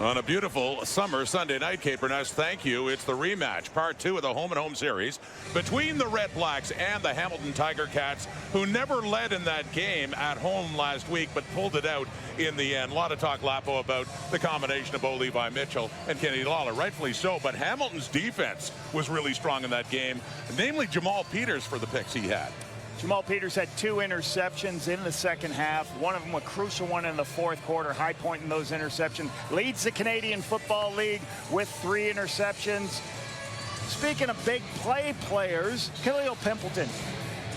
On a beautiful summer Sunday night, Kate Burness, thank you. It's the rematch, part 2 of the home-and-home series between the Redblacks and the Hamilton Tiger Cats, who never led in that game at home last week, but pulled it out in the end. A lot of talk, Lapo, about the combination of Bo Levi Mitchell and Kenny Lawler, rightfully so, but Hamilton's defense was really strong in that game, namely Jamal Peters for the picks he had. Jamal Peters had 2 interceptions in the second half. One of them a crucial one in the fourth quarter, high point in those interceptions. Leads the Canadian Football League with 3 interceptions. Speaking of big play players, Khalil Pimpleton,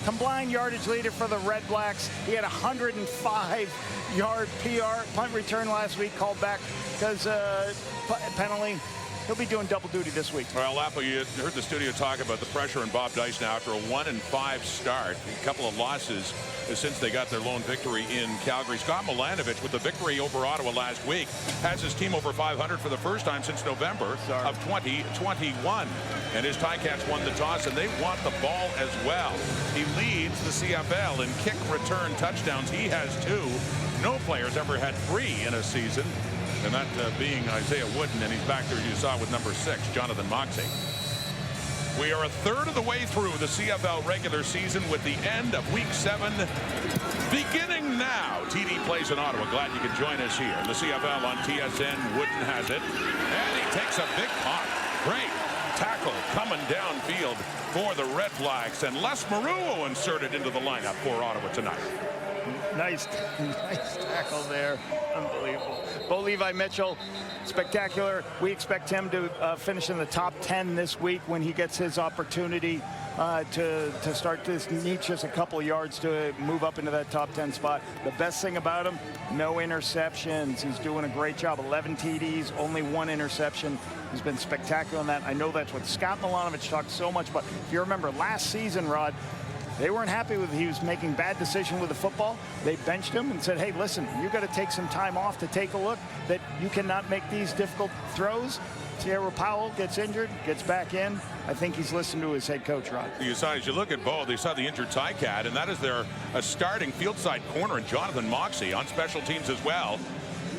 combined yardage leader for the Redblacks. He had a 105-yard PR punt return last week, called back because penalty. He'll be doing double duty this week. Well, Lapo, you heard the studio talk about the pressure on Bob Dice now after a 1-5 start. A couple of losses since they got their lone victory in Calgary. Scott Milanovic, with the victory over Ottawa last week, has his team over 500 for the first time since November of 2021. And his Ticats won the toss, and they want the ball as well. He leads the CFL in kick return touchdowns. He has 2. No player's ever had 3 in a season. And that being Isaiah Wooden, and he's back there, you saw, with number 6, Jonathan Moxey. We are a third of the way through the CFL regular season, with the end of Week 7 beginning now. TD plays in Ottawa. Glad you could join us here. The CFL on TSN. Wooden has it, and he takes a big punt. Great tackle coming downfield for the Redblacks, and Les Maruo inserted into the lineup for Ottawa tonight. Nice tackle there. Unbelievable. Bo Levi Mitchell, spectacular. We expect him to finish in the top 10 this week when he gets his opportunity to start this. Needs just a couple of yards to move up into that top 10 spot. The best thing about him, no interceptions. He's doing a great job. 11 TDs, only 1 interception. He's been spectacular on that. I know that's what Scott Milanovic talked so much about. If you remember last season, Rod, they weren't happy with he was making bad decisions with the football. They benched him and said, hey, listen, you got to take some time off to take a look that you cannot make these difficult throws. Sierra Powell gets injured, gets back in. I think he's listened to his head coach, Rod. You saw, as you look at Bo, they saw the injured Ticat, and that is their starting field side corner, and Jonathan Moxey on special teams as well.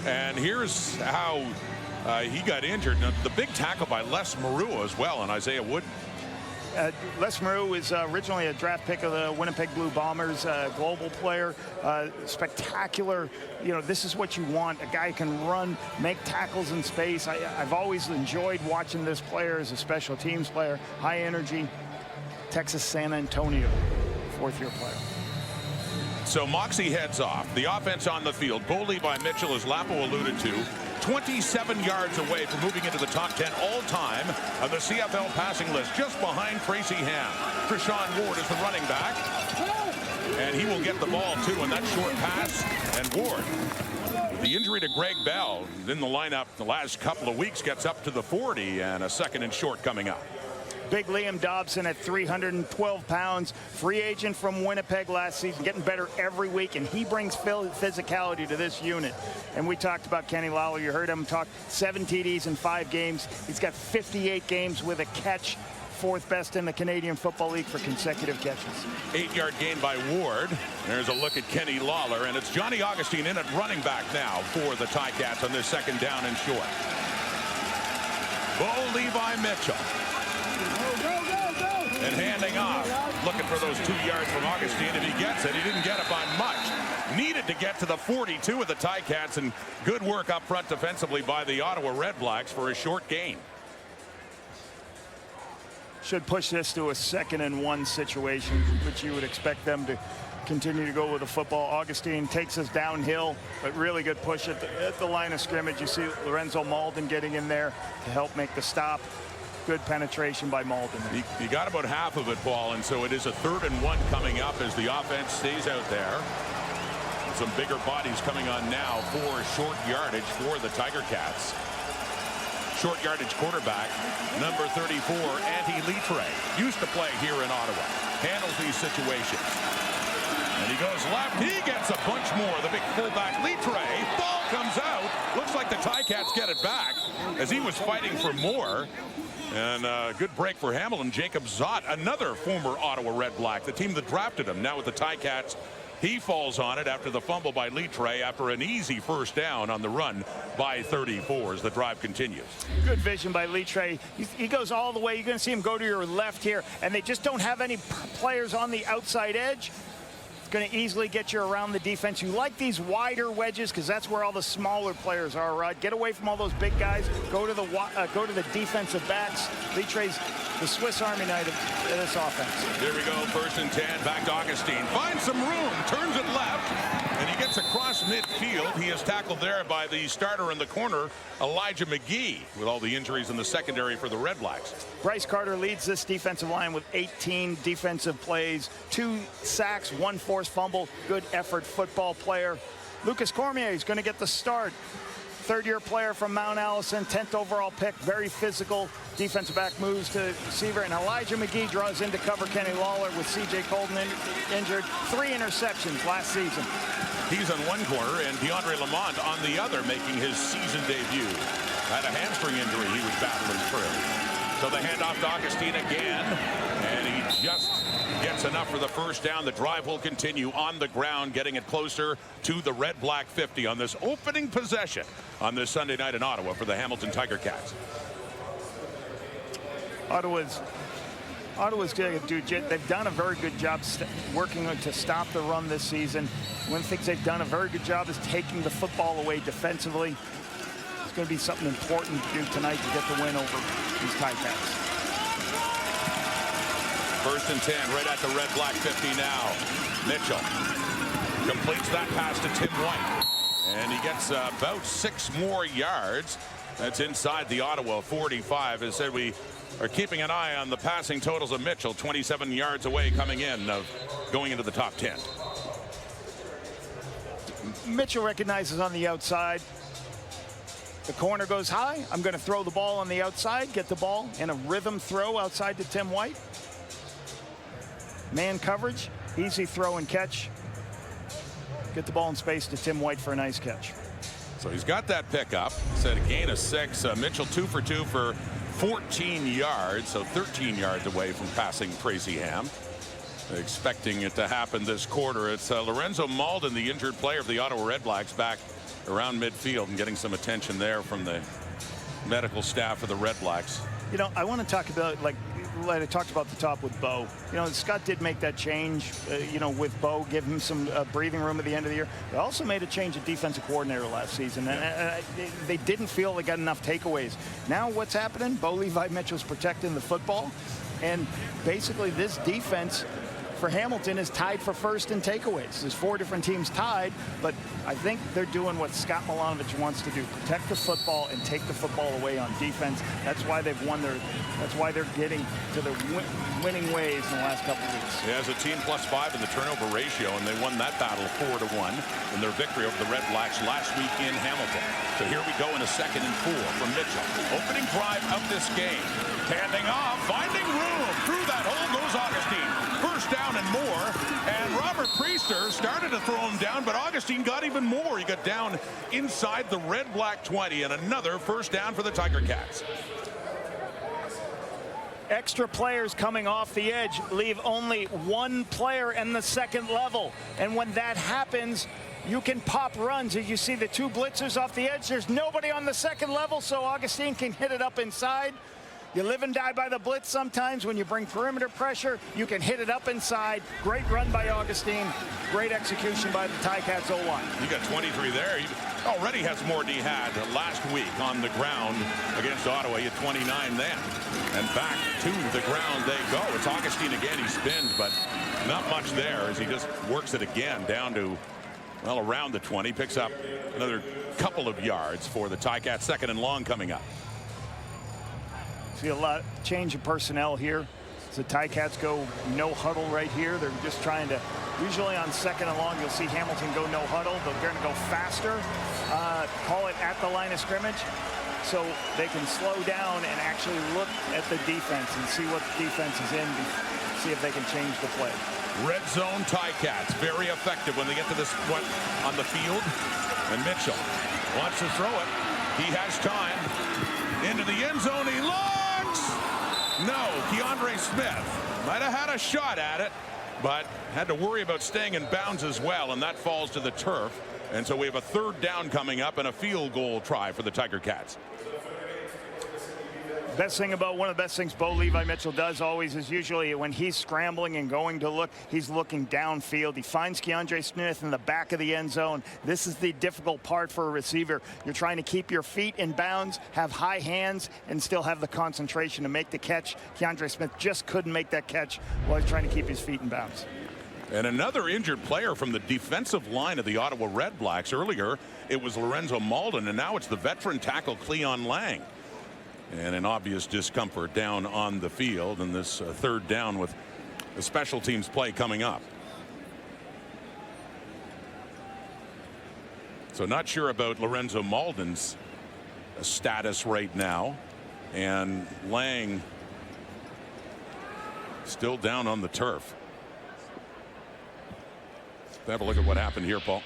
And here's how he got injured. Now, the big tackle by Les Maruo as well, and Isaiah Wooden. Les Maruo is originally a draft pick of the Winnipeg Blue Bombers, global player, spectacular. You know, this is what you want, a guy who can run, make tackles in space. I've always enjoyed watching this player as a special teams player, high energy. Texas San Antonio, 4th-year player. So Moxey heads off. The offense on the field. Bo Levi Mitchell, as Lapo alluded to, 27 yards away from moving into the top 10 all-time of the CFL passing list, just behind Tracy Ham. Treshawn Ward is the running back, and he will get the ball, too, on that short pass. And Ward, the injury to Greg Bell in the lineup the last couple of weeks, gets up to the 40, and a 2nd and short coming up. Big Liam Dobson at 312 pounds, free agent from Winnipeg last season, getting better every week, and he brings physicality to this unit. And we talked about Kenny Lawler. You heard him talk 7 TDs in 5 games. He's got 58 games with a catch, 4th best in the Canadian Football League for consecutive catches. 8-yard gain by Ward. There's a look at Kenny Lawler, and it's Johnny Augustine in at running back now for the Ticats on this 2nd down and short. Bo Levi Mitchell. And handing off, looking for those 2 yards from Augustine. If he gets it, he didn't get it by much. Needed to get to the 42 of the Ticats, and good work up front defensively by the Ottawa Redblacks for a short gain. Should push this to a 2nd and 1 situation, which you would expect them to continue to go with the football. Augustine takes us downhill, but really good push at the line of scrimmage. You see Lorenzo Malden getting in there to help make the stop. Good penetration by Malden. He got about half of it, Paul, and so it is a 3rd and 1 coming up as the offense stays out there. Some bigger bodies coming on now for short yardage for the Tiger Cats. Short yardage quarterback, number 34, Antti Litre. Used to play here in Ottawa. Handles these situations. And he goes left. He gets a bunch more. The big fullback, Litre. Ball comes out. Looks like the Ticats get it back as he was fighting for more. And good break for Hamilton. Jacob Zott, another former Ottawa Redblack, the team that drafted him, now with the Ticats He falls on it after the fumble by Litre after an easy first down on the run by 34 as the drive continues. Good vision by Litre. He goes all the way. You're going to see him go to your left here, and they just don't have any players on the outside edge. It's going to easily get you around the defense. You like these wider wedges because that's where all the smaller players are, Rod. Get away from all those big guys. Go to the defensive backs. Litre's the Swiss Army knife of this offense. Here we go, 1st and 10. Back to Augustine. Finds some room. Turns it left. And he gets across midfield. He is tackled there by the starter in the corner, Elijah McGee, with all the injuries in the secondary for the Redblacks. Bryce Carter leads this defensive line with 18 defensive plays, 2 sacks, 1 forced fumble. Good effort football player. Lucas Cormier is going to get the start. 3rd-year player from Mount Allison, 10th overall pick, very physical. Defensive back moves to receiver, and Elijah McGee draws into cover Kenny Lawler with C.J. Colton injured. 3 interceptions last season. He's on one corner, and DeAndre Lamont on the other, making his season debut. Had a hamstring injury he was battling through. So the handoff to Augustine again, and he just gets enough for the first down. The drive will continue on the ground, getting it closer to the Red Black 50 on this opening possession on this Sunday night in Ottawa for the Hamilton Tiger Cats. Ottawa's good. They've done a very good job working to stop the run this season. One of the things they've done a very good job is taking the football away defensively. It's going to be something important to do tonight to get the win over these Ticats. 1st and 10, right at the Red Black 50 now. Mitchell completes that pass to Tim White, and he gets about 6 more yards. That's inside the Ottawa 45. As said, we are keeping an eye on the passing totals of Mitchell, 27 yards away coming in of going into the top 10. Mitchell recognizes on the outside. The corner goes high. I'm going to throw the ball on the outside, get the ball in a rhythm throw outside to Tim White. Man coverage, easy throw and catch. Get the ball in space to Tim White for a nice catch. So he's got that pickup. Said a gain of 6. Mitchell 2 for 2 for 14 yards, so 13 yards away from passing Tracy Ham. Expecting it to happen this quarter. It's Lorenzo Malden, the injured player of the Ottawa Redblacks, back around midfield and getting some attention there from the medical staff of the Redblacks. You know, I want to talk about, like I talked about the top with Bo. You know, Scott did make that change, you know, with Bo, give him some breathing room at the end of the year. They also made a change at defensive coordinator last season, and they didn't feel they got enough takeaways. Now what's happening? Bo Levi Mitchell's protecting the football, and basically this defense for Hamilton is tied for 1st in takeaways. There's 4 different teams tied, but I think they're doing what Scott Milanovic wants to do: protect the football and take the football away on defense. That's why they've won that's why they're getting to their winning ways in the last couple of weeks. He has a team +5 in the turnover ratio, and they won that battle 4-1 in their victory over the Redblacks last week in Hamilton. So here we go in a 2nd and 4 from Mitchell. Opening drive of this game. Handing off, finding room. Through that hole goes Augustine. First down and more, and Robert Priester started to throw him down, but Augustine got even more. He got down inside the Red Black 20, and another first down for the Tiger Cats. Extra players coming off the edge leave only 1 player in the 2nd level, and when that happens, you can pop runs. As you see the 2 blitzers off the edge, there's nobody on the 2nd level, so Augustine can hit it up inside. You live and die by the blitz sometimes. When you bring perimeter pressure, you can hit it up inside. Great run by Augustine. Great execution by the Ticats O-line. He got 23 there. He already has more than he had last week on the ground against Ottawa. He had 29 then. And back to the ground they go. It's Augustine again. He spins, but not much there as he just works it again down to, well, around the 20. Picks up another couple of yards for the Ticats. 2nd and long coming up. See a lot change of personnel here. So the Ticats go no huddle right here. They're just trying to, usually on 2nd and long, you'll see Hamilton go no huddle. They're going to go faster, call it at the line of scrimmage, so they can slow down and actually look at the defense and see what the defense is in, see if they can change the play. Red zone Ticats, very effective when they get to this point on the field. And Mitchell wants to throw it. He has time. Into the end zone, he looks. No, Keandre Smith might have had a shot at it. but had to worry about staying in bounds as well, and that falls to the turf. And so we have a third down coming up and a field goal try for the Tiger Cats. Best thing about one of the best things Bo Levi Mitchell does always is usually when he's scrambling and going to look, he's looking downfield. He finds Keandre Smith in the back of the end zone. This is the difficult part for a receiver. You're trying to keep your feet in bounds, have high hands, and still have the concentration to make the catch. Keandre Smith just couldn't make that catch while he's trying to keep his feet in bounds. And another injured player from the defensive line of the Ottawa Redblacks. Earlier, it was Lorenzo Malden, and now it's the veteran tackle Cleon Lang. And an obvious discomfort down on the field, and this third down with the special teams play coming up. So not sure about Lorenzo Malden's status right now, and Lang still down on the turf. Have a look at what happened here, Paul.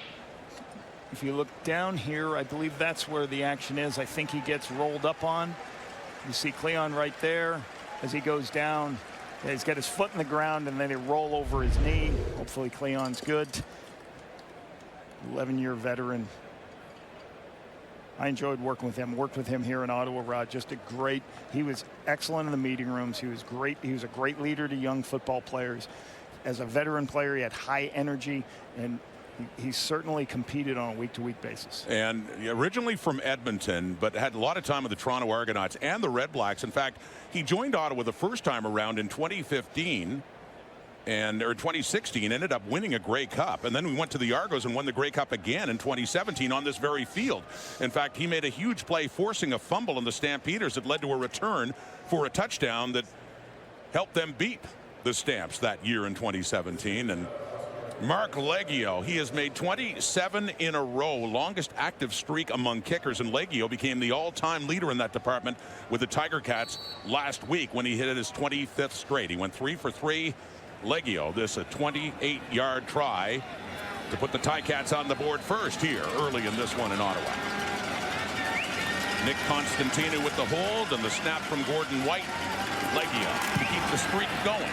If you look down here, I believe that's where the action is. I think he gets rolled up on. You see Cleon right there as he goes down. Yeah, he's got his foot in the ground, and then they roll over his knee. Hopefully Cleon's good. 11-year veteran. I enjoyed working with him. Worked with him here in Ottawa, Rod. Just a great. He was excellent in the meeting rooms. He was great. He was a great leader to young football players. As a veteran player, he had high energy, and he certainly competed on a week-to-week basis. And originally from Edmonton, but had a lot of time with the Toronto Argonauts and the Redblacks. In fact, he joined Ottawa the first time around in 2015 or 2016, ended up winning a Grey Cup. And then we went to the Argos and won the Grey Cup again in 2017 on this very field. In fact, he made a huge play forcing a fumble in the Stampeders that led to a return for a touchdown that helped them beat the Stamps that year in 2017. And Mark Leggio, he has made 27 in a row, longest active streak among kickers, and Leggio became the all-time leader in that department with the Tiger Cats last week when he hit his 25th straight. He went 3 for 3. Leggio, this a 28-yard try to put the Ticats on the board first here early in this one in Ottawa. Nick Constantino with the hold and the snap from Gordon White. Leggio to keep the streak going.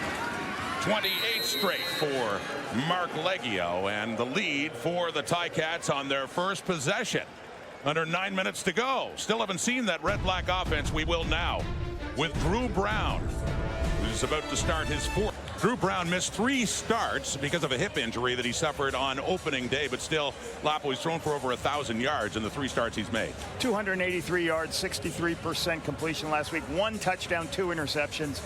28 straight for Mark Leggio, and the lead for the Ticats on their first possession. Under 9 minutes to go. Still haven't seen that Red Black offense. We will now with Drew Brown, who's about to start his fourth. Drew Brown missed 3 starts because of a hip injury that he suffered on opening day, but still, Lapo, he's thrown for over 1,000 yards in the 3 starts he's made. 283 yards, 63% completion last week, 1 touchdown, 2 interceptions.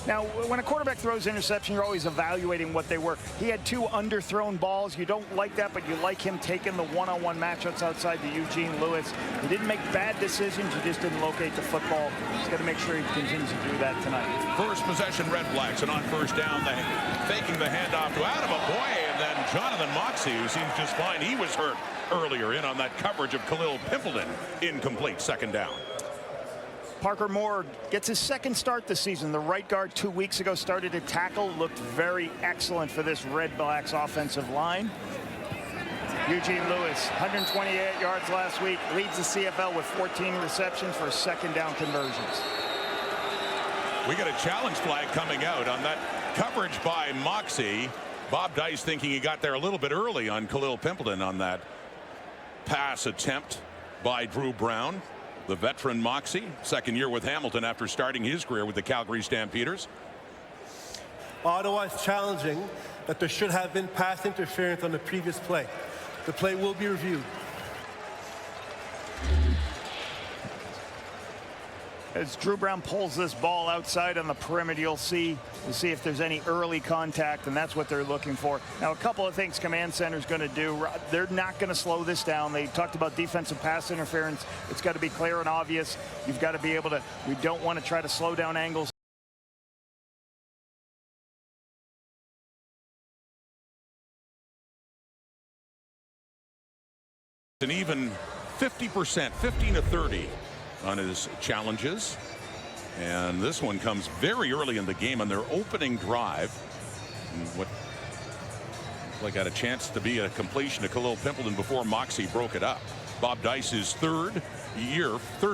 Now, when a quarterback throws interception, you're always evaluating what they were. He had 2 underthrown balls. You don't like that, but you like him taking the one-on-one matchups outside to Eugene Lewis. He didn't make bad decisions. He just didn't locate the football. He's got to make sure he continues to do that tonight. First possession, Redblacks, and on first down, faking the handoff to Adam Aboye, and then Jonathan Moxey, who seems just fine. He was hurt earlier in on that coverage of Khalil Pimpleton. Incomplete, second down. Parker Moore gets his second start this season. The right guard 2 weeks ago started to tackle, looked very excellent for this Redblacks offensive line. Eugene Lewis, 128 yards last week, leads the CFL with 14 receptions for second down conversions. We got a challenge flag coming out on that coverage by Moxey. Bob Dice thinking he got there a little bit early on Khalil Pimpleton on that pass attempt by Drew Brown. The veteran Moxey, second year with Hamilton after starting his career with the Calgary Stampeders. Ottawa is challenging that there should have been pass interference on the previous play. The play will be reviewed. As Drew Brown pulls this ball outside on the perimeter, you'll see if there's any early contact, and that's what they're looking for. Now, a couple of things command center is going to do. They're not going to slow this down. They talked about defensive pass interference. It's got to be clear and obvious. You've got to be able to. We don't want to try to slow down angles. An even 50%, 15 to 30. On his challenges, and this one comes very early in the game on their opening drive. And what got a chance to be a completion to Khalil Pimpleton before Moxey broke it up. Bob Dice's third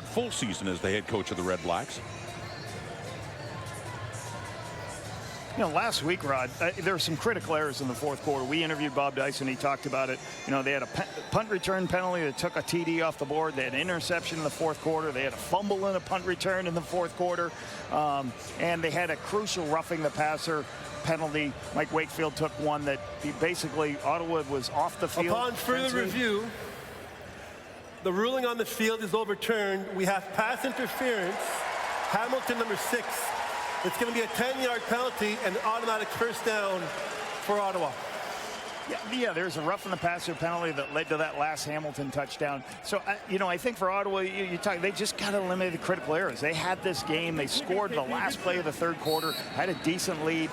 full season as the head coach of the Redblacks. You know, last week, Rod, there were some critical errors in the fourth quarter. We interviewed Bob Dyson. He talked about it. You know, they had a punt return penalty that took a TD off the board. They had an interception in the fourth quarter. They had a fumble in a punt return in the fourth quarter. And they had a crucial roughing the passer penalty. Mike Wakefield took one that he basically, Ottawa was off the field. Upon further review, the ruling on the field is overturned. We have pass interference. Hamilton, number 6. It's going to be a 10-yard penalty and automatic first down for Ottawa. Yeah, there's a roughing the passer penalty that led to that last Hamilton touchdown. So, you know, I think for Ottawa, they just got to eliminate the critical errors. They had this game. They scored the last play of the third quarter, had a decent lead,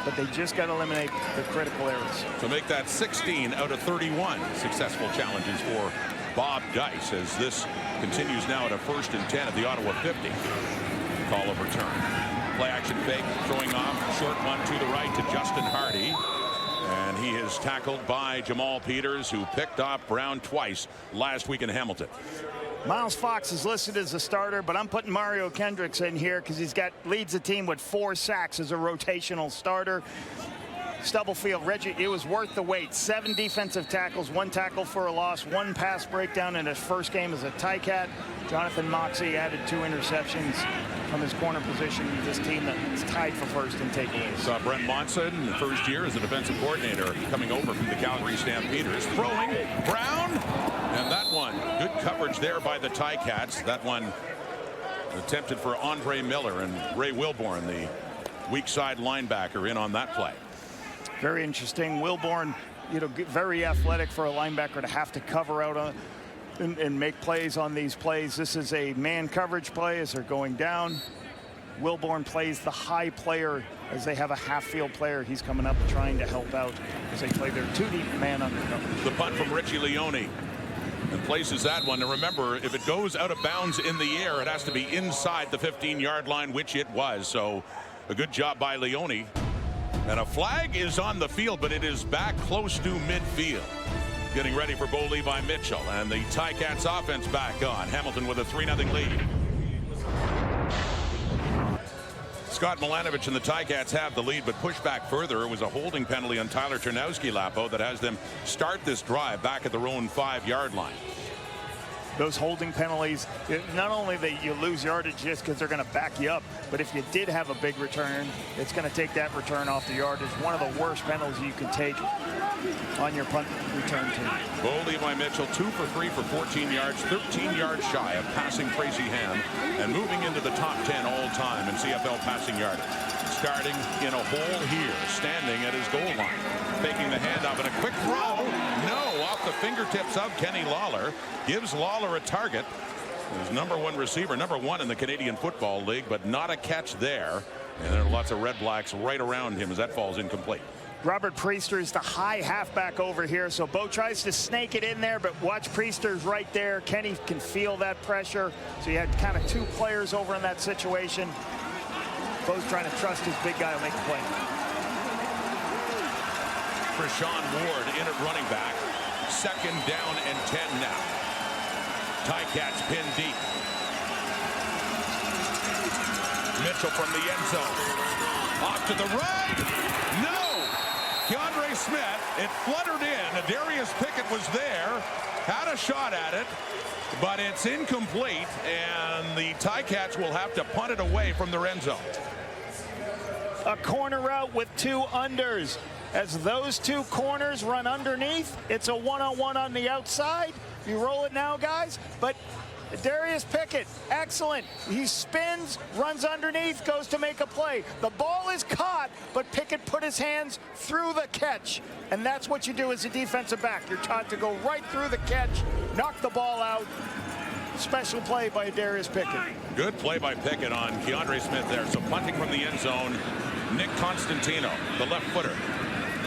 but they just got to eliminate the critical errors. To make that 16 out of 31 successful challenges for Bob Dyce as this continues now at a 1st and 10 at the Ottawa 50. Call of return. Play action fake, throwing off, short one to the right to Justin Hardy. And he is tackled by Jamal Peters, who picked off Brown twice last week in Hamilton. Miles Fox is listed as a starter, but I'm putting Mario Kendricks in here because leads the team with 4 sacks as a rotational starter. Stubblefield, Reggie, it was worth the wait. 7 defensive tackles, 1 tackle for a loss, 1 pass breakdown in his first game as a Ticat. Jonathan Moxey added 2 interceptions from his corner position. This team that's tied for first in takeaways. Saw Brent Monson in the first year as a defensive coordinator coming over from the Calgary Stampeders. Throwing, Brown, and that one, good coverage there by the Ticats. That one attempted for Andre Miller, and Ray Wilborn, the weak side linebacker, in on that play. Very interesting. Wilborn, you know, very athletic for a linebacker to have to cover out on and make plays on these plays. This is a man coverage play as they're going down. Wilborn plays the high player as they have a half-field player. He's coming up trying to help out as they play their 2-deep man under cover. The punt from Richie Leone and places that one. And remember, if it goes out of bounds in the air, it has to be inside the 15-yard line, which it was. So a good job by Leone. And a flag is on the field, but it is back close to midfield. Getting ready for Bo Levi Mitchell, and the Ticats offense back on. Hamilton with a 3-0 lead. Scott Milanovich and the Ticats have the lead, but push back further. It was a holding penalty on Tyler Chernowski-Lapo that has them start this drive back at their own 5-yard line. Those holding penalties, not only that you lose yardage just because they're going to back you up, but if you did have a big return, it's going to take that return off the yardage. One of the worst penalties you can take on your punt return team. Bo Levi Mitchell 2 for 3 for 14 yards, 13 yards shy of passing Tracy Ham, and moving into the top 10 all time in CFL passing yardage. Starting in a hole here, standing at his goal line, faking the handoff and a quick throw. No, off the fingertips of Kenny Lawler. Gives Lawler a target. His #1 receiver, #1 in the Canadian Football League, but not a catch there. And there are lots of Redblacks right around him as that falls incomplete. Robert Priester is the high halfback over here, so Bo tries to snake it in there, but watch Priester's right there. Kenny can feel that pressure, so you had kind of 2 players over in that situation. Bo's trying to trust his big guy to make a play. Krishawn Ward in at running back. 2nd down and 10 now. Ticats pin deep. Mitchell from the end zone. Off to the right. No! Keandre Smith, it fluttered in. Darius Pickett was there. Had a shot at it, but it's incomplete, and the Ticats will have to punt it away from their end zone. A corner route with 2 unders. As those 2 corners run underneath, it's a 1-on-1 on the outside. You roll it now, guys, but Darius Pickett, excellent. He spins, runs underneath, goes to make a play. The ball is caught, but Pickett put his hands through the catch. And that's what you do as a defensive back. You're taught to go right through the catch, knock the ball out. Special play by Darius Pickett. Good play by Pickett on Keandre Smith there. So punting from the end zone, Nick Constantino, the left footer.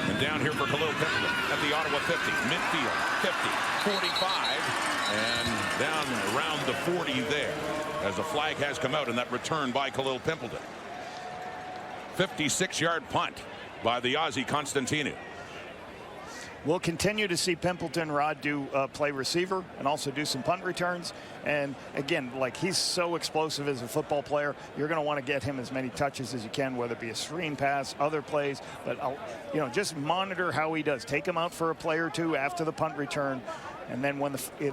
And down here for Khalil Pimpleton at the Ottawa 50. Midfield, 50, 45, and down around the 40 there as the flag has come out, and that return by Khalil Pimpleton. 56-yard punt by the Aussie Constantino. We'll continue to see Pimpleton Rod do play receiver and also do some punt returns. And again, like, he's so explosive as a football player. You're going to want to get him as many touches as you can, whether it be a screen pass, other plays. But you know, just monitor how he does. Take him out for a play or two after the punt return, and then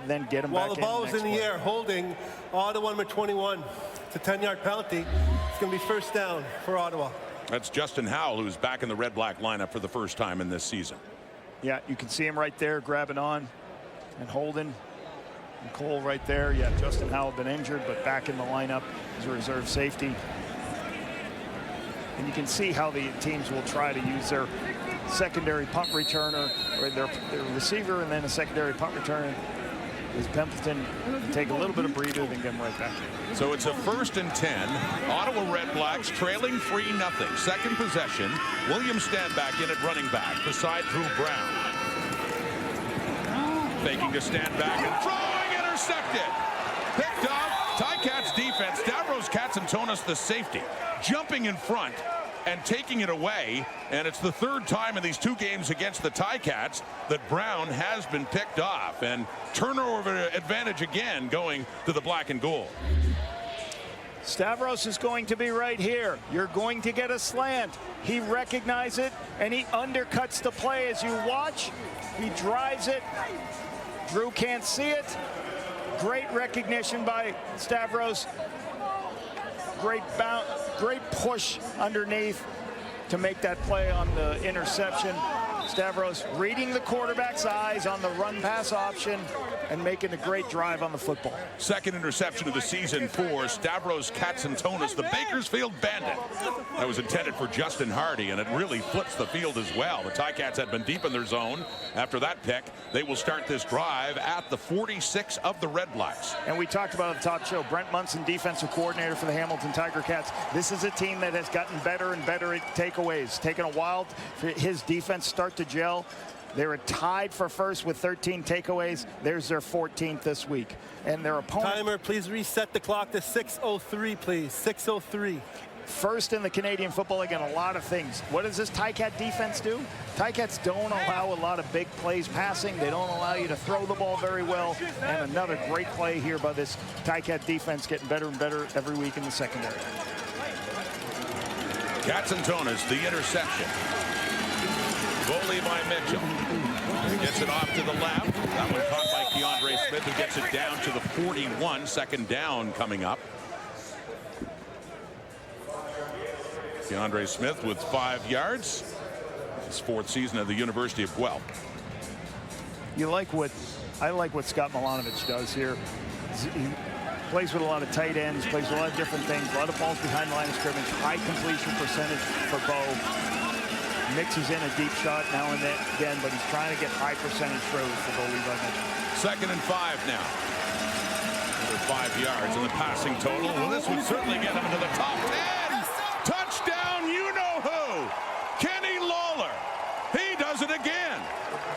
then get him while back the ball in was in the air, holding Ottawa number 21. It's a 10-yard penalty. It's going to be first down for Ottawa. That's Justin Howell, who's back in the Red-Black lineup for the first time in this season. Yeah, you can see him right there grabbing on and holding. And Cole right there. Yeah, Justin Howell been injured, but back in the lineup as a reserve safety. And you can see how the teams will try to use their secondary punt returner, or their receiver, and then a secondary punt returner. As Pimpleton take a little bit of breather, then get him right back. So it's a 1st and 10. Ottawa Redblacks trailing 3-0. Second possession. Williams stand back in at running back beside Drew Brown. Faking to stand back and throwing, intercepted. Picked off. Ticats defense. Stavros Katsantonis, the safety, jumping in front and taking it away. And it's the 3rd time in these 2 games against the Ticats that Brown has been picked off. And turnover advantage again going to the black and gold. Stavros is going to be right here. You're going to get a slant. He recognizes it, and he undercuts the play as you watch. He drives it. Drew can't see it. Great recognition by Stavros. Great bounce, great push underneath to make that play on the interception. Stavros reading the quarterback's eyes on the run pass option and making a great drive on the football. Second interception of the season for Stavros Katsantonis, the Bakersfield Bandit. That was intended for Justin Hardy, and it really flips the field as well. The Ticats had been deep in their zone. After that pick, they will start this drive at the 46 of the Redblacks. And we talked about at the top show, Brent Munson, defensive coordinator for the Hamilton Tiger Cats. This is a team that has gotten better and better at takeaways. Taken a while for his defense start to gel. They were tied for first with 13 takeaways. There's their 14th this week. And their opponent... Timer, please reset the clock to 6:03, please. 6:03. First in the Canadian Football League in a lot of things. What does this Ticat defense do? Ticats don't allow a lot of big plays passing. They don't allow you to throw the ball very well. And another great play here by this Ticat defense, getting better and better every week in the secondary. Katsantonis, the interception. Bo Levi Mitchell gets it off to the left. That one caught by Keandre Smith, who gets it down to the 41. Second down coming up. Keandre Smith with 5 yards. His 4th season at the University of Guelph. I like what Scott Milanovic does here. He plays with a lot of tight ends, plays with a lot of different things, a lot of balls behind the line of scrimmage, high completion percentage for Bo. Mixes in a deep shot now and then again, but he's trying to get high percentage throws for Bo Levi Mitchell. 2nd and 5 now. Another 5 yards in the passing total. Well, this would certainly get him into the top 10. Touchdown, you know who? Kenny Lawler. He does it again.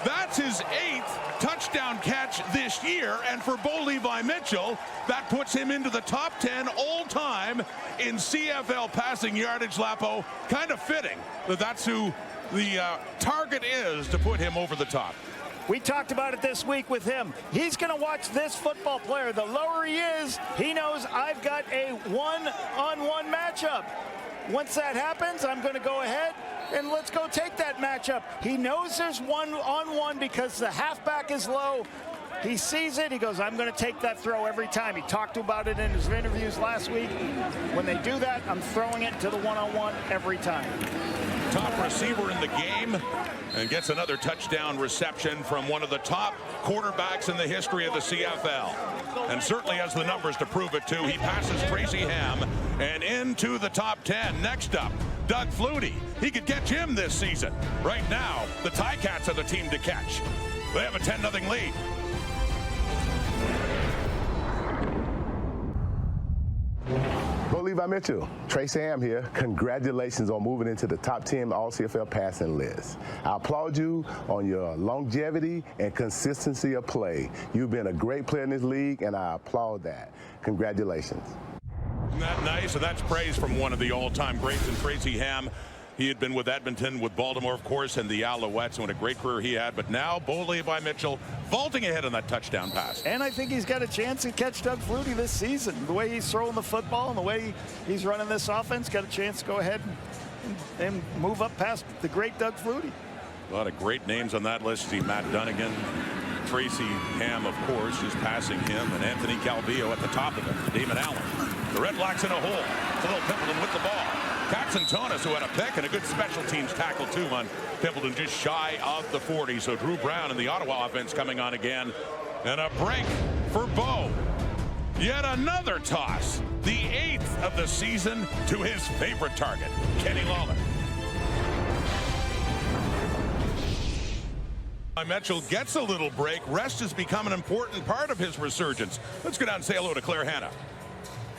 That's his 8th touchdown catch this year, and for Bo Levi Mitchell, that puts him into the top 10 all-time in CFL passing yardage. Lapo, kind of fitting that that's who the target is to put him over the top. We talked about it this week with him. He's going to watch this football player. The lower he is, he knows I've got a one-on-one matchup. Once that happens, I'm going to go ahead and let's go take that matchup. He knows there's one-on-one because the halfback is low. He sees it. He goes, I'm going to take that throw every time. He talked about it in his interviews last week. When they do that, I'm throwing it to the one-on-one every time. Top receiver in the game, and gets another touchdown reception from one of the top quarterbacks in the history of the CFL. And certainly has the numbers to prove it too. He passes Tracy Ham and into the top 10. Next up, Doug Flutie. He could catch him this season. Right now, the Ticats are the team to catch. They have a 10-0 lead. Bo Levi Mitchell, Tracy Ham here. Congratulations on moving into the top 10 All-CFL passing list. I applaud you on your longevity and consistency of play. You've been a great player in this league, and I applaud that. Congratulations. Isn't that nice? And that's praise from one of the all-time greats in Tracy Ham. He had been with Edmonton, with Baltimore, of course, and the Alouettes, and what a great career he had. But now, Bo Levi Mitchell vaulting ahead on that touchdown pass. And I think he's got a chance to catch Doug Flutie this season. The way he's throwing the football and the way he's running this offense, got a chance to go ahead and move up past the great Doug Flutie. A lot of great names on that list. See Matt Dunnigan, Tracy Ham, of course, is passing him, and Anthony Calvillo at the top of it. Damon Allen. The Redblacks in a hole. Khalil Pimpleton with the ball. Katzentonis, who had a pick and a good special teams tackle, too, on Pimpleton, just shy of the 40. So Drew Brown and the Ottawa offense coming on again. And a break for Bo. Yet another toss. The 8th of the season to his favorite target, Kenny Lawler. Mitchell gets a little break. Rest has become an important part of his resurgence. Let's go down and say hello to Claire Hanna.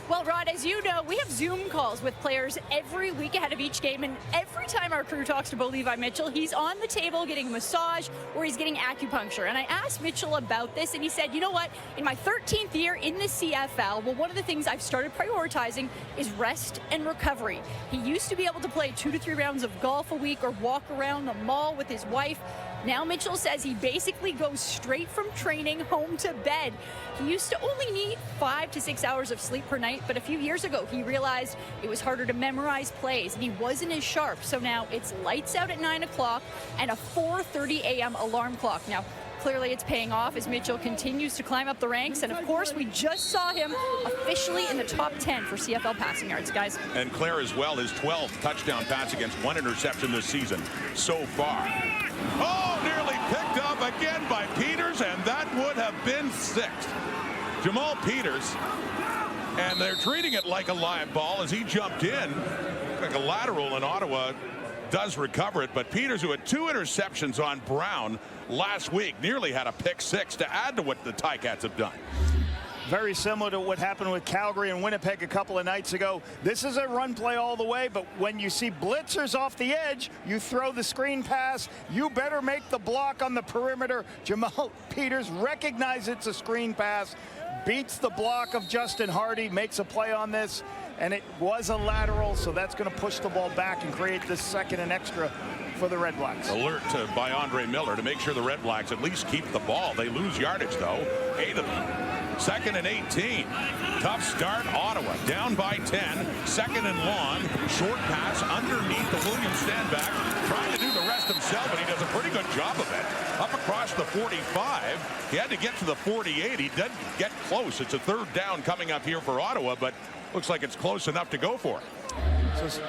Well, Rod, as you know, we have Zoom calls with players every week ahead of each game, and every time our crew talks to Bo Levi Mitchell, he's on the table getting a massage or he's getting acupuncture. And I asked Mitchell about this, and he said, you know what, in my 13th year in the CFL, well, one of the things I've started prioritizing is rest and recovery. He used to be able to play 2 to 3 rounds of golf a week or walk around the mall with his wife. Now Mitchell says he basically goes straight from training home to bed. He used to only need 5 to 6 hours of sleep per night, but a few years ago he realized it was harder to memorize plays and he wasn't as sharp. So now it's lights out at 9 o'clock and a 4:30 a.m. alarm clock. Now, clearly it's paying off as Mitchell continues to climb up the ranks. And of course, we just saw him officially in the top 10 for CFL passing yards, guys. And Claire as well, his 12th touchdown pass against 1 interception this season so far. Oh, nearly picked up again by Peters, and that would have been 6th. Jamal Peters, and they're treating it like a live ball as he jumped in. Like a lateral, and Ottawa does recover it, but Peters, who had 2 interceptions on Brown last week, nearly had a pick 6 to add to what the Ticats have done. Very similar to what happened with Calgary and Winnipeg a couple of nights ago. This is a run play all the way, but when you see blitzers off the edge, you throw the screen pass. You better make the block on the perimeter. Jamal Peters recognizes it's a screen pass, beats the block of Justin Hardy, makes a play on this, and it was a lateral, so that's going to push the ball back and create this 2nd and extra for the Redblacks. Alert by Andre Miller to make sure the Redblacks at least keep the ball. They lose yardage, though. 8 of them. 2nd and 18. Tough start. Ottawa down by 10. 2nd and long. Short pass underneath the Williams standback. Trying to do the rest himself, but he does a pretty good job of it. Up across the 45. He had to get to the 48. He didn't get close. It's a 3rd down coming up here for Ottawa, but looks like it's close enough to go for it. So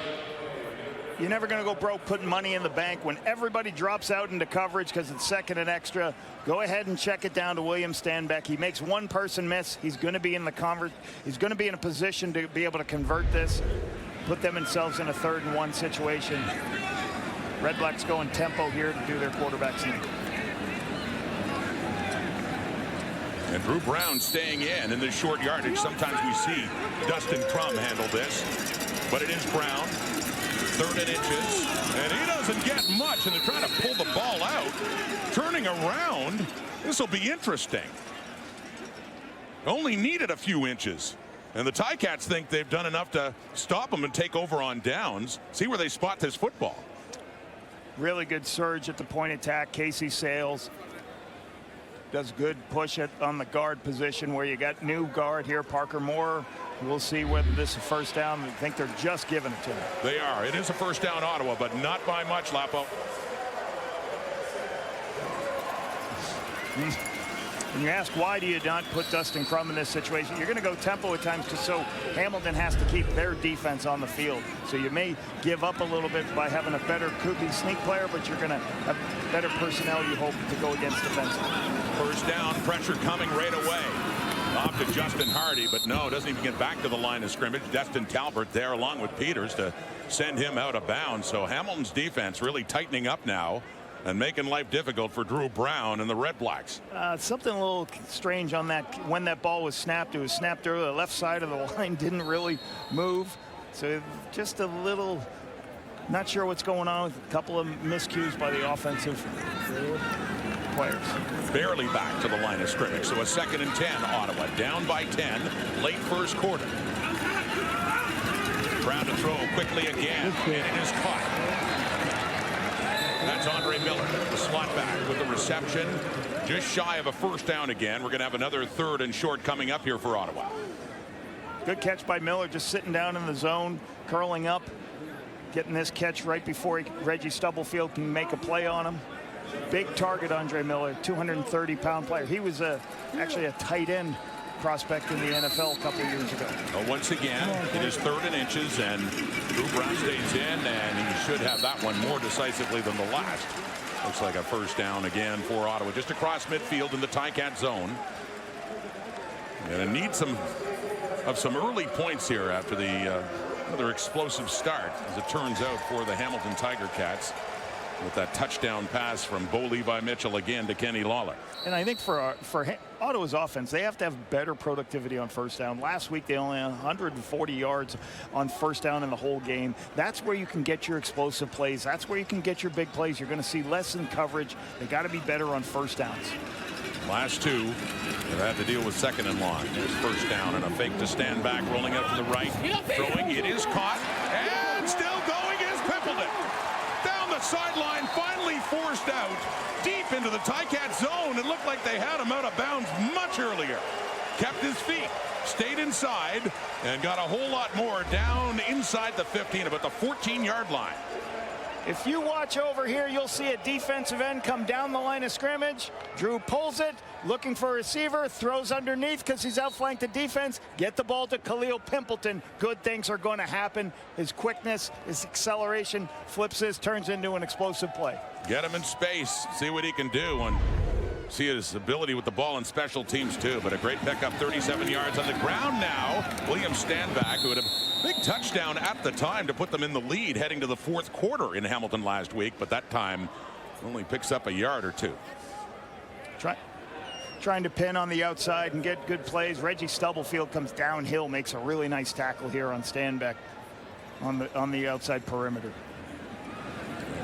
you're never going to go broke putting money in the bank when everybody drops out into coverage because it's 2nd and extra. Go ahead and check it down to William Stanback. He makes one person miss. He's going to be in the he's going to be in a position to be able to convert this, put themselves in a 3rd and 1 situation. Redblacks going tempo here to do their quarterback sneak. And Drew Brown staying in this short yardage. Sometimes we see Dustin Crum handle this, but it is Brown. 3rd and inches, and he doesn't get much, and they're trying to pull the ball out. Turning around, this will be interesting. Only needed a few inches, and the Ticats think they've done enough to stop them and take over on downs. See where they spot this football. Really good surge at the point attack. Casey Sales does good push it on the guard position where you got new guard here, Parker Moore. We'll see whether this is a 1st down. I think they're just giving it to him. They are. It is a 1st down Ottawa, but not by much, Lapo. When you ask why do you not put Dustin Crum in this situation, you're going to go tempo at times because so Hamilton has to keep their defense on the field. So you may give up a little bit by having a better could-be sneak player, but you're going to have better personnel, you hope, to go against defensively. 1st down, pressure coming right away. Off to Justin Hardy, but no, doesn't even get back to the line of scrimmage. Destin Talbert there along with Peters to send him out of bounds. So Hamilton's defense really tightening up now and making life difficult for Drew Brown and the Redblacks. Something a little strange on that. When that ball was snapped, it was snapped early. The left side of the line didn't really move. So just a little, not sure what's going on with a couple of miscues by the offensive players. Barely back to the line of scrimmage. So a 2nd and 10. Ottawa down by 10 late 1st quarter. Brown to throw quickly again, and it is caught That's Andre Miller, the slot back with the reception. Just shy of a first down again. We're going to have another 3rd and short coming up here for Ottawa. Good catch by Miller, just sitting down in the zone, curling up, getting this catch right before Reggie Stubblefield can make a play on him. Big target, Andre Miller, 230-pound player. He was actually a tight end prospect in the NFL a couple of years ago. Well, once again, it is 3rd and inches, and Drew Brown stays in, and he should have that one more decisively than the last. Looks like a first down again for Ottawa, just across midfield in the Ticat zone. Gonna need some early points here after the another explosive start, as it turns out, for the Hamilton Tiger Cats, with that touchdown pass from Bo Levi Mitchell again to Kenny Lawler. And I think for Ottawa's offense, they have to have better productivity on first down. Last week, they only had 140 yards on first down in the whole game. That's where you can get your explosive plays. That's where you can get your big plays. You're going to see less in coverage. They got to be better on first downs. Last two, they've had to deal with 2nd and long. There's first down and a fake to stand back, rolling out to the right, throwing. It is caught, and still going is Pimpleton. Down the sideline, finally forced out deep into the Ticat zone. It looked like they had him out of bounds much earlier. Kept his feet, stayed inside, and got a whole lot more down inside the 15, about the 14-yard line. If you watch over here, you'll see a defensive end come down the line of scrimmage. Drew pulls it, looking for a receiver, throws underneath because he's outflanked the defense. Get the ball to Khalil Pimpleton. Good things are going to happen. His quickness, his acceleration, flips this, turns into an explosive play. Get him in space, see what he can do, and see his ability with the ball in special teams too. But a great pickup, 37 yards on the ground now. William Standback, who had a big touchdown at the time to put them in the lead heading to the 4th quarter in Hamilton last week, but that time only picks up a yard or two. Trying to pin on the outside and get good plays. Reggie Stubblefield comes downhill, makes a really nice tackle here on Standback on the outside perimeter.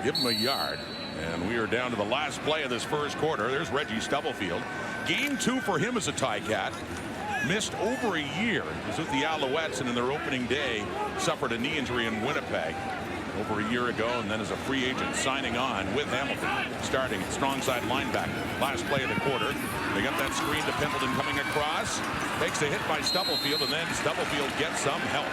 Give him a yard, and we are down to the last play of this first quarter. There's Reggie Stubblefield. Game 2 for him as a Ticat. Missed over a year. He was with the Alouettes, and in their opening day suffered a knee injury in Winnipeg over a year ago, and then as a free agent signing on with Hamilton, starting strong side linebacker. Last play of the quarter, they got that screen to Pimpleton coming across, takes a hit by Stubblefield, and then Stubblefield gets some help,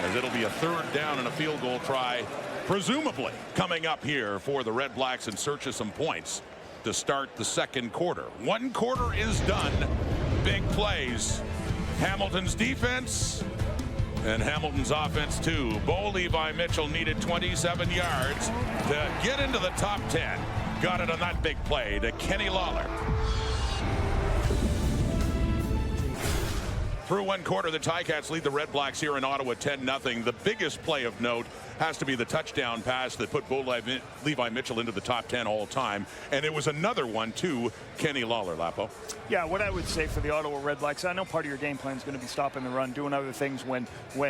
as it'll be a 3rd down and a field goal try, presumably coming up here for the Redblacks in search of some points to start the 2nd quarter. 1 quarter is done. Big plays. Hamilton's defense and Hamilton's offense too. Bo Levi Mitchell needed 27 yards to get into the top 10. Got it on that big play to Kenny Lawler. Through 1 quarter, the Ticats lead the Redblacks here in Ottawa 10-0. The biggest play of note has to be the touchdown pass that put Bo Levi Mitchell into the top 10 all time. And it was another one to Kenny Lawler, Lapo. Yeah, what I would say for the Ottawa Redblacks, I know part of your game plan is going to be stopping the run, doing other things when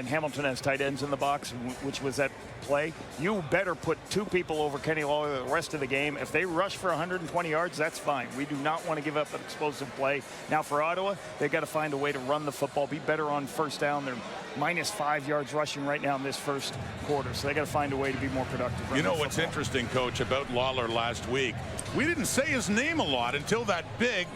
Hamilton has tight ends in the box, which was that play. You better put 2 people over Kenny Lawler the rest of the game. If they rush for 120 yards, that's fine. We do not want to give up an explosive play. Now for Ottawa, they've got to find a way to run the football, be better on first down. They're -5 yards rushing right now in this first quarter, so they got to find a way to be more productive. You know what's interesting, Coach, about Lawler last week? We didn't say his name a lot until that big,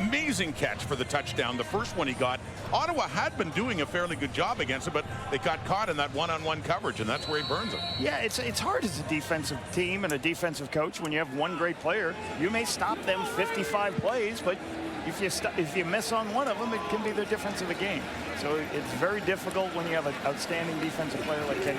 amazing catch for the touchdown, the first one he got. Ottawa had been doing a fairly good job against it, but they got caught in that one-on-one coverage, and that's where he burns them. Yeah, it's hard as a defensive team and a defensive coach when you have one great player. You may stop them 55 plays, but if you miss on one of them, it can be the difference of the game. So it's very difficult when you have an outstanding defensive player like Kenny.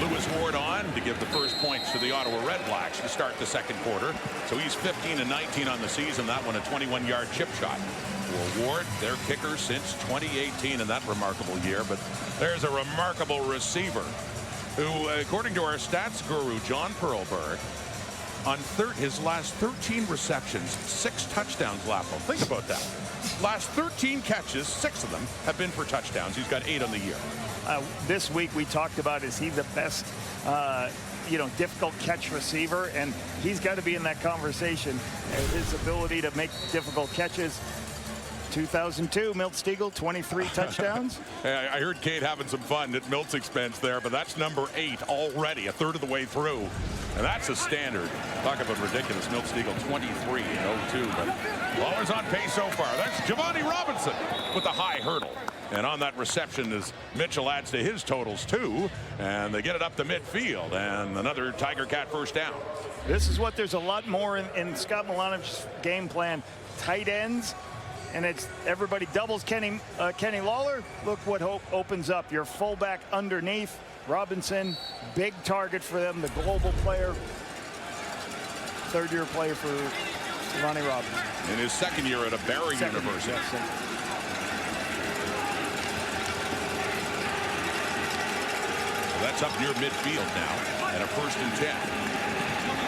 Lewis Ward on to give the first points to the Ottawa Redblacks to start the 2nd quarter. So he's 15-19 on the season. That one a 21-yard chip shot for Ward, their kicker since 2018 in that remarkable year. But there's a remarkable receiver who, according to our stats guru, John Perlberg, on his last 13 receptions, 6 touchdowns, Lapo. Think about that. Last 13 catches, 6 of them have been for touchdowns. He's got 8 on the year. This week we talked about, is he the best difficult catch receiver? And he's got to be in that conversation. His ability to make difficult catches. 2002, Milt Stegall, 23 touchdowns. I heard Kate having some fun at Milt's expense there, but that's number 8 already, a third of the way through. And that's a standard. Talk about ridiculous. Milt Stegall 23 in 02. But Lawler's on pace so far. That's Giovanni Robinson with the high hurdle. And on that reception as Mitchell adds to his totals too. And they get it up the midfield. And another Tiger Cat first down. This is what there's a lot more in Scott Milanovic's game plan. Tight ends. And it's everybody doubles Kenny Lawler. Look what opens up. Your fullback underneath. Robinson, big target for them, the global player. Third-year player for Giovanni Robinson. In his second year at a Barry University. Yes, So that's up near midfield now, and a 1st and 10.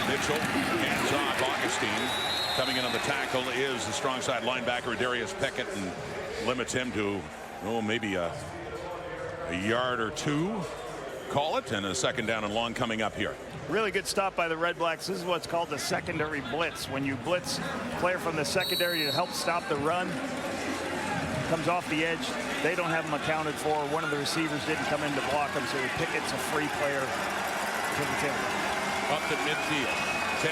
Mitchell, hands off Augustine. Coming in on the tackle is the strong side linebacker, Darius Peckett, and limits him to, maybe a yard or two. Call it, and a 2nd down and long coming up here. Really good stop by the Redblacks. This is what's called the secondary blitz. When you blitz a player from the secondary to help stop the run, comes off the edge. They don't have him accounted for. One of the receivers didn't come in to block him, so Pickett's a free player to the tip. Up to midfield. 10-0,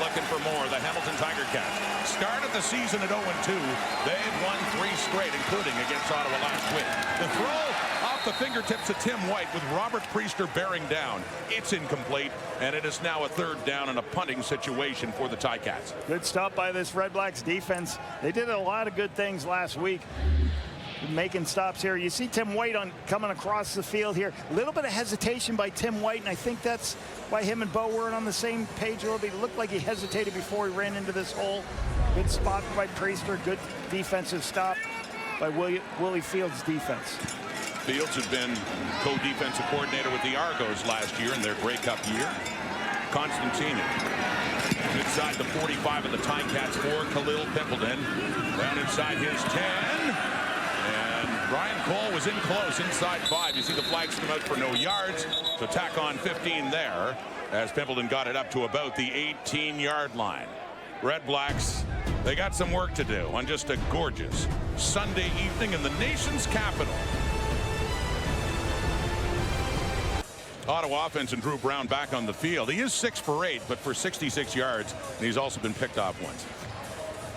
looking for more. The Hamilton Tiger Cats started the season at 0-2. They've won 3 straight, including against Ottawa last week. The throw off the fingertips of Tim White with Robert Priester bearing down. It's incomplete, and it is now a 3rd down in a punting situation for the Ticats. Good stop by this Redblacks defense. They did a lot of good things last week, making stops here. You see Tim White coming across the field here. A little bit of hesitation by Tim White, and I think that's why him and Bo weren't on the same page a little bit. It looked like he hesitated before he ran into this hole. Good spot by Priester. Good defensive stop by Willie Fields' defense. Fields had been co-defensive coordinator with the Argos last year in their Grey Cup year. Constantine inside the 45 of the Ticats for Khalil Pimpleton. Down inside his 10. Brian Cole was in close, inside 5. You see the flags come out for no yards. So tack on 15 there as Pimpleton got it up to about the 18-yard line. Redblacks, they got some work to do on just a gorgeous Sunday evening in the nation's capital. Ottawa offense and Drew Brown back on the field. He is 6 for 8, but for 66 yards, and he's also been picked off once.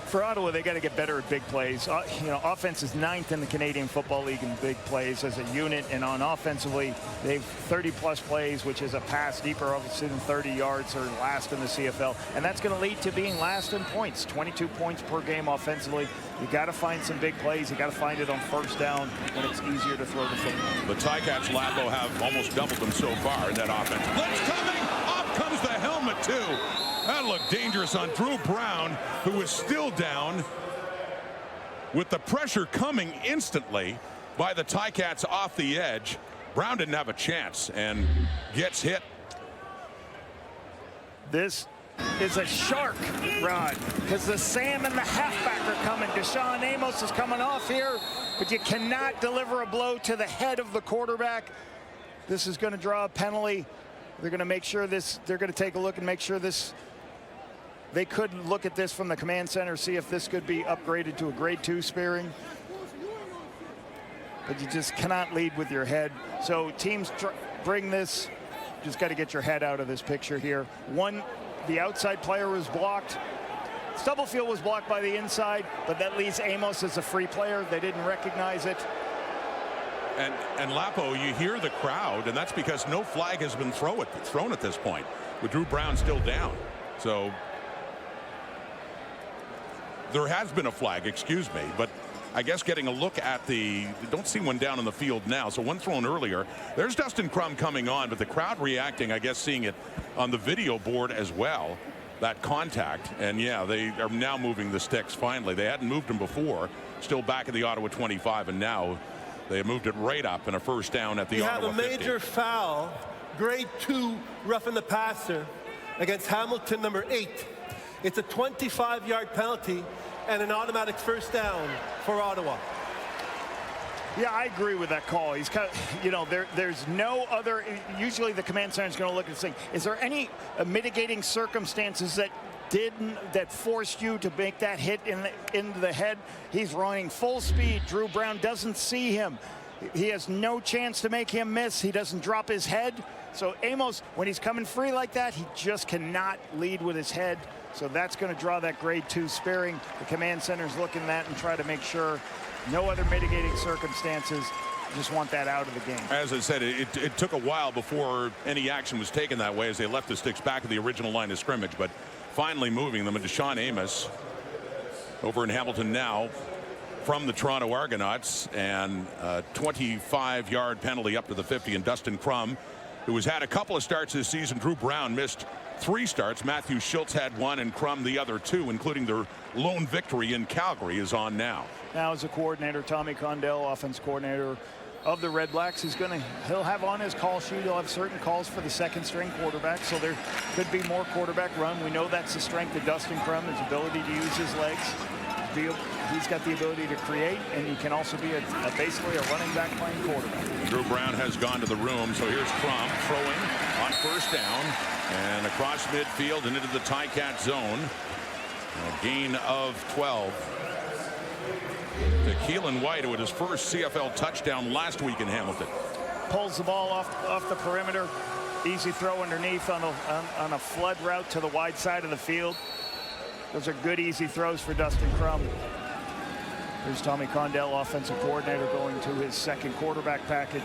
For Ottawa, they got to get better at big plays. Offense is 9th in the Canadian Football League in big plays as a unit, and on offensively, they've 30-plus plays, which is a pass deeper, obviously, than 30 yards, or last in the CFL, and that's going to lead to being last in points. 22 points per game offensively. You got to find some big plays. You got to find it on 1st down when it's easier to throw the football. The Ticats, Lapo, have almost doubled them so far in that offense. Blitz coming! Up comes the helmet, too. That looked dangerous on Drew Brown, who is still down with the pressure coming instantly by the Ticats off the edge. Brown didn't have a chance and gets hit. This is a shark rod because the Sam and the halfback are coming. Deshaun Amos is coming off here, but you cannot deliver a blow to the head of the quarterback. This is going to draw a penalty. They're going to make sure this, they're going to take a look and make sure this, they could look at this from the command center, see if this could be upgraded to a grade 2 spearing. But you just cannot lead with your head. So teams bring this, just got to get your head out of this picture here. The outside player was blocked. Stubblefield was blocked by the inside, but that leaves Amos as a free player. They didn't recognize it. And Lapo, you hear the crowd, and that's because no flag has been thrown at this point, with Drew Brown still down. So there has been a flag, excuse me, but I guess getting a look at don't see one down in the field now, so one thrown earlier. There's Dustin Crum coming on, but the crowd reacting, I guess seeing it on the video board as well, that contact. And yeah, they are now moving the sticks finally. They hadn't moved them before, still back at the Ottawa 25, and now they have moved it right up in a 1st down at the Ottawa 50. We have a major foul, grade 2 roughing the passer against Hamilton number 8. It's a 25-yard penalty and an automatic 1st down for Ottawa. Yeah, I agree with that call. He's kind of, there's no other, usually the command center is going to look and say, is there any mitigating circumstances that forced you to make that hit into the head? He's running full speed. Drew Brown doesn't see him. He has no chance to make him miss. He doesn't drop his head. So Amos, when he's coming free like that, he just cannot lead with his head. So that's going to draw that grade 2 sparing. The command center's looking at that and try to make sure no other mitigating circumstances. Just want that out of the game. As I said, it took a while before any action was taken that way as they left the sticks back at the original line of scrimmage, but finally moving them into Sean Amos over in Hamilton now from the Toronto Argonauts, and a 25-yard penalty up to the 50. And Dustin Crum, who has had a couple of starts this season. Drew Brown missed 3 starts. Matthew Schultz had 1 and Crum the other 2, including their lone victory in Calgary, is on now. Now as a coordinator, Tommy Condell, offense coordinator of the Redblacks, he'll have on his call sheet, he'll have certain calls for the second string quarterback, so there could be more quarterback run. We know that's the strength of Dustin Crum, his ability to use his legs. He's got the ability to create, and he can also be basically a running back playing quarterback. Drew Brown has gone to the room, so here's Crum throwing on first down and across midfield and into the Ticat zone. A gain of 12. To Keelan White, who had his first CFL touchdown last week in Hamilton. Pulls the ball off the perimeter. Easy throw underneath on a flood route to the wide side of the field. Those are good, easy throws for Dustin Crum. Here's Tommy Condell, offensive coordinator, going to his second quarterback package.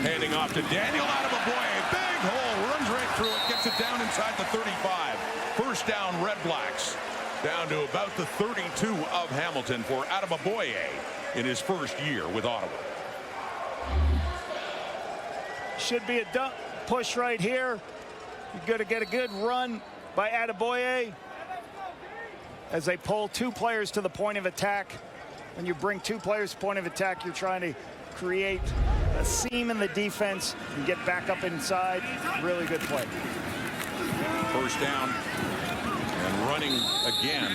Handing off to Daniel Attaboy. Big hole, runs right through it, gets it down inside the 35. First down, Redblacks. Down to about the 32 of Hamilton for Attaboy in his first year with Ottawa. Should be a dump push right here. You're going to get a good run by Attaboy as they pull 2 players to the point of attack. When you bring 2 players to point of attack, you're trying to create a seam in the defense and get back up inside. Really good play. First down and running again.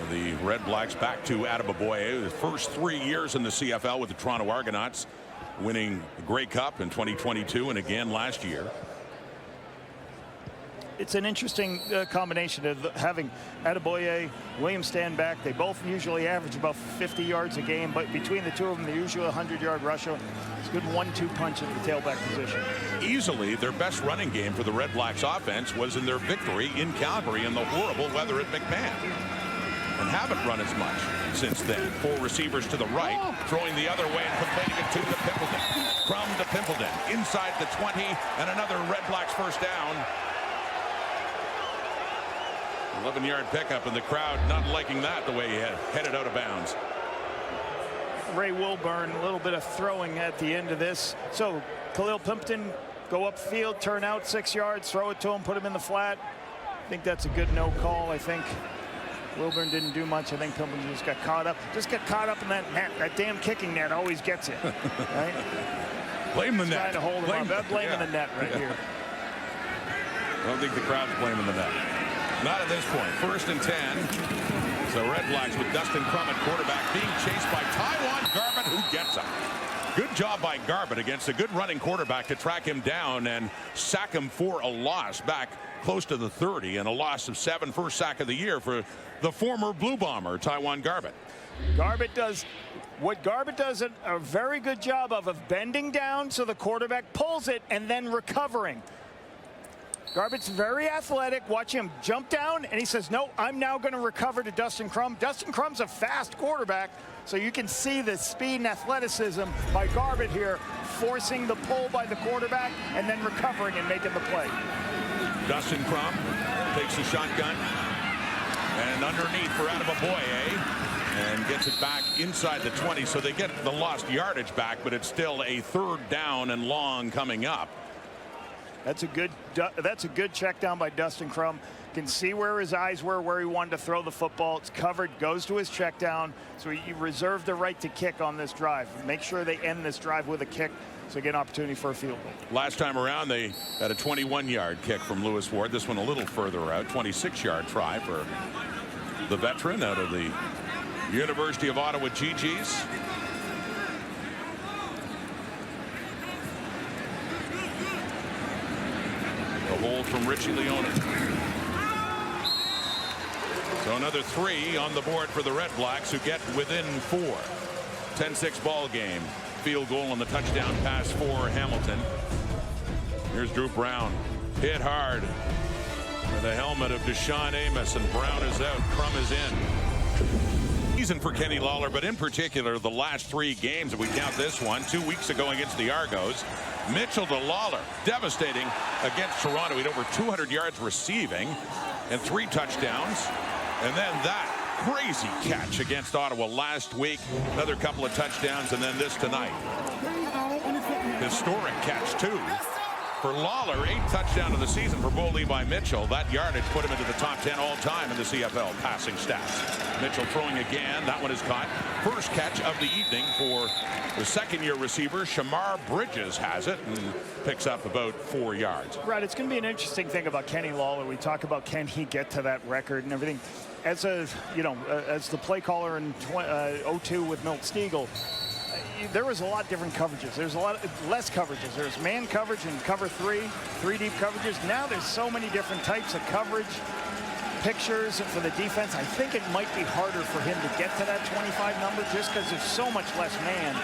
The Redblacks back to Attaboy. His first 3 years in the CFL with the Toronto Argonauts, winning the Grey Cup in 2022 and again last year. It's an interesting combination of having Attaboy, William Stanback. They both usually average about 50 yards a game, but between the 2 of them, they're usually a 100-yard rusher. It's a good 1-2 punch at the tailback position. Easily their best running game for the Redblacks offense was in their victory in Calgary in the horrible weather at McMahon, and haven't run as much since then. 4 receivers to the right, throwing the other way and completing it to Pimpleton. Crum to Pimpleton, inside the 20, and another Redblacks first down. 11-yard pickup, and the crowd not liking that, the way he headed out of bounds. Ray Wilburn, a little bit of throwing at the end of this. So Khalil Pimpleton, go upfield, turn out 6 yards, throw it to him, put him in the flat. I think that's a good no call. I think Wilburn didn't do much. I think Pimpleton just got caught up. Just got caught up in that net. That damn kicking net always gets it. Right? Blame the net. Trying to hold him up. Blaming the net right here. I don't think the crowd's blaming the net. Not at this point. First and 10. So Redblacks with Dustin Crum at quarterback, being chased by Taiwan Garbett, who gets him. Good job by Garbett against a good running quarterback to track him down and sack him for a loss back close to the 30, and a loss of 7, first sack of the year for the former Blue Bomber, Taiwan Garbett. Garbett does what Garbett does a very good job of bending down so the quarterback pulls it and then recovering. Garbett's very athletic. Watch him jump down, and he says, no, I'm now going to recover to Dustin Crum. Dustin Crum's a fast quarterback, so you can see the speed and athleticism by Garbett here, forcing the pull by the quarterback and then recovering and making the play. Dustin Crum takes the shotgun and underneath for Attaboy, and gets it back inside the 20, so they get the lost yardage back, but it's still a 3rd down and long coming up. That's a good check down by Dustin Crum. Can see where his eyes were, where he wanted to throw the football. It's covered, goes to his check down. So he reserved the right to kick on this drive. Make sure they end this drive with a kick so they get an opportunity for a field goal. Last time around, they had a 21-yard kick from Lewis Ward. This one a little further out, 26-yard try for the veteran out of the University of Ottawa GGs. Hold from Richie Leone. So another 3 on the board for the Redblacks, who get within 4. 10-6 ball game. Field goal on the touchdown pass for Hamilton. Here's Drew Brown. Hit hard with the helmet of Deshaun Amos, and Brown is out. Crum is in. Season for Kenny Lawler, but in particular the last 3 games, if we count this one, 2 weeks ago against the Argos. Mitchell to Lawler, devastating against Toronto. He had over 200 yards receiving and 3 touchdowns. And then that crazy catch against Ottawa last week. Another couple of touchdowns, and then this tonight. Historic catch, too. For Lawler, 8th touchdown of the season for Bo Levi Mitchell. That yardage put him into the top 10 all-time in the CFL passing stats. Mitchell throwing again. That one is caught. First catch of the evening for the second-year receiver. Shamar Bridges has it and picks up about 4 yards. Right, it's going to be an interesting thing about Kenny Lawler. We talk about, can he get to that record and everything. As a, as the play caller in 02 with Milt Stegall, there was a lot of different coverages. There's a lot less coverages. There's man coverage and cover 3 deep coverages. Now there's so many different types of coverage, pictures for the defense. I think it might be harder for him to get to that 25 number just because there's so much less man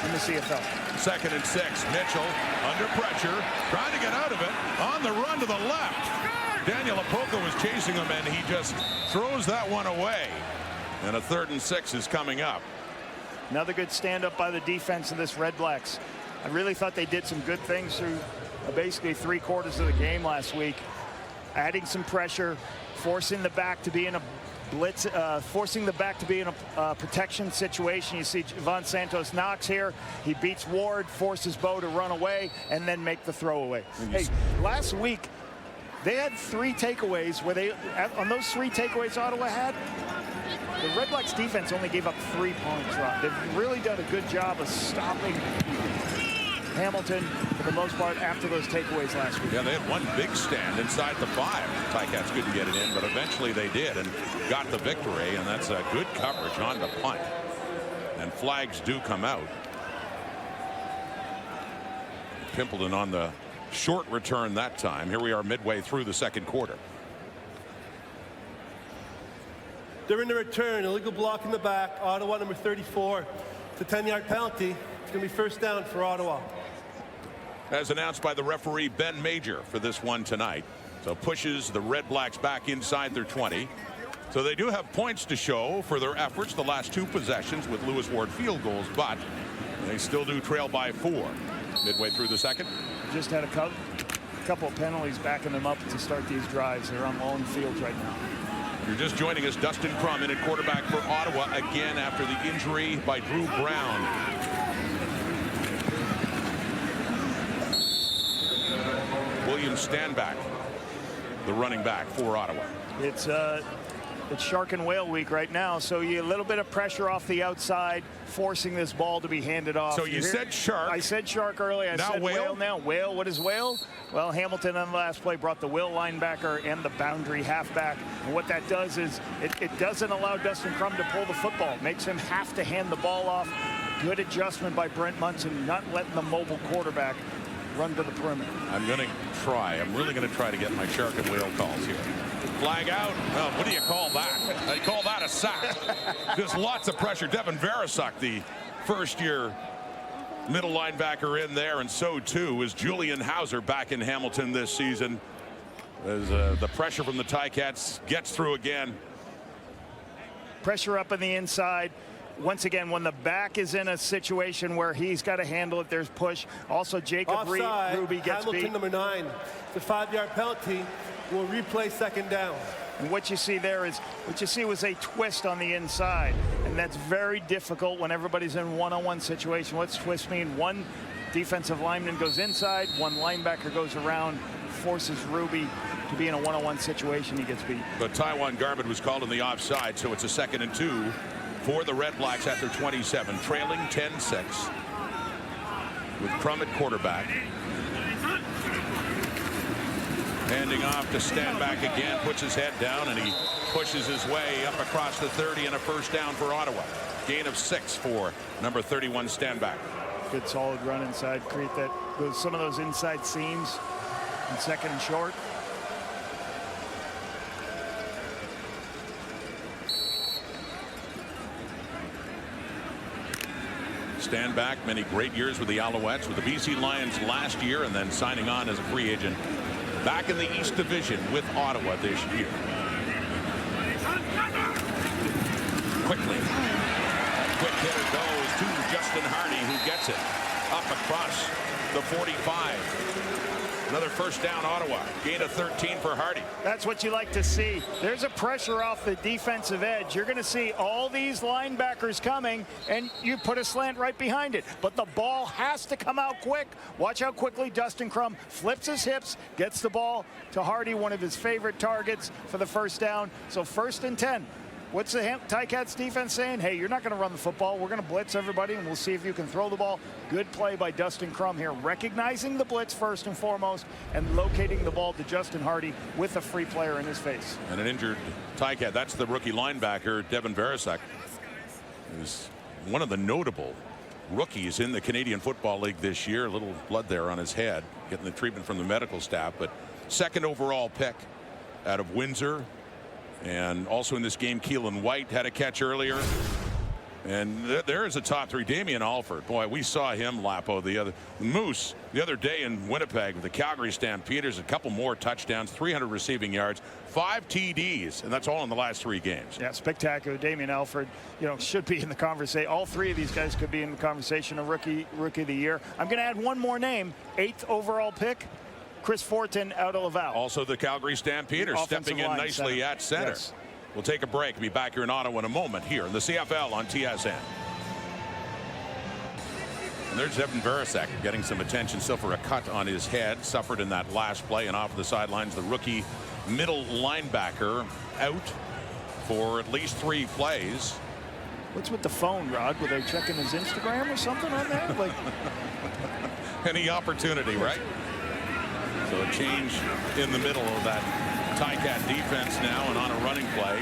in the CFL. 2nd and 6. Mitchell under pressure, trying to get out of it. On the run to the left. Daniel Apoka was chasing him, and he just throws that one away. And a 3rd and 6 is coming up. Another good stand-up by the defense of this Redblacks. I really thought they did some good things through basically 3 quarters of the game last week. Adding some pressure, forcing the back to be in a blitz, forcing the back to be in a protection situation. You see Von Santos Knox here. He beats Ward, forces Bo to run away, and then make the throwaway. Hey, last week, they had 3 takeaways where they, on those 3 takeaways Ottawa had, the Redblacks defense only gave up 3 points, Rob. They've really done a good job of stopping Hamilton for the most part after those takeaways last week. Yeah, they had one big stand inside the 5. Ticats couldn't get it in, but eventually they did and got the victory, and that's a good coverage on the punt. And flags do come out. Pimpleton on the short return that time. Here we are midway through the 2nd quarter. During the return, illegal block in the back. Ottawa number 34. It's a 10-yard penalty. It's going to be 1st down for Ottawa. As announced by the referee Ben Major for this one tonight. So pushes the Redblacks back inside their 20. So they do have points to show for their efforts the last 2 possessions with Lewis Ward field goals, but they still do trail by 4 midway through the 2nd. Just had a couple of penalties backing them up to start these drives. They're on long fields right now. You're just joining us. Dustin Crum in at quarterback for Ottawa again after the injury by Drew Brown. William Stanback, the running back for Ottawa. It's shark and whale week right now, so you a little bit of pressure off the outside, forcing this ball to be handed off. So you said shark. I said shark earlier. I said whale now. Whale, what is whale? Well, Hamilton on the last play brought the will linebacker and the boundary halfback. And what that does is it doesn't allow Dustin Crum to pull the football. It makes him have to hand the ball off. Good adjustment by Brent Munson, not letting the mobile quarterback run to the perimeter. I'm going to try. I'm really going to try to get my shark and whale calls here. Flag out. Well, what do you call that? They call that a sack. Just lots of pressure. Devin Veresuk, the 1st-year middle linebacker in there, and so too is Julian Hauser back in Hamilton this season. As the pressure from the Ticats gets through again. Pressure up on the inside. Once again, when the back is in a situation where he's got to handle it, there's push. Also, Jacob Ruby gets Hamilton beat. number 9. It's a 5-yard penalty. We'll replay 2nd down. And what you see there is, what you see was a twist on the inside. And that's very difficult when everybody's in one-on-one situation. What's twist mean? One defensive lineman goes inside, one linebacker goes around, forces Ruby to be in a one-on-one situation. He gets beat. But Taiwan Garbett was called in the offside, so it's a 2nd and 2 for the Redblacks at their 27, trailing 10-6 with Crum at quarterback. Handing off to Stanback again, puts his head down, and he pushes his way up across the 30 and a 1st down for Ottawa. Gain of 6 for number 31 Stanback. Good solid run inside, create some of those inside seams in 2nd and short. Stanback, many great years with the Alouettes, with the BC Lions last year, and then signing on as a free agent back in the East Division with Ottawa this year. Quickly, quick hitter goes to Justin Hardy, who gets it up across the 45. Another first down, Ottawa. Gain of 13 for Hardy. That's what you like to see. There's a pressure off the defensive edge. You're going to see all these linebackers coming, and you put a slant right behind it. But the ball has to come out quick. Watch how quickly Dustin Crum flips his hips, gets the ball to Hardy, one of his favorite targets for the first down. So 1st and 10. What's the Ticats defense saying? Hey, you're not going to run the football. We're going to blitz everybody, and we'll see if you can throw the ball. Good play by Dustin Crum here, recognizing the blitz first and foremost, and locating the ball to Justin Hardy with a free player in his face. And an injured Ticat. That's the rookie linebacker, Devin Verisek, who's one of the notable rookies in the Canadian Football League this year. A little blood there on his head, getting the treatment from the medical staff. But 2nd overall pick out of Windsor. And also in this game, Keelan White had a catch earlier. And there is a top 3. Damien Alford. Boy, we saw him, Lapo, the other day in Winnipeg with the Calgary Stampeders. A couple more touchdowns, 300 receiving yards, 5 TDs, and that's all in the last 3 games. Yeah, spectacular. Damien Alford, should be in the conversation. All 3 of these guys could be in the conversation of rookie of the year. I'm going to add one more name. 8th overall pick, Chris Fortin out of Laval. Also the Calgary Stampeders stepping in nicely at center. Yes. We'll take a break. Be back here in Ottawa in a moment here in the CFL on TSN. And there's Devin Verisek getting some attention still for a cut on his head. Suffered in that last play, and off the sidelines, the rookie middle linebacker out for at least 3 plays. What's with the phone, Rod? Were they checking his Instagram or something on there? Like any opportunity, right? So a change in the middle of that Ticat defense now, and on a running play.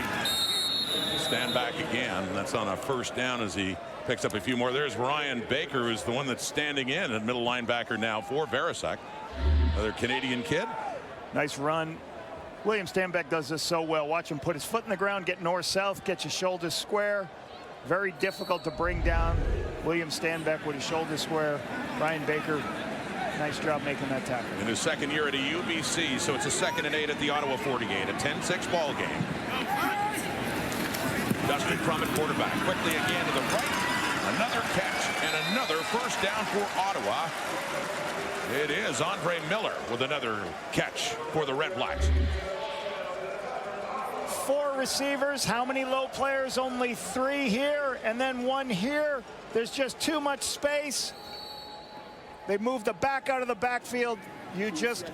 Stand back again. That's on a first down as he picks up a few more. There's Ryan Baker, who's the one that's standing in at middle linebacker now for Verisek. Another Canadian kid. Nice run. William Stanback does this so well. Watch him put his foot in the ground, get north-south, get your shoulders square. Very difficult to bring down. William Stanback with his shoulders square. Ryan Baker, nice job making that tackle. In his 2nd year at a UBC, so it's a 2nd and 8 at the Ottawa 48, a 10-6 ball game. Dustin Crum at quarterback, quickly again to the right, another catch and another first down for Ottawa. It is Andre Miller with another catch for the Redblacks. 4 receivers. How many low players? Only 3 here, and then 1 here. There's just too much space. They moved the back out of the backfield. You just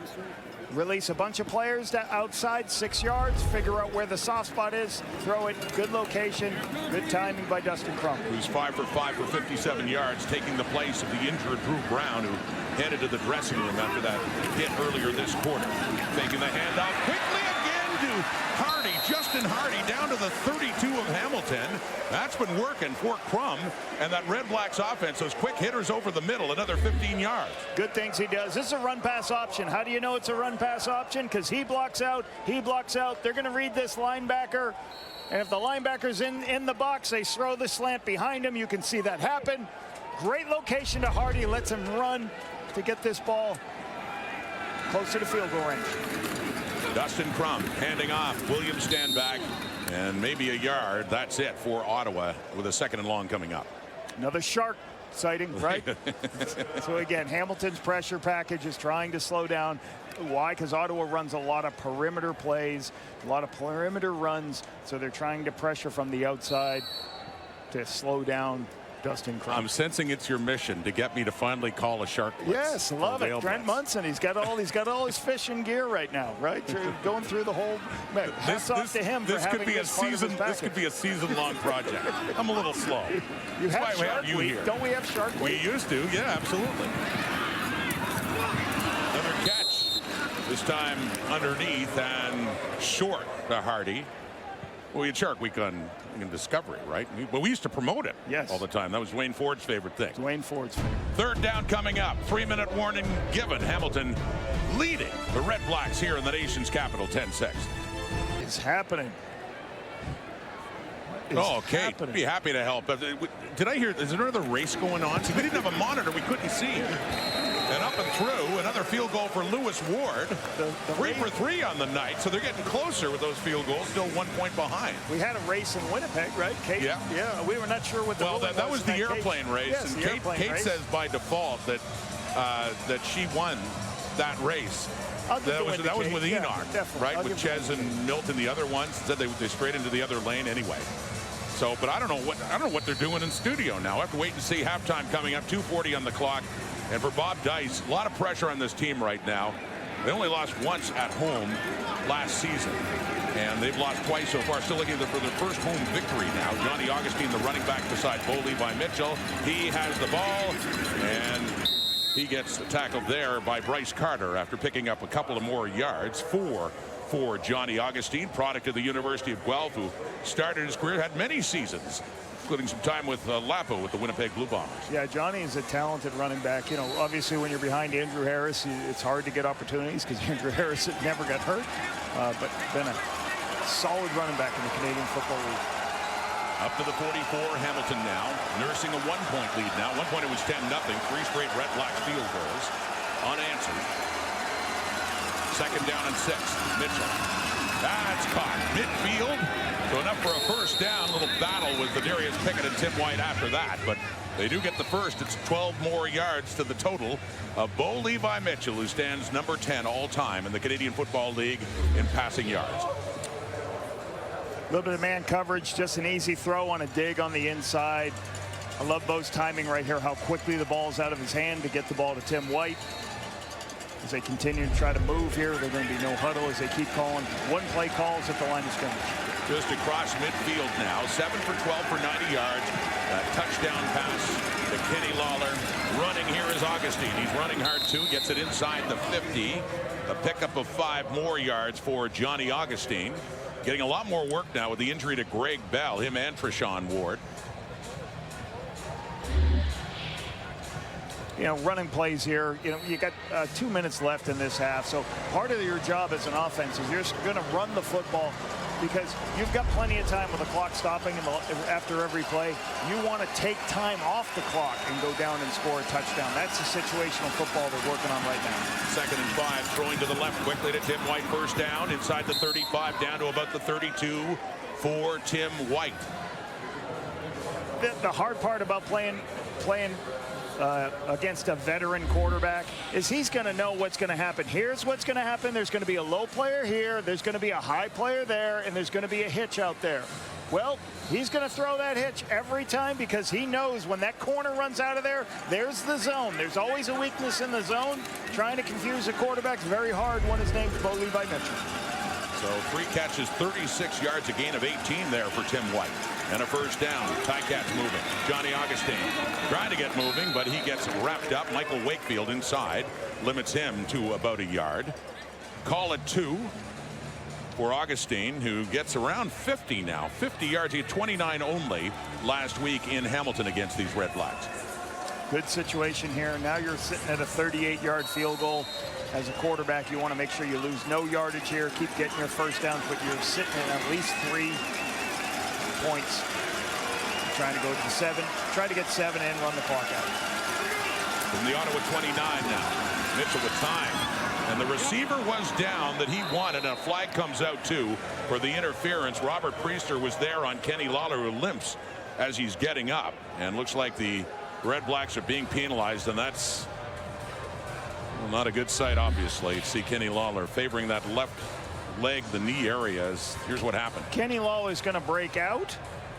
release a bunch of players outside 6 yards, figure out where the soft spot is, throw it. Good location, good timing by Dustin Crum. Who's 5 for 5 for 57 yards, taking the place of the injured Drew Brown, who headed to the dressing room after that hit earlier this quarter. Taking the handoff quickly again to Hardy. Justin Hardy down to the 32 of Hamilton. That's been working for Crum, and that Redblacks offense, those quick hitters over the middle, another 15 yards. Good things he does. This is a run-pass option. How do you know it's a run-pass option? Because he blocks out, he blocks out. They're going to read this linebacker, and if the linebacker's in the box, they throw the slant behind him. You can see that happen. Great location to Hardy. Lets him run to get this ball close to the field goal range. Dustin Crum handing off. William Stanback, and maybe a yard. That's it for Ottawa with a 2nd and long coming up. Another shark sighting, right? So again, Hamilton's pressure package is trying to slow down. Why? Because Ottawa runs a lot of perimeter plays, a lot of perimeter runs. So they're trying to pressure from the outside to slow down Dustin Crum. I'm sensing it's your mission to get me to finally call a shark blitz. Yes, love it. Trent Munson, he's got all his fishing gear right now, right? Going through the whole. Hats off to him for having this part of his package. This could be a season-long project. I'm a little slow. You have Shark Week. Here. Don't we have Shark Week? We used to, yeah, absolutely. Another catch. This time underneath and short to Hardy. Well, we had Shark Week on Discovery, right? But we used to promote it all the time. That was Wayne Ford's favorite thing. Wayne Ford's favorite. 3rd down coming up. 3-minute warning given. Hamilton leading the Redblacks here in the nation's capital, 10-6. It's happening. is okay, happening? be happy to help. Did I hear, is there another race going on? See, we didn't have a monitor. We couldn't see. And up and through, another field goal for Lewis Ward. 3 for 3 on the night, so they're getting closer with those field goals, still 1 point behind. We had a race in Winnipeg, right, Kate? Yeah. Yeah, we were not sure what the Well, that was the airplane race, yes, and the airplane Kate race. says by default that that she won that race. That was with yeah, Enoch, definitely. right? With Ches and Milton, the other ones, said they straight into the other lane anyway. So, but I don't know what they're doing in studio now. I have to wait and see. Halftime coming up, 2:40 on the clock, and for Bob Dice, a lot of pressure on this team right now. They only lost once at home last season, and they've lost twice so far. Still looking for their first home victory now. Johnny Augustine, the running back beside Bo Levi Mitchell. He has the ball, and he gets tackled there by Bryce Carter after picking up a couple of more yards. 4 for Johnny Augustine, product of the University of Guelph, who started his career, had many seasons, including some time with Lapo with the Winnipeg Blue Bombers. Yeah, Johnny is a talented running back. You know, obviously when you're behind Andrew Harris, it's hard to get opportunities because Andrew Harris never got hurt, but been a solid running back in the Canadian Football League. Up to the 44, Hamilton now, nursing a 1-point lead now. At one point it was 10-0, 3 straight Redblacks field goals, unanswered. 2nd down and 6, Mitchell. That's caught midfield. So enough for a first down. Little battle with Darius Pickett and Tim White after that, but they do get the first. It's 12 more yards to the total of Bo Levi Mitchell, who stands number 10 all time in the Canadian Football League in passing yards. A little bit of man coverage, just an easy throw on a dig on the inside. I love Bo's timing right here, how quickly the ball's out of his hand to get the ball to Tim White. As they continue to try to move here, there's going to be no huddle as they keep calling one-play calls at the line of scrimmage. Just across midfield now, 7 for 12 for 90 yards. Touchdown pass to Kenny Lawler. Running here is Augustine. He's running hard too, gets it inside the 50. A pickup of 5 more yards for Johnny Augustine. Getting a lot more work now with the injury to Greg Bell, him and Treshawn Ward. You know, running plays here, you know, you got 2 minutes left in this half. So part of your job as an offense is you're going to run the football because you've got plenty of time with the clock stopping after every play. You want to take time off the clock and go down and score a touchdown. That's the situational football they're working on right now. 2nd and 5, throwing to the left quickly to Tim White. First down inside the 35, down to about the 32 for Tim White. The hard part about playing against a veteran quarterback is he's going to know what's going to happen. Here's what's going to happen. There's going to be a low player here. There's going to be a high player there. And there's going to be a hitch out there. Well, he's going to throw that hitch every time because he knows when that corner runs out of there, there's the zone. There's always a weakness in the zone. Trying to confuse a quarterback is very hard when his name's Bo Levi Mitchell. So 3 catches, 36 yards, a gain of 18 there for Tim White. And a first down. Ticats moving. Johnny Augustine trying to get moving, but he gets wrapped up. Michael Wakefield inside limits him to about a yard. Call it 2 for Augustine, who gets around 50 now. 50 yards. He had 29 only last week in Hamilton against these Redblacks. Good situation here. Now you're sitting at a 38-yard field goal. As a quarterback, you want to make sure you lose no yardage here. Keep getting your first downs, but you're sitting at least 3 points. Trying to go to the 7. Try to get 7 in, run the clock out. From the Ottawa 29 now. Mitchell with time. And the receiver was down that he wanted, and a flag comes out too for the interference. Robert Priester was there on Kenny Lawler, who limps as he's getting up. And looks like the Redblacks are being penalized, and that's not a good sight, obviously. See Kenny Lawler favoring that left leg, the knee areas. Here's what happened. Kenny Lawler is going to break out.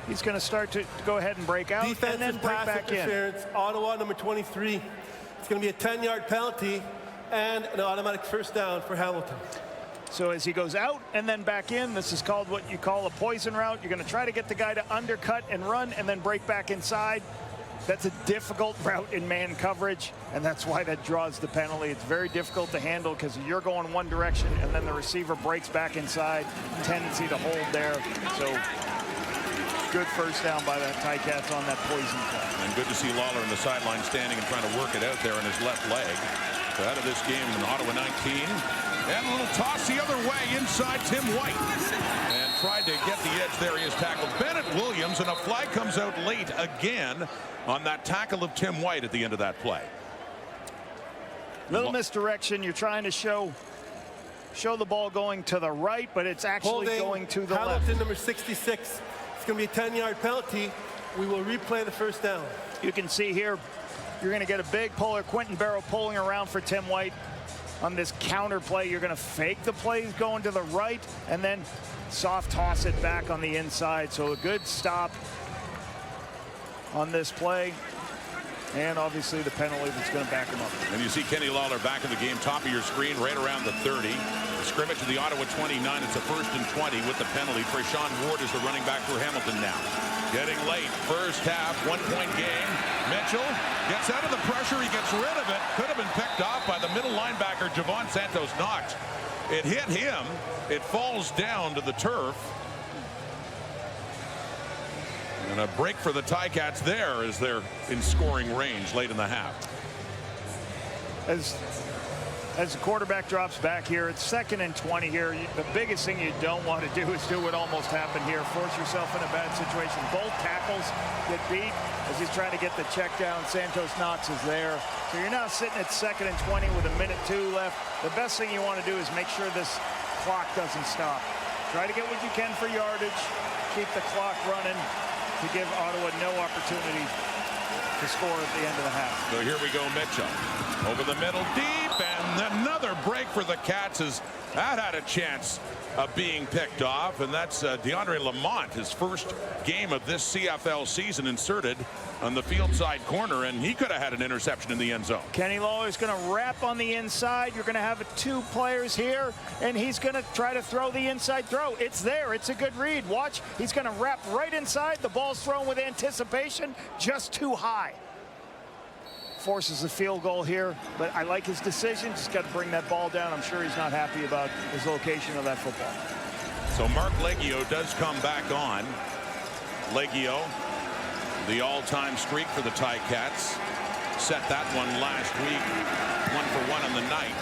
He's going to start to go ahead and break out and then break back in. Ottawa number 23. It's going to be a 10-yard penalty and an automatic first down for Hamilton. So as he goes out and then back in, this is called what you call a poison route. You're going to try to get the guy to undercut and run and then break back inside. That's a difficult route in man coverage, and that's why that draws the penalty. It's very difficult to handle because you're going one direction and then the receiver breaks back inside. Tendency to hold there. So good first down by the Ticats on that poison play. And good to see Lawler on the sideline standing and trying to work it out there on his left leg. So out of this game in Ottawa 19. And a little toss the other way inside Tim White. And tried to get the edge there. He is tackled. Bennett Williams, and a flag comes out late again on that tackle of Tim White at the end of that play. Little misdirection. You're trying to show the ball going to the right, but it's actually going to the left. Hamilton, number 66. It's going to be a 10-yard penalty. We will replay the first down. You can see here, you're going to get a big puller. Quentin Barrow pulling around for Tim White on this counter play. You're going to fake the plays going to the right and then soft toss it back on the inside. So a good stop on this play. And obviously the penalty that's going to back him up. And you see Kenny Lawler back in the game, top of your screen, right around the 30. The scrimmage to the Ottawa 29. It's a 1st and 20 with the penalty. Treshaun Ward is the running back for Hamilton now. Getting late, first half, 1-point game. Mitchell gets out of the pressure. He gets rid of it. Could have been picked off by the middle linebacker, Javon Santos Knox. It hit him. It falls down to the turf. And a break for the Ticats there as they're in scoring range late in the half. As the quarterback drops back here, it's 2nd and 20 here. The biggest thing you don't want to do is do what almost happened here. Force yourself in a bad situation. Both tackles get beat as he's trying to get the check down. Santos Knox is there. So you're now sitting at 2nd and 20 with 1:02 left. The best thing you want to do is make sure this clock doesn't stop. Try to get what you can for yardage. Keep the clock running to give Ottawa no opportunity to score at the end of the half. So here we go, Mitchell. Over the middle, deep, and another break for the Cats as that had a chance of being picked off, and that's DeAndre Lamont, his first game of this CFL season, inserted on the field side corner, and he could have had an interception in the end zone. Kenny Lawler's going to wrap on the inside. You're going to have 2 players here, and he's going to try to throw the inside throw. It's there. It's a good read. Watch. He's going to wrap right inside. The ball's thrown with anticipation, just too high. Forces a field goal here, but I like his decision. Just got to bring that ball down. I'm sure he's not happy about his location of that football. So Mark Leggio does come back on. Leggio, the all-time streak for the Ticats, set that one last week, 1 for 1 on the night,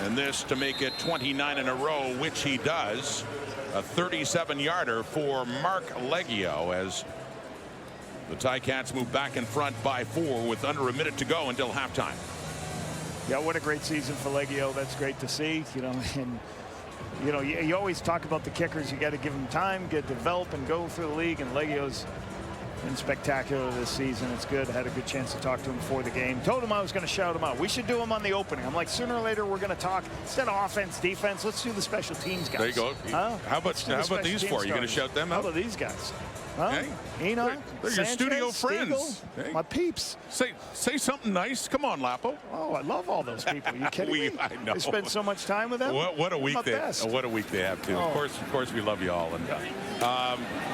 and this to make it 29 in a row, which he does. A 37-yarder for Mark Leggio as the Ticats move back in front by 4 with under a minute to go until halftime. Yeah, what a great season for Leggio. That's great to see. And you always talk about the kickers. You got to give them time, develop, and go through the league. And Leggio's been spectacular this season. It's good. I had a good chance to talk to him before the game. Told him I was going to shout him out. We should do him on the opening. I'm like, sooner or later we're going to talk instead of offense, defense. Let's do the special teams guys. There you go. Huh? How about these four? You going to shout them out? How about these guys? Huh? Hey, Enoch, they're your Sanchez, studio friends. Hey. My peeps. Say something nice. Come on, Lapo. Oh, I love all those people. You kidding me? I know. I spend so much time with them. What a week they have too. Oh. Of course, we love you all. And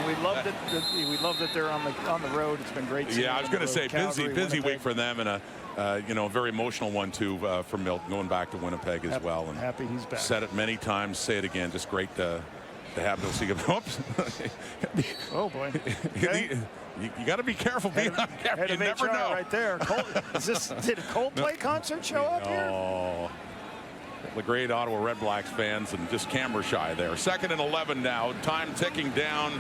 we love that they're on the road. It's been great. Yeah, I was going to say busy Winnipeg. week for them, and a very emotional one too for Milton going back to Winnipeg as well. And happy he's back. Said it many times. Say it again. Just great to have those. Oops. Oh boy. Okay. You got to be careful. You never know. Right there. Did a Coldplay concert show up here? Oh, the great Ottawa Redblacks fans and just camera shy there. 2nd and 11 now. Time ticking down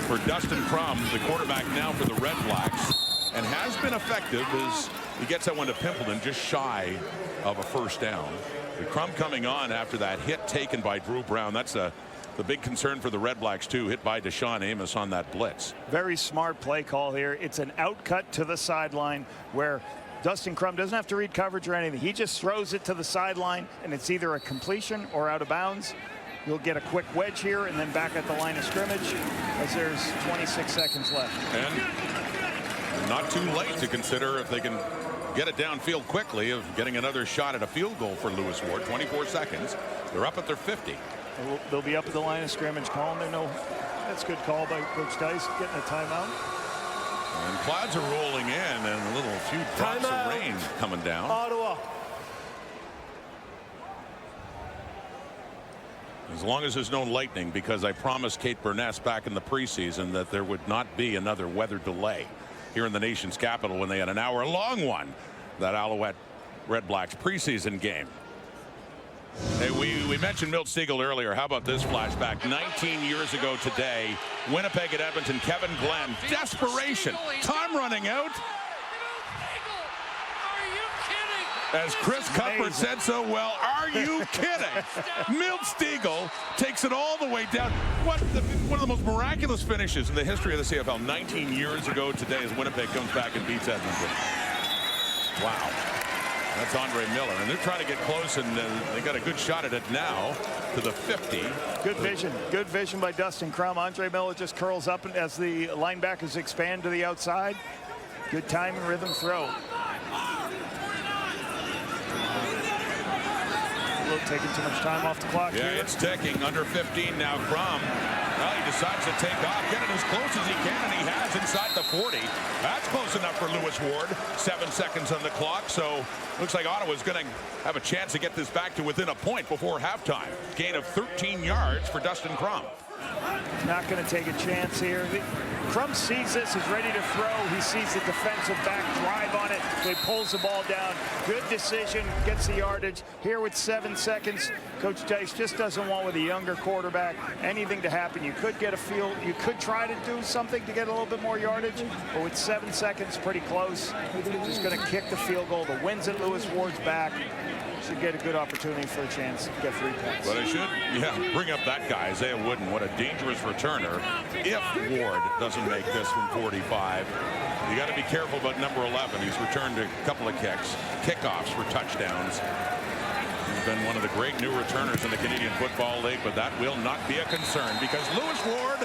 for Dustin Crum, the quarterback now for the Redblacks, and has been effective as he gets that one to Pimpleton, just shy of a first down. The Crum coming on after that hit taken by Drew Brown. That's the big concern for the Redblacks too. Hit by Deshaun Amos on that blitz. Very smart play call here. It's an outcut to the sideline where Dustin Crum doesn't have to read coverage or anything. He just throws it to the sideline, and it's either a completion or out of bounds. You'll get a quick wedge here and then back at the line of scrimmage as there's 26 seconds left. And not too late to consider if they can get it downfield quickly of getting another shot at a field goal for Lewis Ward. 24 seconds. They're up at their 50. They'll be up at the line of scrimmage calling. That's a good call by Coach Dice, getting a timeout. And clouds are rolling in and a few drops of rain coming down. Ottawa. As long as there's no lightning, because I promised Kate Burness back in the preseason that there would not be another weather delay here in the nation's capital when they had an hour-long one, that Alouette Redblacks preseason game. Hey, we mentioned Milt Stegall earlier. How about this flashback? 19 years ago today, Winnipeg at Edmonton, Kevin Glenn, desperation, time running out. As Chris Cuthbert said so well, are you kidding? Milt Stegall takes it all the way down. One of the most miraculous finishes in the history of the CFL. 19 years ago today as Winnipeg comes back and beats Edmonton. Wow. That's Andre Miller, and they're trying to get close, and they got a good shot at it now to the 50. Good vision by Dustin Crum. Andre Miller just curls up as the linebackers expand to the outside. Good time and rhythm throw. Taking too much time off the clock. Yeah, here. It's ticking. Under 15 now. Crum. Well, he decides to take off, get it as close as he can, and he has inside the 40. That's close enough for Lewis Ward. 7 seconds on the clock, so looks like Ottawa's going to have a chance to get this back to within a point before halftime. Gain of 13 yards for Dustin Crum. Not going to take a chance here. Crum sees this, is ready to throw. He sees the defensive back drive on it, so he pulls the ball down. Good decision, gets the yardage. Here with 7 seconds, Coach Dice just doesn't want, with a younger quarterback, anything to happen. You could get a field, you could try to do something to get a little bit more yardage, but with 7 seconds, pretty close. He's going to kick the field goal. The wind's at Lewis Ward's back. Should get a good opportunity for a chance to get 3 points. But I should, bring up that guy, Isaiah Wooden. What a dangerous returner if Ward doesn't make this from 45. You got to be careful about number 11. He's returned a couple of kickoffs for touchdowns. He's been one of the great new returners in the Canadian Football League, but that will not be a concern because Lewis Ward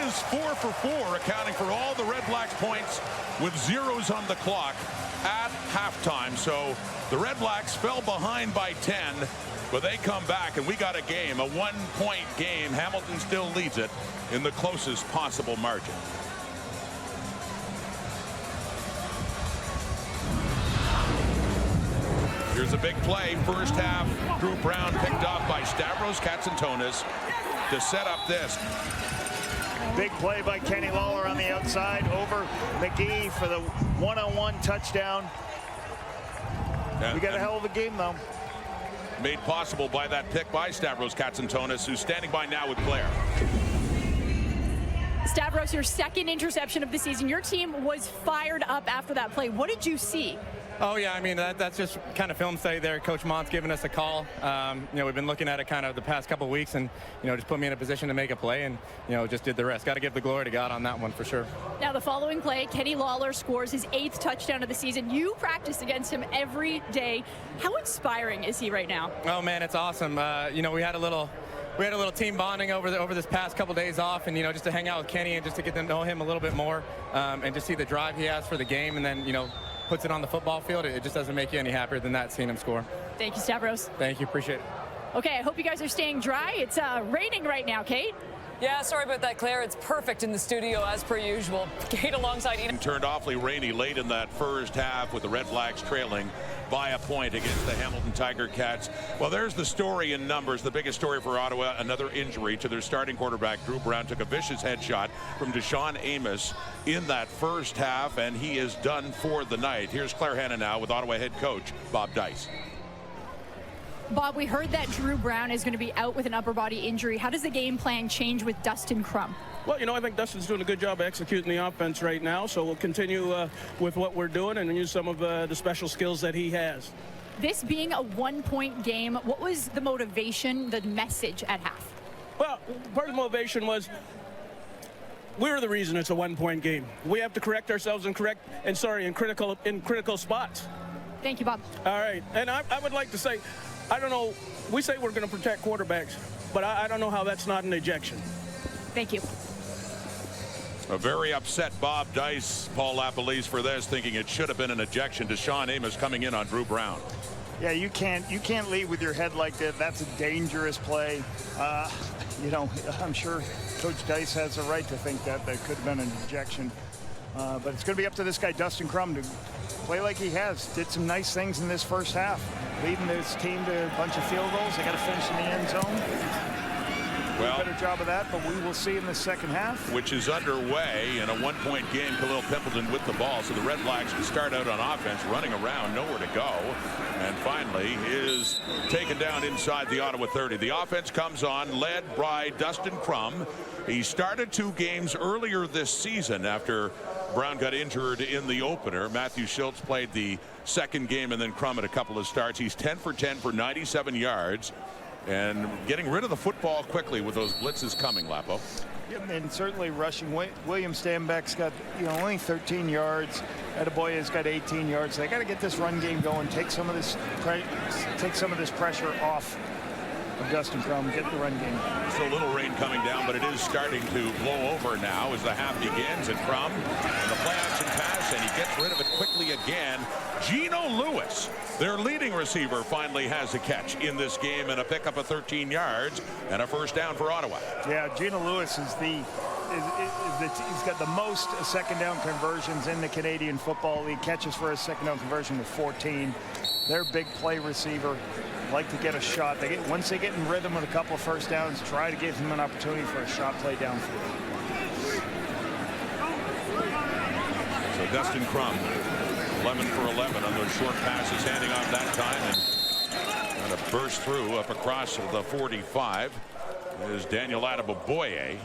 is 4 for 4, accounting for all the Redblacks points with zeros on the clock at halftime. So the Redblacks fell behind by 10, but they come back, and we got a game, a 1-point game. Hamilton still leads it in the closest possible margin. Here's a big play. First half, Drew Brown picked off by Stavros Katsantonis to set up this. Big play by Kenny Lawler on the outside over McGee for the one-on-one touchdown. We got a hell of a game, though. Made possible by that pick by Stavros Katsantonis, who's standing by now with Claire. Stavros, your second interception of the season. Your team was fired up after that play. What did you see? Oh, yeah, I mean, that's just kind of film study there. Coach Mont's giving us a call. We've been looking at it kind of the past couple of weeks and, just put me in a position to make a play and, just did the rest. Got to give the glory to God on that one for sure. Now, the following play, Kenny Lawler scores his 8th touchdown of the season. You practice against him every day. How inspiring is he right now? Oh, man, it's awesome. We had a little team bonding over this past couple days off, and just to hang out with Kenny and just to get to know him a little bit more, and just see the drive he has for the game, and then puts it on the football field. It just doesn't make you any happier than that, seeing him score. Thank you, Stavros. Thank you, appreciate it. Okay, I hope you guys are staying dry. It's raining right now, Kate. Yeah, sorry about that, Claire. It's perfect in the studio as per usual. Kate alongside Eden. Turned awfully rainy late in that first half with the Redblacks trailing by a point against the Hamilton Tiger Cats. Well, there's the story in numbers. The biggest story for Ottawa, another injury to their starting quarterback. Drew Brown took a vicious headshot from Deshaun Amos in that first half, and he is done for the night. Here's Claire Hanna now with Ottawa head coach Bob Dice. Bob, we heard that Drew Brown is going to be out with an upper body injury. How does the game plan change with Dustin Crum? Well, I think Dustin's doing a good job of executing the offense right now, so we'll continue with what we're doing and use some of the special skills that he has. This being a 1-point game, what was the motivation, the message at half? Well, part of the motivation was we're the reason it's a 1-point game. We have to correct ourselves in critical spots. Thank you, Bob. All right, and I would like to say, I don't know, we say we're going to protect quarterbacks, but I don't know how that's not an ejection. Thank you. A very upset Bob Dice, Paul Lapalese for this, thinking it should have been an ejection. Deshaun Amos coming in on Drew Brown. Yeah, you can't lead with your head like that. That's a dangerous play. I'm sure Coach Dice has a right to think that could have been an ejection. But it's going to be up to this guy, Dustin Crum, to play like he has. Did some nice things in this first half, leading this team to a bunch of field goals. They got to finish in the end zone. Well, a better job of that, but we will see in the second half. Which is underway in a one-point game. Khalil Pimpleton with the ball. So the Redblacks can start out on offense, running around, nowhere to go. And finally is taken down inside the Ottawa 30. The offense comes on, led by Dustin Crum. He started 2 games earlier this season after Brown got injured in the opener. Matthew Schultz played the second game, and then Crum at a couple of starts. He's 10 for 10 for 97 yards. And getting rid of the football quickly with those blitzes coming, Lapo. Yeah, and certainly rushing. William Stanback's got only 13 yards. Adeboye's got 18 yards. They got to get this run game going. Take some of this pressure off of Dustin Crum. Get the run game. So a little rain coming down, but it is starting to blow over now as the half begins. And Crum and the play action pass, and he gets rid of it quickly again. Geno Lewis, their leading receiver, finally has a catch in this game and a pickup of 13 yards and a first down for Ottawa. Yeah, Geno Lewis is he's got the most second down conversions in the Canadian Football League. Catches for a second down conversion with 14. Their big play receiver. Like to get a shot. Once they get in rhythm with a couple of first downs, try to give him an opportunity for a shot play downfield. So Dustin Crum, 11 for 11 on those short passes, handing off that time, and a burst through up across the 45 is Daniel Adeboye.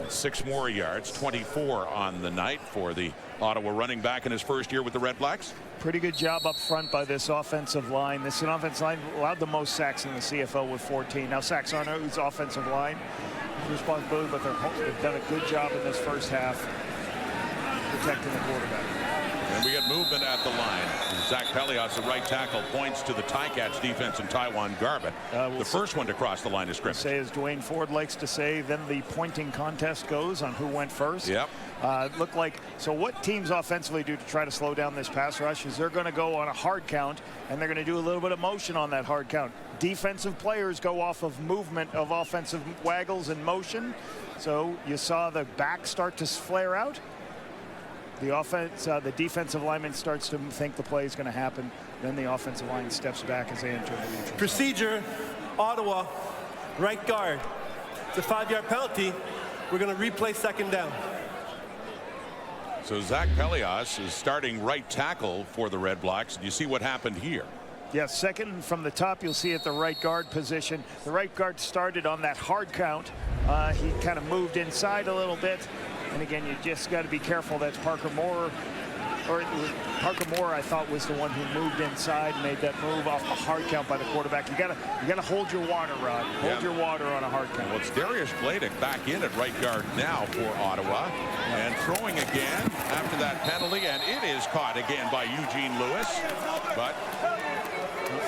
6 more yards, 24 on the night for the Ottawa running back in his first year with the Redblacks. Pretty good job up front by this offensive line. This offensive line allowed the most sacks in the CFL with 14. Now sacks aren't who's offensive line responsibility, but they've done a good job in this first half protecting the quarterback. And we get movement at the line. Zach Pelias, the right tackle, points to the Ticats defense and Taiwan Garbett. The first one to cross the line of scrimmage. Say, as Dwayne Ford likes to say, then the pointing contest goes on who went first. Yep. Look like, so what teams offensively do to try to slow down this pass rush is they're going to go on a hard count, and they're going to do a little bit of motion on that hard count. Defensive players go off of movement of offensive waggles and motion. So you saw the back start to flare out. The defensive lineman starts to think the play is going to happen. Then the offensive line steps back as they enter the neutral. Procedure, Ottawa, right guard. It's a 5-yard penalty. We're going to replay second down. So Zach Pelias is starting right tackle for the Redblacks. You see what happened here. Yes, second from the top, you'll see at the right guard position. The right guard started on that hard count. He kind of moved inside a little bit. And again, you just got to be careful. That's Parker Moore. Parker Moore, I thought, was the one who moved inside, made that move off the hard count by the quarterback. You gotta hold your water, Rod. Hold your water on a hard count. Well, it's Darius Gladick back in at right guard now for Ottawa, and throwing again after that penalty, and it is caught again by Eugene Lewis. But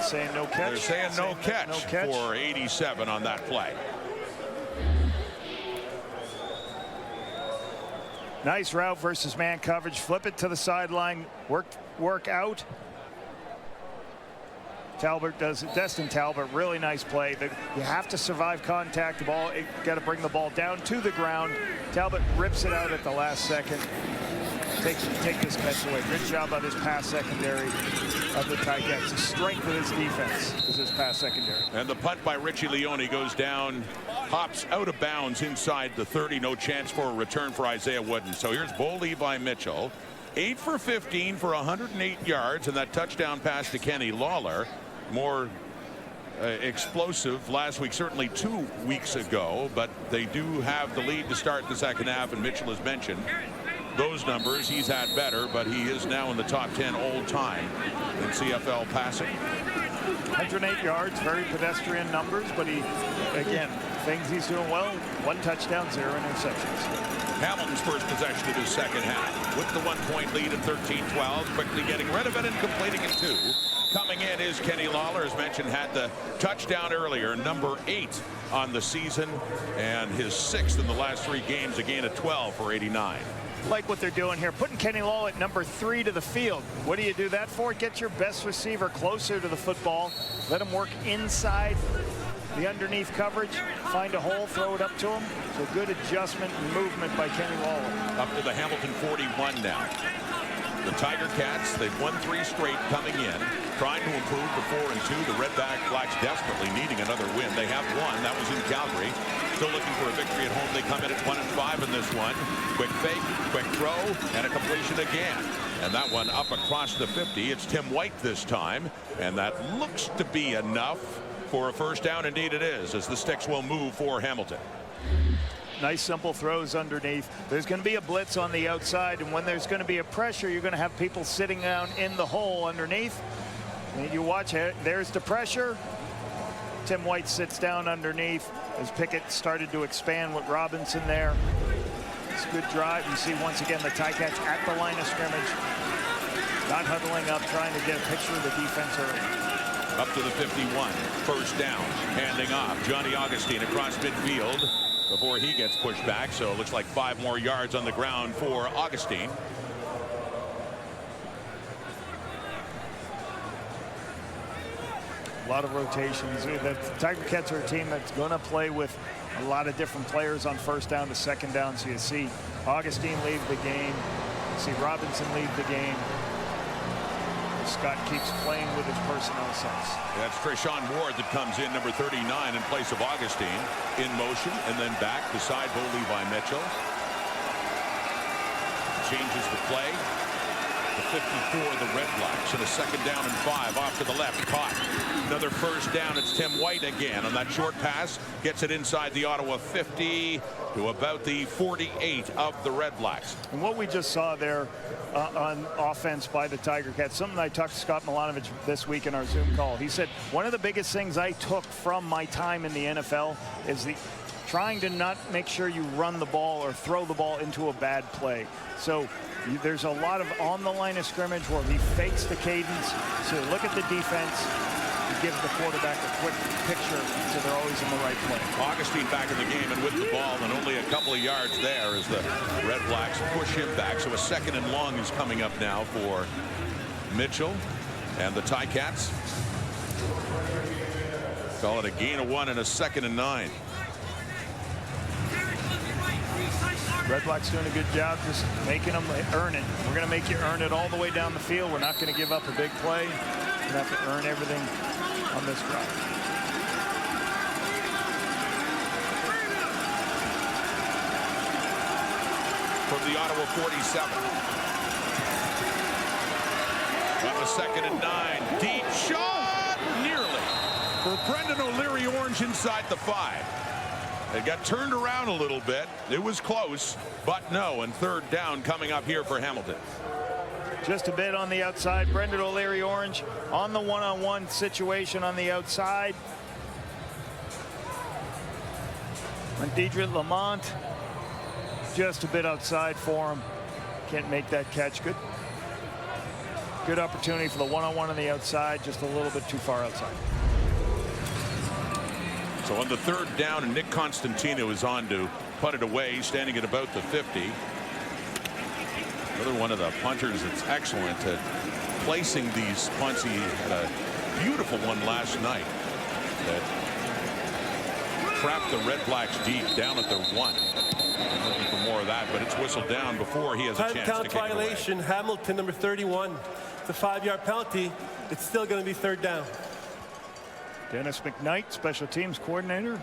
saying no catch. They're saying no catch for 87 on that play. Nice route versus man coverage. Flip it to the sideline. Work out. Talbot does it. Destin Talbot, really nice play. You have to survive contact. The ball, you got to bring the ball down to the ground. Talbot rips it out at the last second. Take this catch away. Good job by this pass secondary of the Ticats. The strength of this defense is this pass secondary. And the punt by Richie Leone goes down, hops out of bounds inside the 30. No chance for a return for Isaiah Wooden. So here's Bo Levi Mitchell, 8 for 15 for 108 yards, and that touchdown pass to Kenny Lawler. More explosive last week, certainly 2 weeks ago, but they do have the lead to start the second half, and Mitchell has mentioned those numbers. He's had better, but he is now in the top 10 all time in CFL passing. 108 yards, very pedestrian numbers, but again, things he's doing well. 1 touchdown, 0 interceptions. Hamilton's first possession of his second half with the 1-point lead at 13-12, quickly getting rid of it and completing it 2. Coming in is Kenny Lawler, as mentioned, had the touchdown earlier, number 8 on the season, and his 6th in the last 3 games, a gain of 12 for 89. Like what they're doing here, putting Kenny Lawler at number 3 to the field. What do you do that for? Get your best receiver closer to the football. Let him work inside the underneath coverage. Find a hole, throw it up to him. So good adjustment and movement by Kenny Lawler. Up to the Hamilton 41 now. The Tiger Cats, they've won 3 straight coming in. trying to improve to 4-2. The Redblacks desperately needing another win. They have won. That was in Calgary. Still looking for a victory at home. They come in at 1-5 in this one. Quick fake, quick throw, and a completion again. And that one up across the 50. It's Tim White this time, and that looks to be enough for a first down. Indeed it is, as the sticks will move for Hamilton. Nice simple throws underneath. There's going to be a blitz on the outside, and when there's going to be a pressure, you're going to have people sitting down in the hole underneath. And you watch it. There's the pressure. Tim White sits down underneath as Pickett started to expand with Robinson there. It's a good drive. You see once again the Ticats at the line of scrimmage, not huddling up, trying to get a picture of the defense early. Up to the 51. First down. Handing off. Johnny Augustine across midfield before he gets pushed back. So it looks like 5 more yards on the ground for Augustine. A lot of rotations. The Tiger Cats are a team that's going to play with a lot of different players on first down to second down. So you see Augustine leave the game. You see Robinson leave the game. Scott keeps playing with his personnel sets. That's Treshaun Ward that comes in, number 39, in place of Augustine. In motion and then back beside Bo Levi Mitchell. Changes the play. The 54, the Redblacks, and a second down and 5 off to the left. Caught. Another first down. It's Tim White again on that short pass. Gets it inside the Ottawa 50 to about the 48 of the Redblacks. And what we just saw there on offense by the Tiger Cats, something I talked to Scott Milanovic this week in our Zoom call. He said one of the biggest things I took from my time in the NFL is trying to not make sure you run the ball or throw the ball into a bad play. So there's a lot of on the line of scrimmage where he fakes the cadence. So look at the defense. He gives the quarterback a quick picture so they're always in the right play. Augustine back in the game and with the ball, and only a couple of yards there as the Redblacks push him back. So a second and long is coming up now for Mitchell and the Ticats. Call it a gain of 1 and a second and 9. Redblacks doing a good job just making them earn it. We're going to make you earn it all the way down the field. We're not going to give up a big play. We're going to have to earn everything on this drive. From the Ottawa 47. On the second and 9. Deep shot. Nearly. For Brendan O'Leary Orange inside the 5. It got turned around a little bit. It was close, but no. And third down coming up here for Hamilton. Just a bit on the outside. Brendan O'Leary Orange on the one-on-one situation on the outside. And Deidre Lamont just a bit outside for him. Can't make that catch. Good opportunity for the one-on-one on the outside. Just a little bit too far outside. So on the third down, and Nick Constantino is on to put it away, standing at about the 50. Another one of the punters that's excellent at placing these punts. He had a beautiful one last night that trapped the Redblacks deep down at the 1. I'm looking for more of that, but it's whistled down before he has a chance to kick it away. Time count violation, Hamilton, number 31. It's a 5-yard penalty. It's still going to be third down. Dennis McKnight, special teams coordinator.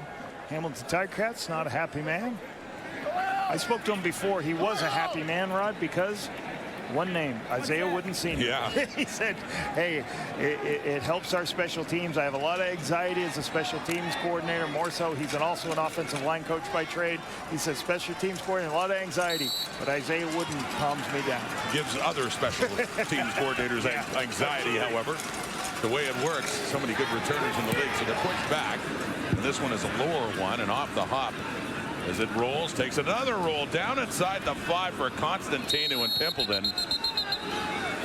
Hamilton Tiger Cats, not a happy man. I spoke to him before. He was a happy man, Rod, because one name, Isaiah Wooden Sr. Yeah. He said, hey, it helps our special teams. I have a lot of anxiety as a special teams coordinator, more so. He's also an offensive line coach by trade. He said special teams coordinator, a lot of anxiety, but Isaiah Wooden calms me down. Gives other special teams coordinators anxiety, however. The way it works, so many good returners in the league, so they're pushed back. And this one is a lower one, and off the hop as it rolls, takes another roll down inside the 5 for Constantino and Pimpleton.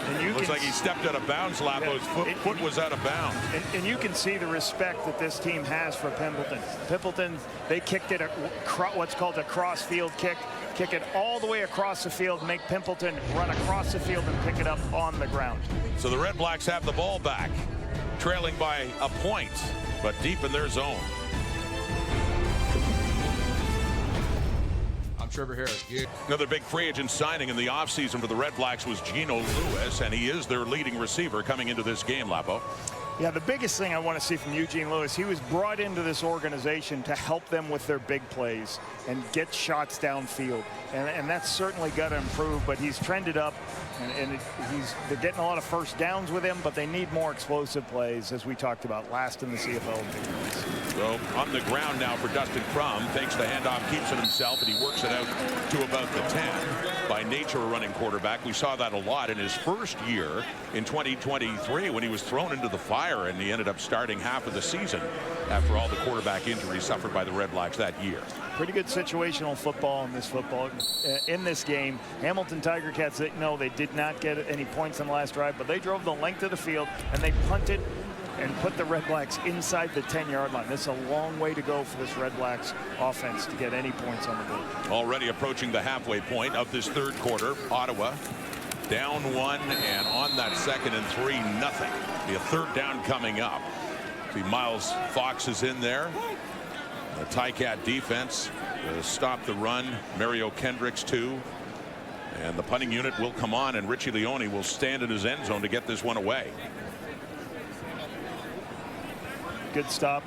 And looks like he stepped out of bounds. Lapo's foot was out of bounds. And you can see the respect that this team has for Pimpleton. Pimpleton, they kicked it what's called a cross field kick. Kick it all the way across the field, make Pimpleton run across the field and pick it up on the ground. So the Redblacks have the ball back, trailing by a point, but deep in their zone. Trevor Harris. Yeah. Another big free agent signing in the offseason for the Redblacks was Geno Lewis, and he is their leading receiver coming into this game, Lapo. Yeah, the biggest thing I want to see from Eugene Lewis, he was brought into this organization to help them with their big plays and get shots downfield. And that's certainly got to improve, but he's trended up, and they're getting a lot of first downs with him, but they need more explosive plays, as we talked about, last in the CFL. So on the ground now for Dustin Crum, takes the handoff, keeps it himself, and he works it out to about the 10. By nature, a running quarterback. We saw that a lot in his first year in 2023 when he was thrown into the fire, and he ended up starting half of the season after all the quarterback injuries suffered by the Redblacks that year. Pretty good situational football in this game. Hamilton Tiger Cats, they did not get any points on the last drive, but they drove the length of the field and they punted and put the Redblacks inside the 10-yard line. This is a long way to go for this Redblacks offense to get any points on the board. Already approaching the halfway point of this third quarter. Ottawa down 1, and on that 2nd and 3, nothing. Be a third down coming up. See, Miles Fox is in there. The Ticat defense stop the run. Mario Kendricks too. And the punting unit will come on, and Richie Leone will stand in his end zone to get this one away. Good stop.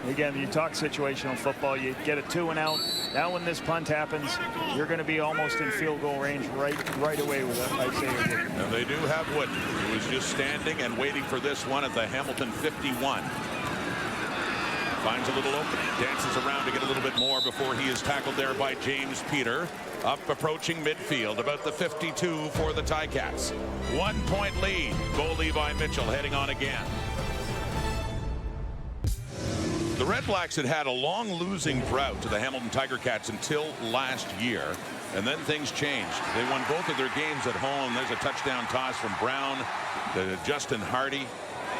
Again, you talk situational football, you get a 2 and out. Now when this punt happens, you're going to be almost in field goal range right away with Isaiah Wood. And they do have Wood. He was just standing and waiting for this one at the Hamilton 51. Finds a little opening, dances around to get a little bit more before he is tackled there by James Peter. Up approaching midfield, about the 52 for the Ticats. 1 point lead. Bo Levi Mitchell heading on again. The Redblacks had had a long losing drought to the Hamilton Tiger Cats until last year, and then things changed. They won both of their games at home. There's a touchdown toss from Brown to Justin Hardy,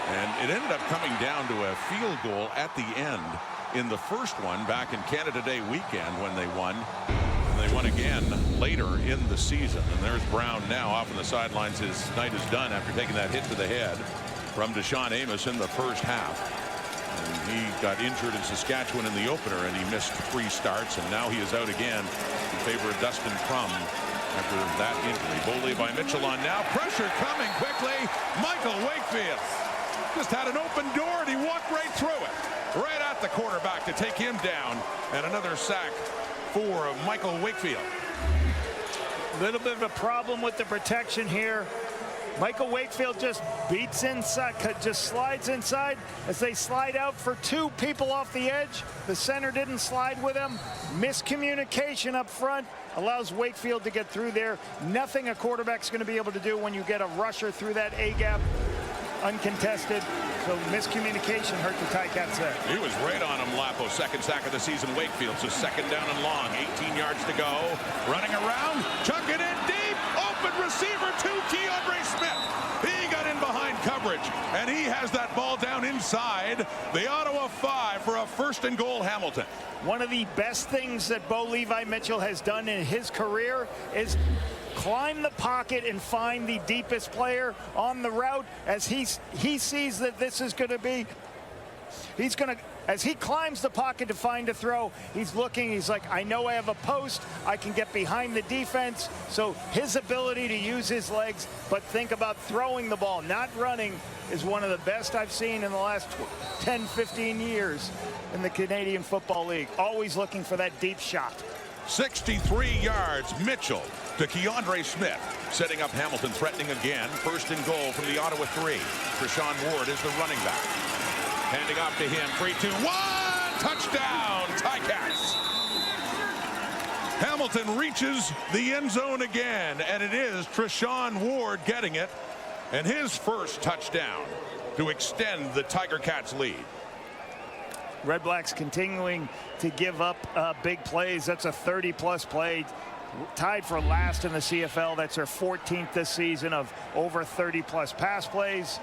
and it ended up coming down to a field goal at the end in the first one back in Canada Day weekend when they won. And they won again later in the season. And there's Brown now off on the sidelines. His night is done after taking that hit to the head from Deshaun Amos in the first half. And he got injured in Saskatchewan in the opener, and he missed 3 starts, and now he is out again in favor of Dustin Crum after that injury. Bo Levi Mitchell on now. Pressure coming quickly. Michael Wakefield just had an open door, and he walked right through it. Right at the quarterback to take him down, and another sack for Michael Wakefield. A little bit of a problem with the protection here. Michael Wakefield just beats inside, just slides inside as they slide out for 2 people off the edge. The center didn't slide with him. Miscommunication up front allows Wakefield to get through there. Nothing a quarterback's going to be able to do when you get a rusher through that A-gap uncontested. So miscommunication hurt the Ticats there. He was right on him, Lapo. 2nd sack of the season. Wakefield, so 2nd down and long. 18 yards to go. Running around, chuck it in deep. Open receiver to Keandre Smith. He got in behind coverage, and he has that ball down inside the Ottawa 5 for a 1st and goal, Hamilton. One of the best things that Bo Levi Mitchell has done in his career is climb the pocket and find the deepest player on the route. As he sees that this is going to be, as he climbs the pocket to find a throw, he's looking, he's like, I know I have a post, I can get behind the defense. So his ability to use his legs, but think about throwing the ball, not running, is one of the best I've seen in the last 10, 15 years in the Canadian Football League. Always looking for that deep shot. 63 yards, Mitchell to Keandre Smith, setting up Hamilton, threatening again. 1st and goal from the Ottawa 3. Treshaun Ward is the running back. Handing off to him, 3-2-1, touchdown, Ticats. Hamilton reaches the end zone again, and it is Treshaun Ward getting it, and his first touchdown to extend the Tiger Cats lead. Redblacks continuing to give up big plays. That's a 30-plus play. Tied for last in the CFL. That's their 14th this season of over 30-plus pass plays.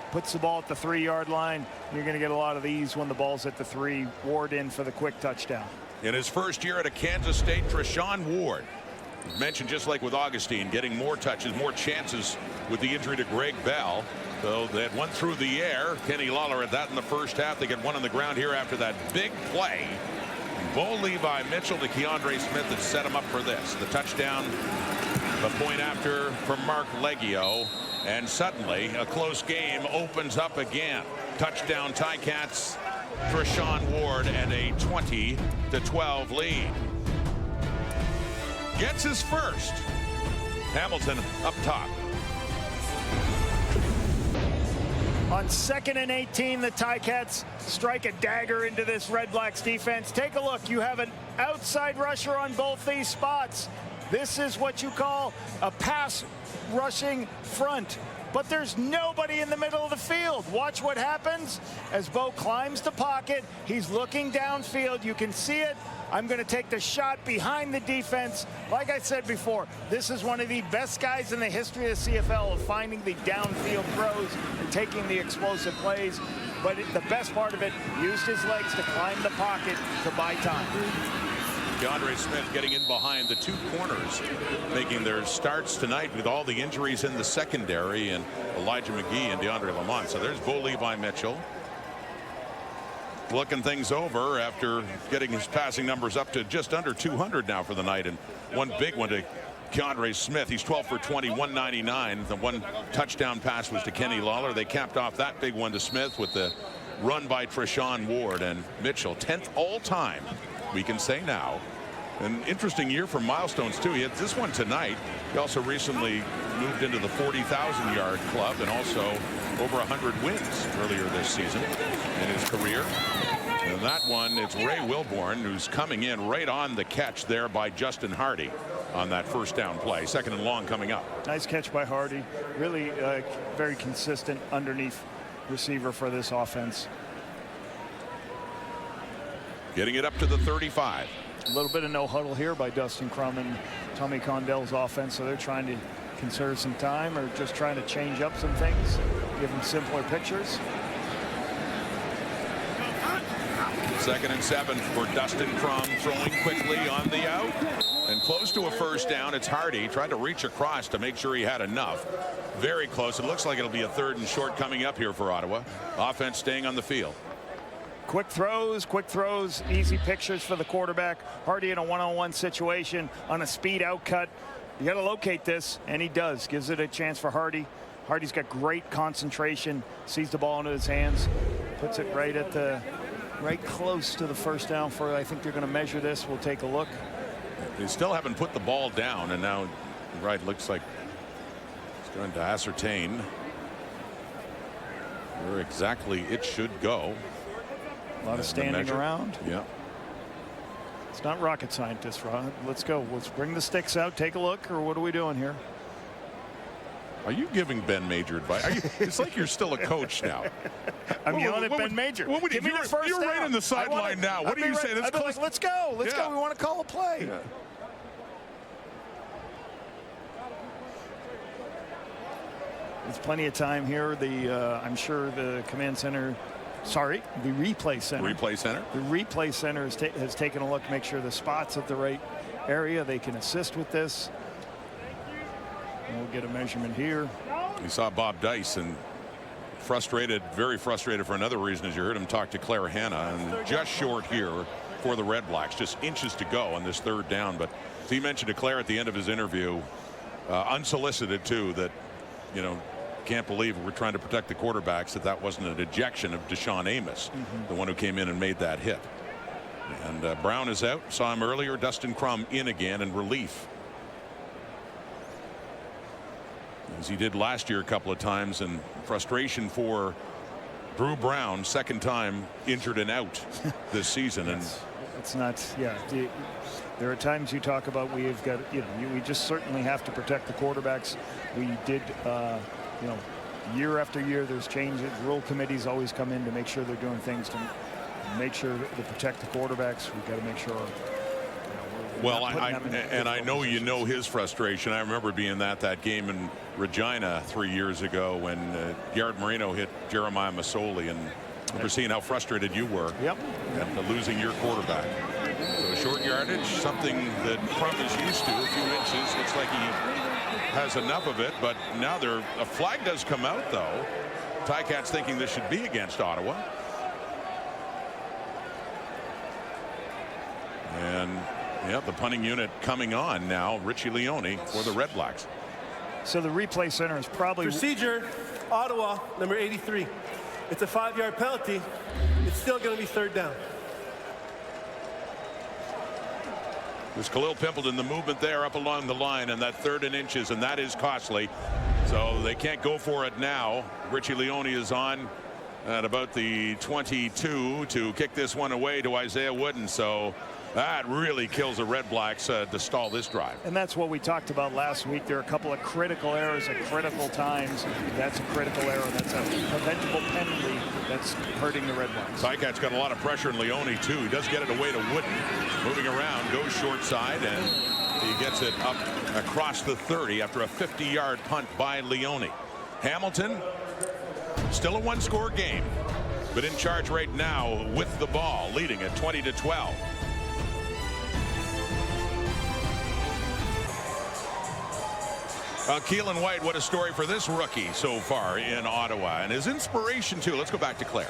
Puts the ball at the 3-yard line. You're going to get a lot of these when the ball's at the 3. Ward in for the quick touchdown. In his first year at a Kansas State, Treshaun Ward, mentioned just like with Augustine, getting more touches, more chances with the injury to Greg Bell. So they had one through the air. Kenny Lawler had that in the first half. They get one on the ground here after that big play. Bo Levi Mitchell to Keandre Smith that set him up for this. The touchdown, the point after from Mark Leggio. And suddenly a close game opens up again. Touchdown Ticats, Treshaun Ward, and a 20-12 lead. Gets his first. Hamilton up top. On 2nd and 18, the Ticats strike a dagger into this Redblacks defense. Take a look. You have an outside rusher on both these spots. This is what you call a pass rushing front. But there's nobody in the middle of the field. Watch what happens as Bo climbs the pocket. He's looking downfield. You can see it. I'm going to take the shot behind the defense. Like I said before, this is one of the best guys in the history of the CFL of finding the downfield throws and taking the explosive plays. But the best part of it, used his legs to climb the pocket to buy time. Keandre Smith getting in behind the two corners, making their starts tonight with all the injuries in the secondary, and Elijah McGee and DeAndre Lamont. So there's Bo Levi Mitchell looking things over after getting his passing numbers up to just under 200 now for the night, and one big one to Keandre Smith. He's 12 for 20, 199. The one touchdown pass was to Kenny Lawler. They capped off that big one to Smith with the run by Treshaun Ward. And Mitchell, 10th all time, we can say now. An interesting year for milestones too. He had this one tonight. He also recently moved into the 40,000 yard club and also over 100 wins earlier this season in his career. And that one, it's Ray Wilborn who's coming in right on the catch there by Justin Hardy on that first down play. 2nd and long coming up. Nice catch by Hardy. Really very consistent underneath receiver for this offense. Getting it up to the 35. A little bit of no huddle here by Dustin Crum and Tommy Condell's offense, so they're trying to conserve some time or just trying to change up some things, give them simpler pictures. 2nd and 7 for Dustin Crum, throwing quickly on the out and close to a first down. It's Hardy, tried to reach across to make sure he had enough. Very close. It looks like it'll be a 3rd and short coming up here for Ottawa. Offense staying on the field. Quick throws, easy pictures for the quarterback. Hardy in a one-on-one situation on a speed out cut. You got to locate this, and he does. Gives it a chance for Hardy. Hardy's got great concentration, sees the ball into his hands, puts it right close to the first down for, I think they're going to measure this. We'll take a look. They still haven't put the ball down, and now, right, looks like he's going to ascertain where exactly it should go. A lot of standing around. Yeah. It's not rocket scientist, Rod. Let's go. Let's bring the sticks out. Take a look, or what are we doing here? Are you giving Ben Major advice? It's like you're still a coach now. I'm yelling at Ben Major. Give me the first down. You're right on the sideline now. What do you say? Let's go. Let's go. We want to call a play. Yeah. There's plenty of time here. I'm sure the command center. Sorry, the replay center. The replay center has taken a look, make sure the spot's at the right area. They can assist with this. And we'll get a measurement here. You saw Bob Dice and frustrated, very frustrated for another reason, as you heard him talk to Claire Hanna, and just short here for the Redblacks, just inches to go on this 3rd down. But he mentioned to Claire at the end of his interview, unsolicited too, that, you know, can't believe we're trying to protect the quarterbacks, that wasn't an ejection of Deshaun Amos, the one who came in and made that hit. And Brown is out. Saw him earlier. Dustin Crum in again in relief, as he did last year a couple of times. And frustration for Drew Brown, 2nd time injured and out this season. And it's not. Yeah, there are times you talk about we've got, you know, we just certainly have to protect the quarterbacks. We did. You know, year after year, there's changes. Rule committees always come in to make sure they're doing things to make sure to protect the quarterbacks. We've got to make sure. Well, I know you know his frustration. I remember being at that game in Regina 3 years ago when Garrett Marino hit Jeremiah Masoli, and I remember seeing how frustrated you were. Yep. And losing your quarterback. So short yardage, something that Crum is used to. A few inches. Looks like he has enough of it, but now a flag does come out though. Ticats thinking this should be against Ottawa. And yeah, the punting unit coming on now. Richie Leone for the Redblacks. So the replay center is probably Procedure, Ottawa, number 83. It's a 5-yard penalty. It's still going to be third down. There's Khalil Pimpleton, the movement there up along the line, and that 3rd and inches, and that is costly. So they can't go for it now. Richie Leone is on at about the 22 to kick this one away to Isaiah Wooden. So that really kills the Redblacks to stall this drive. And that's what we talked about last week. There are a couple of critical errors at critical times. That's a critical error. That's a preventable penalty that's hurting the Redblacks. Ticat's got a lot of pressure in Leone too. He does get it away to Wooden. Moving around, goes short side, and he gets it up across the 30 after a 50-yard punt by Leone. Hamilton, still a 1-score game, but in charge right now with the ball, leading at 20-12. Keelan White, what a story for this rookie so far in Ottawa, and his inspiration too. Let's go back to Claire.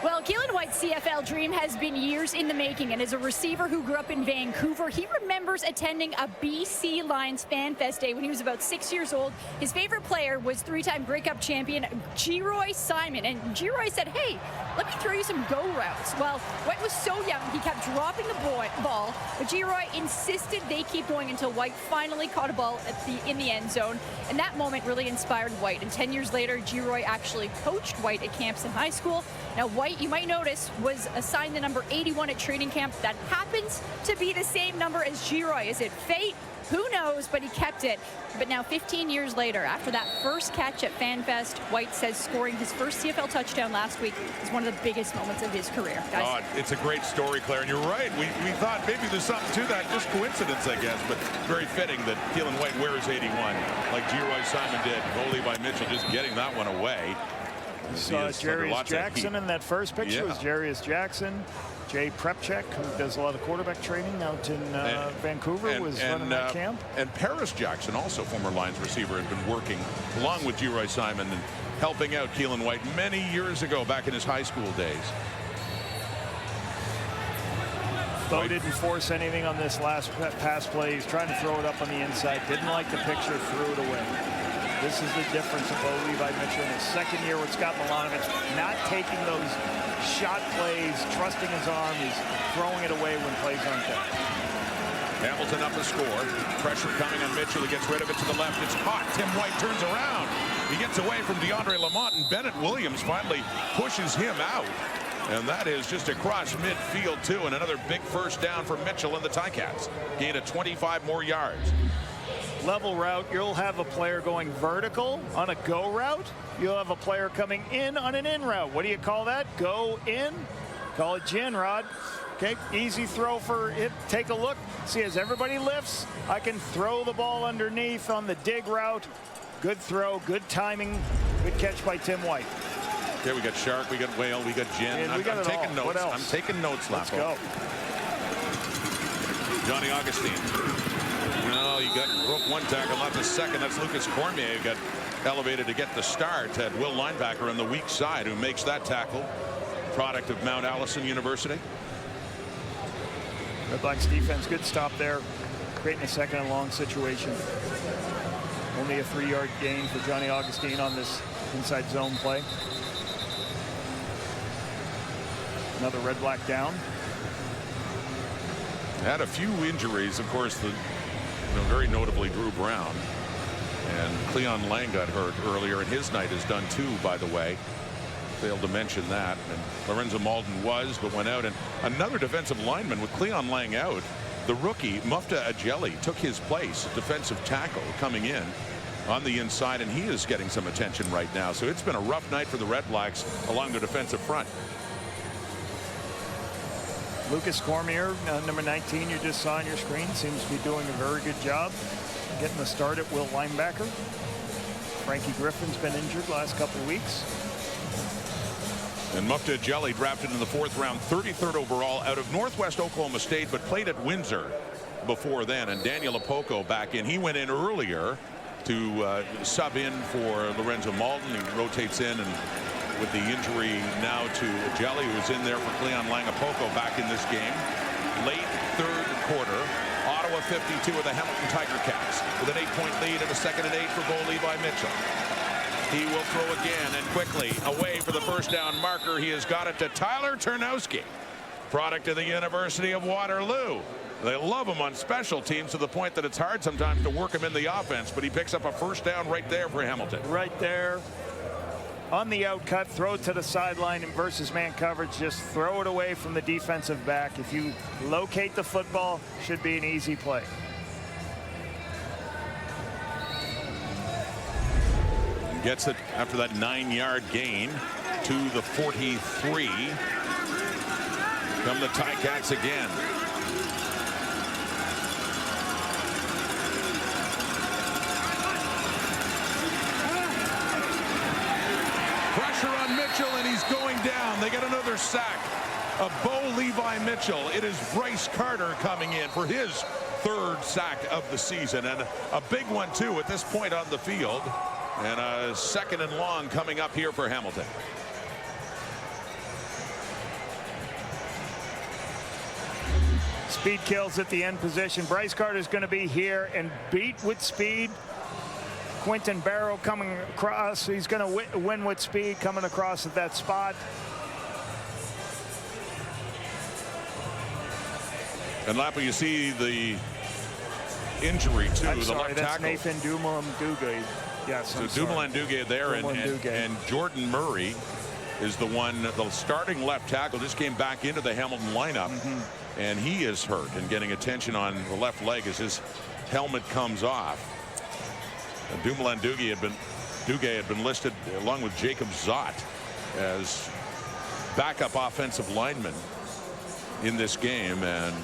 Well, Keelan White's CFL dream has been years in the making, and as a receiver who grew up in Vancouver, he remembers attending a BC Lions Fan Fest day when he was about 6 years old. His favorite player was 3-time Grey Cup champion Geroy Simon, and Geroy said, "Hey, let me throw you some go routes." Well, White was so young, he kept dropping the ball, but Geroy insisted they keep going until White finally caught a ball in the end zone, and that moment really inspired White. And 10 years later, Geroy actually coached White at camps in high school. Now, White, you might notice, was assigned the number 81 at training camp. That happens to be the same number as Geroy. Is it fate? Who knows, but he kept it. But now 15 years later, after that first catch at FanFest, White says scoring his first CFL touchdown last week is one of the biggest moments of his career. Guys. It's a great story, Claire, and you're right. We thought maybe there's something to that, just coincidence, I guess, but very fitting that Keelan White wears 81 like Geroy Simon did. Bo Levi Mitchell just getting that one away. Saw Jarius Jackson in that first picture. Was Jarius Jackson. Jay Prepchek, who does a lot of quarterback training out in Vancouver, was running that camp. And Paris Jackson, also former Lions receiver, had been working along with Geroy Simon and helping out Keelan White many years ago back in his high school days. Bo didn't force anything on this last pass play. He's trying to throw it up on the inside. Didn't like the picture, threw it away. This is the difference of Bo Levi Mitchell in his second year with Scott Milanovich, not taking those shot plays, trusting his arm. He's throwing it away when plays aren't there. Hamilton up the score. Pressure coming on Mitchell. He gets rid of it to the left. It's caught. Tim White turns around. He gets away from DeAndre Lamont, and Bennett Williams finally pushes him out. And that is just across midfield, too. And another big first down for Mitchell and the Ticats. Gain of 25 more yards. Level route, you'll have a player going vertical on a go route. You'll have a player coming in on an in route. What do you call that? Go in? Call it gin, Rod. Okay, easy throw for it. Take a look. See, as everybody lifts, I can throw the ball underneath on the dig route. Good throw, good timing, good catch by Tim White. Okay, we got Shark, we got Whale, we got Gin. I'm taking notes. What else? I'm taking notes, Let's Lapo. go. Johnny Augustine. No, you broke one tackle, not the second. That's Lucas Cormier who got elevated to get the start. Had Will Linebacker on the weak side who makes that tackle. Product of Mount Allison University. Redblacks defense, good stop there. Creating a second and long situation. Only a 3-yard gain for Johnny Augustine on this inside zone play. Another Redblack down. Had a few injuries, of course, very notably Drew Brown. And Cleon Lang got hurt earlier, and his night is done too, by the way. Failed to mention that. And Lorenzo Malden was, but went out. And another defensive lineman with Cleon Lang out, the rookie, Mufta Ajeli, took his place, defensive tackle, coming in on the inside, and he is getting some attention right now. So it's been a rough night for the Redblacks along the defensive front. Lucas Cormier, number 19, you just saw on your screen, seems to be doing a very good job getting the start at Will Linebacker. Frankie Griffin's been injured last couple of weeks. And Mufta Ajeli drafted in the 4th round, 33rd overall out of Northwest Oklahoma State, but played at Windsor before then. And Daniel Apoko back in. He went in earlier to sub in for Lorenzo Malden. He rotates in, and with the injury now to Ajeli, who's in there for Cleon Lang. Apoko back in this game. late third quarter. Ottawa 52 with the Hamilton Tiger Cats with an 8-point lead and a 2nd and 8 for Bo Levi Mitchell. He will throw again and quickly away for the first down marker. He has got it to Tyler Ternowski, product of the University of Waterloo. They love him on special teams to the point that it's hard sometimes to work him in the offense, but he picks up a first down right there for Hamilton. Right there. On the out cut, throw it to the sideline and versus man coverage. Just throw it away from the defensive back. If you locate the football, should be an easy play. Gets it after that 9-yard gain to the 43. Come the Ticats again. Pressure on Mitchell, and he's going down. They get another sack of Bo Levi Mitchell. It is Bryce Carter coming in for his 3rd sack of the season, and a big one too at this point on the field. And a 2nd and long coming up here for Hamilton. Speed kills at the end position. Bryce Carter is going to be here and beat with speed. Quinton Barrow coming across. He's going to win with speed coming across at that spot. And Lapo, you see the injury to the left that's tackle. Nathan Dumoulin-Duguay. Yes, so Dumoulin-Duguay there, and Jordan Murray is the one, the starting left tackle, just came back into the Hamilton lineup, and he is hurt and getting attention on the left leg as his helmet comes off. And Dumoulin-Duguay had been listed along with Jacob Zott as backup offensive lineman in this game, and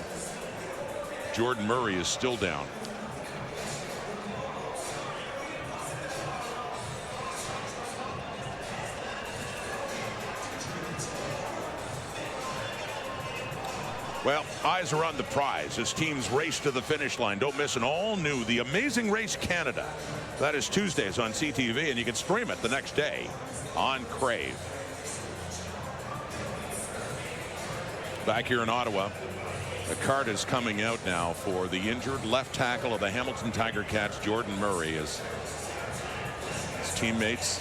Jordan Murray is still down. Well, eyes are on the prize as teams race to the finish line. Don't miss an all-new The Amazing Race Canada. That is Tuesdays on CTV, and you can stream it the next day on Crave. Back here in Ottawa, a card is coming out now for the injured left tackle of the Hamilton Tiger Cats, Jordan Murray, as his teammates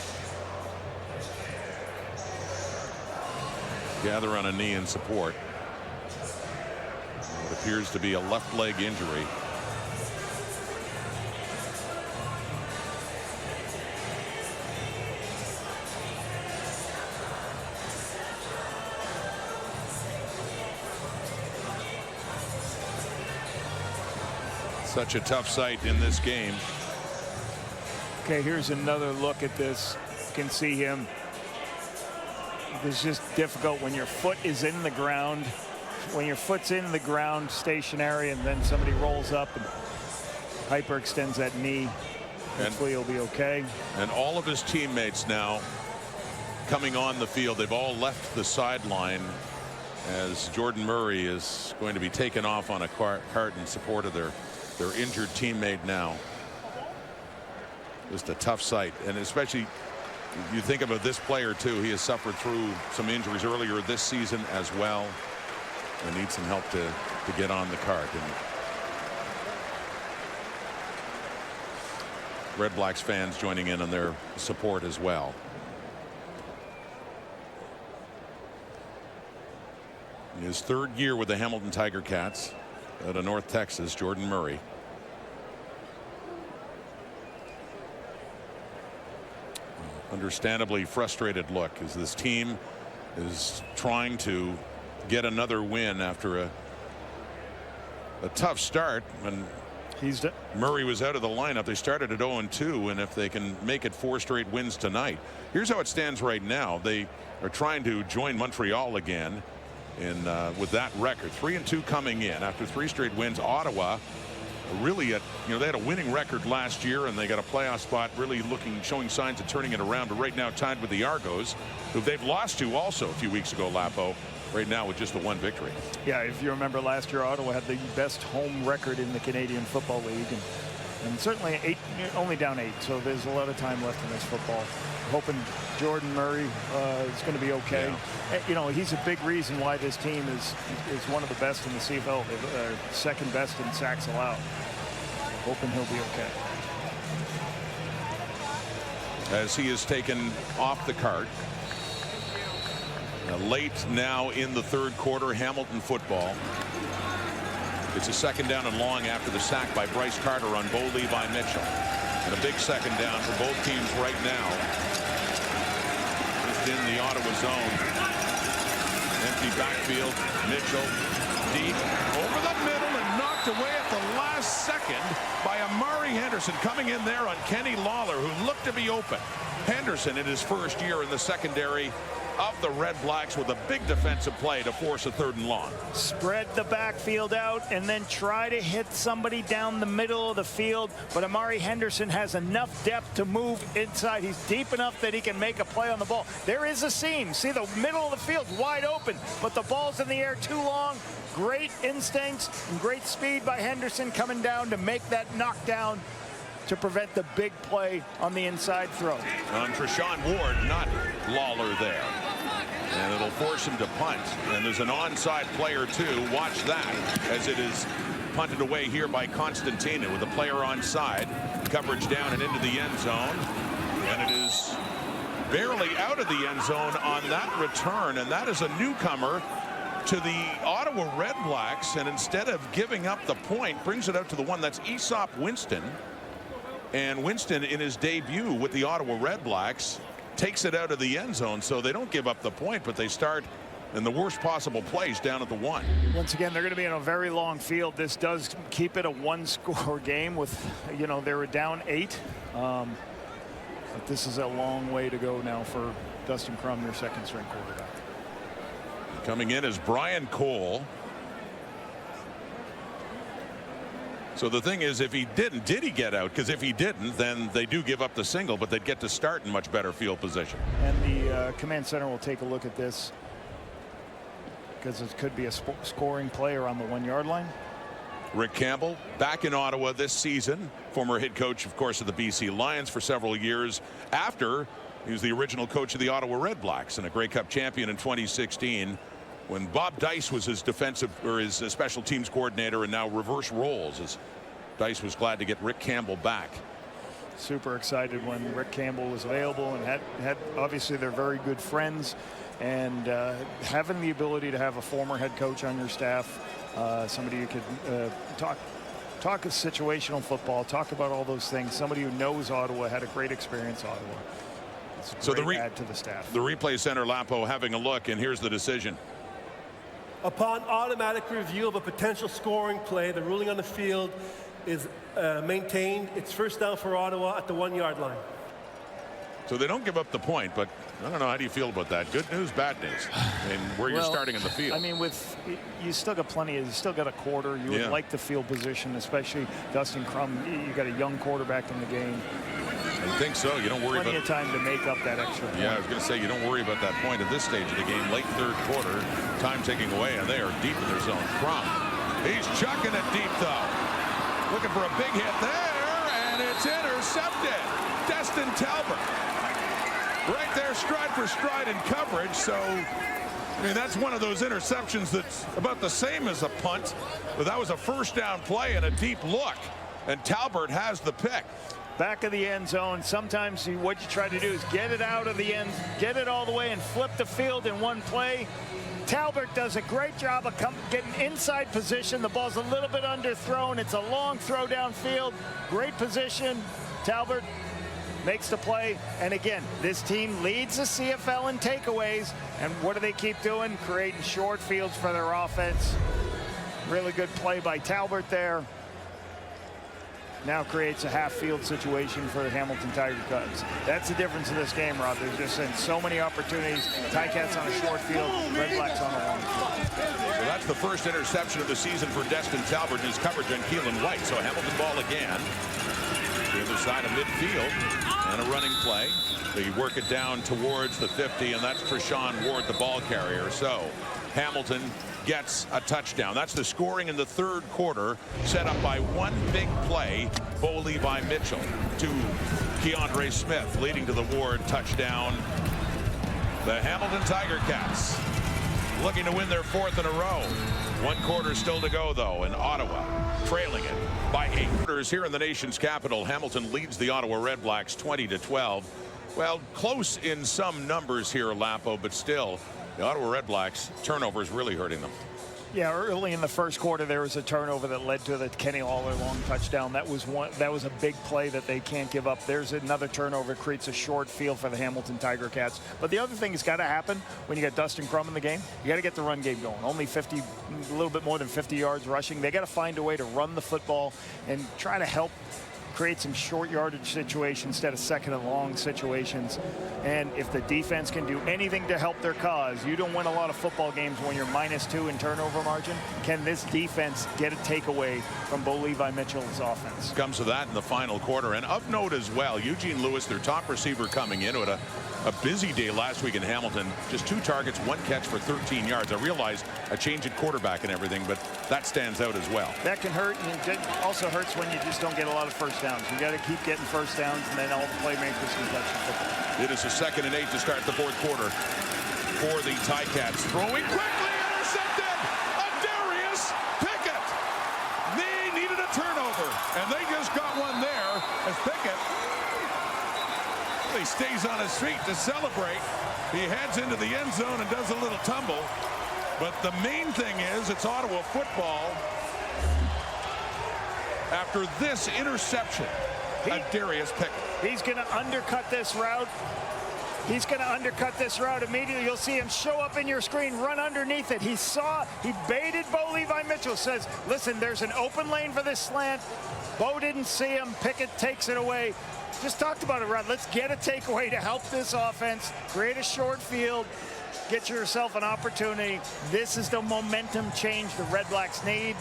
gather on a knee in support. It appears to be a left leg injury. Such a tough sight in this game. Okay, here's another look at this. You can see him. It's just difficult when your foot is in the ground. When your foot's in the ground stationary and then somebody rolls up and hyperextends that knee, hopefully he'll be okay. And all of his teammates now coming on the field. They've all left the sideline as Jordan Murray is going to be taken off on a cart in support of their injured teammate now. Just a tough sight, and especially you think about this player too. He has suffered through some injuries earlier this season as well, and needs some help to get on the cart. And Redblacks fans joining in on their support as well. In his 3rd year with the Hamilton Tiger Cats out of North Texas, Jordan Murray. Understandably frustrated look as this team is trying to get another win after a tough start when Murray was out of the lineup. They started at 0-2, and if they can make it 4 straight wins tonight, here's how it stands right now. They are trying to join Montreal again in with that record, 3-2 coming in after 3 straight wins. Ottawa really they had a winning record last year, and they got a playoff spot, really showing signs of turning it around, but right now tied with the Argos, who they've lost to also a few weeks ago, Lapo, right now with just the 1 victory. Yeah, if you remember last year, Ottawa had the best home record in the Canadian Football League, and And certainly only down 8, so there's a lot of time left in this football. Hoping Jordan Murray is going to be okay. Yeah. You know, he's a big reason why this team is one of the best in the CFL. They're second best in sacks allowed. Hoping he'll be okay. As he is taken off the cart. Late now in the third quarter, Hamilton football. It's a second down and long after the sack by Bryce Carter on Bo Levi Mitchell. And a big second down for both teams right now. Just in the Ottawa zone. Empty backfield. Mitchell deep over the middle and knocked away at the last second by Amari Henderson, coming in there on Kenny Lawler, who looked to be open. Henderson in his first year in the secondary of the Redblacks with a big defensive play to force a 3rd and long. Spread the backfield out and then try to hit somebody down the middle of the field, but Amari Henderson has enough depth to move inside. He's deep enough that he can make a play on the ball. There is a seam. See, the middle of the field wide open, but the ball's in the air too long. Great instincts and great speed by Henderson coming down to make that knockdown to prevent the big play on the inside throw. On Treshaun Ward, not Lawler there. And it'll force him to punt. And there's an onside player too. Watch that as it is punted away here by Constantino with a player onside. Coverage down and into the end zone. And it is barely out of the end zone on that return. And that is a newcomer to the Ottawa Redblacks. And instead of giving up the point, brings it out to the one. That's Aesop Winston. And Winston, in his debut with the Ottawa Redblacks, takes it out of the end zone, so they don't give up the point, but they start in the worst possible place down at the 1. Once again, they're going to be in a very long field. This does keep it a 1-score game with, you know, they were down 8. But this is a long way to go now for Dustin Crum, their second-string quarterback. Coming in is Brian Cole. So the thing is, if he didn't, did he get out? Because if he didn't, then they do give up the single, but they'd get to start in much better field position. And the command center will take a look at this because it could be a scoring play around the 1-yard line. Rick Campbell back in Ottawa this season, former head coach, of course, of the BC Lions for several years after he was the original coach of the Ottawa Redblacks and a Grey Cup champion in 2016. When Bob Dice was his defensive or his special teams coordinator, and now reverse roles as Dice was glad to get Rick Campbell back. Super excited when Rick Campbell was available and had obviously they're very good friends, and having the ability to have a former head coach on your staff, somebody you could talk situational football, talk about all those things, somebody who knows Ottawa, had a great experience Ottawa. So the add to the staff. The replay center, Lapo, having a look, and here's the decision. Upon automatic review of a potential scoring play, the ruling on the field is maintained. It's first down for Ottawa at the 1-yard line. So they don't give up the point, but I don't know. How do you feel about that? Good news, bad news, and where you're starting in the field. I mean, you still got plenty. You still got a quarter. You would like the field position, especially Dustin Crum. You got a young quarterback in the game. I think so. You don't worry plenty of time to make up that extra point. Yeah, I was going to say you don't worry about that point at this stage of the game. Late third quarter, time ticking away, and they are deep in their zone. Crum, he's chucking it deep though, looking for a big hit there, and it's intercepted. Destin Talbot, right there, stride for stride in coverage. So, I mean, that's one of those interceptions that's about the same as a punt, but that was a first down play and a deep look, and Talbot has the pick. Back of the end zone. Sometimes what you try to do is get it out of the end, get it all the way and flip the field in one play. Talbot does a great job of getting inside position. The ball's a little bit underthrown. It's a long throw downfield. Great position. Talbot makes the play. And again, this team leads the CFL in takeaways. And what do they keep doing? Creating short fields for their offense. Really good play by Talbot there. Now creates a half-field situation for the Hamilton Tiger Cubs. That's the difference in this game, Rob. There's just been so many opportunities. Ticats on a short field, Redblacks on a long field. So that's the first interception of the season for Destin Talbot in his coverage on Keelan White. So Hamilton ball again. The other side of midfield and a running play. They work it down towards the 50, and that's Treshaun Ward, the ball carrier. So Hamilton gets a touchdown. That's the scoring in the third quarter, set up by one big play. Bo Levi Mitchell to Keandre Smith, leading to the Ward touchdown. The Hamilton Tiger Cats looking to win their fourth in a row. One quarter still to go, though, and Ottawa trailing it by 8 quarters here in the nation's capital. Hamilton leads the Ottawa Redblacks 20-12. Well, close in some numbers here, Lapo, but still, the Ottawa Redblacks turnovers really hurting them. Yeah, early in the first quarter, there was a turnover that led to the Kenny Lawler long touchdown. That was a big play that they can't give up. There's another turnover, creates a short field for the Hamilton Tiger Cats. But the other thing that's got to happen when you got Dustin Crum in the game, you got to get the run game going. Only a little bit more than 50 yards rushing. They got to find a way to run the football and try to help create some short yardage situations instead of second and long situations. And if the defense can do anything to help their cause, you don't win a lot of football games when you're -2 in turnover margin. Can this defense get a takeaway from Bo Levi Mitchell's offense? Comes to that in the final quarter. And of note as well, Eugene Lewis, their top receiver, coming in with a busy day last week in Hamilton. Just 2 targets, 1 catch for 13 yards. I realize a change at quarterback and everything, but that stands out as well. That can hurt, and it also hurts when you just don't get a lot of first downs. You got to keep getting first downs, and then all the playmakers can touch the football. It is a 2nd and 8 to start the fourth quarter for the Ticats. Throwing quickly, intercepted. Darius Pickett. They needed a turnover, and they just got one there as Pickett. He stays on his feet to celebrate. He heads into the end zone and does a little tumble. But the main thing is it's Ottawa football after this interception at Darius Pickett. He's going to undercut this route. He's going to undercut this route immediately. You'll see him show up in your screen, run underneath it. He baited Bo Levi Mitchell, says, listen, there's an open lane for this slant. Bo didn't see him. Pickett takes it away. Just talked about it, Rod. Let's get a takeaway to help this offense, create a short field, get yourself an opportunity. This is the momentum change the Redblacks need.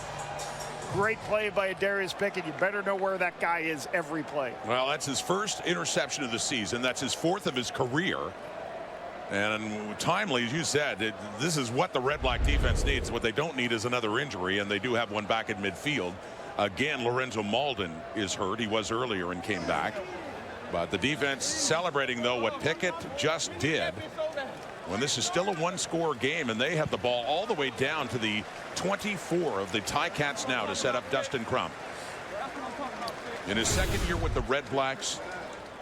Great play by Darius Pickett. You better know where that guy is every play. Well, that's his first interception of the season. That's his 4th of his career. And timely, as you said, this is what the Redblack defense needs. What they don't need is another injury, and they do have one back at midfield. Again, Lorenzo Malden is hurt. He was earlier and came back. But the defense celebrating, though, what Pickett just did when this is still a 1-score game, and they have the ball all the way down to the 24 of the Ticats now to set up Dustin Crum. In his 2nd year with the Redblacks,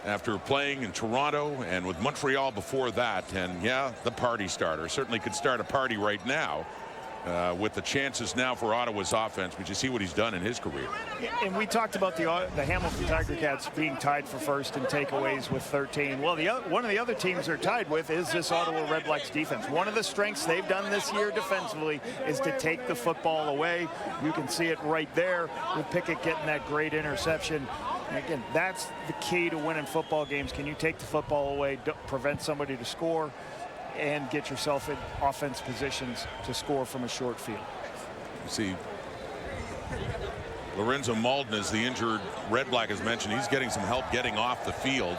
after playing in Toronto and with Montreal before that, and yeah, the party starter. Certainly could start a party right now. With the chances now for Ottawa's offense, but you see what he's done in his career. And we talked about the Hamilton Tiger Cats being tied for first in takeaways with 13. Well, one of the other teams they're tied with is this Ottawa Redblacks defense. One of the strengths they've done this year defensively is to take the football away. You can see it right there with Pickett getting that great interception. And again, that's the key to winning football games. Can you take the football away, prevent somebody to score, and get yourself in offense positions to score from a short field? You see, Lorenzo Malden is the injured Redblack, as mentioned. He's getting some help getting off the field.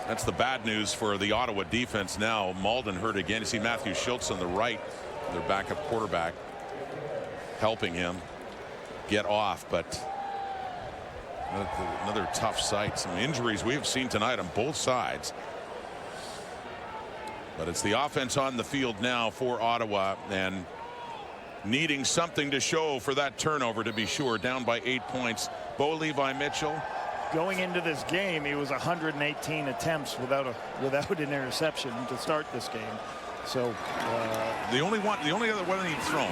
That's the bad news for the Ottawa defense now. Malden hurt again. You see Matthew Schultz on the right, their backup quarterback, helping him get off. But another tough sight. Some injuries we've seen tonight on both sides. But it's the offense on the field now for Ottawa, and needing something to show for that turnover, to be sure. Down by 8 points. Bo Levi Mitchell. Going into this game, he was 118 attempts without an interception to start this game. So the only other one he'd thrown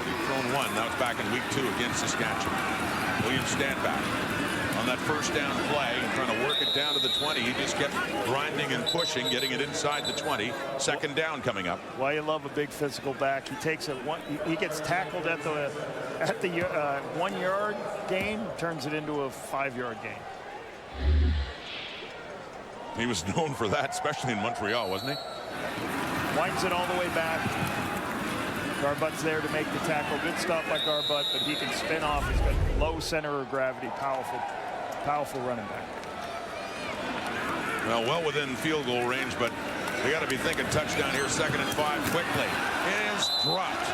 one. That was back in week 2 against Saskatchewan. William Standback on that first down play and trying to work it down to the 20. He just kept grinding and pushing, getting it inside the 20. 2nd down coming up. Why you love a big physical back. He takes it he gets tackled at the 1-yard gain, turns it into a 5-yard gain. He was known for that, especially in Montreal, wasn't he? Winds it all the way back. Garbutt's there to make the tackle. Good stop by Garbutt, but he can spin off. He's got low center of gravity. Powerful running back. Well within field goal range, but they got to be thinking touchdown here. 2nd and 5 quickly. It is dropped.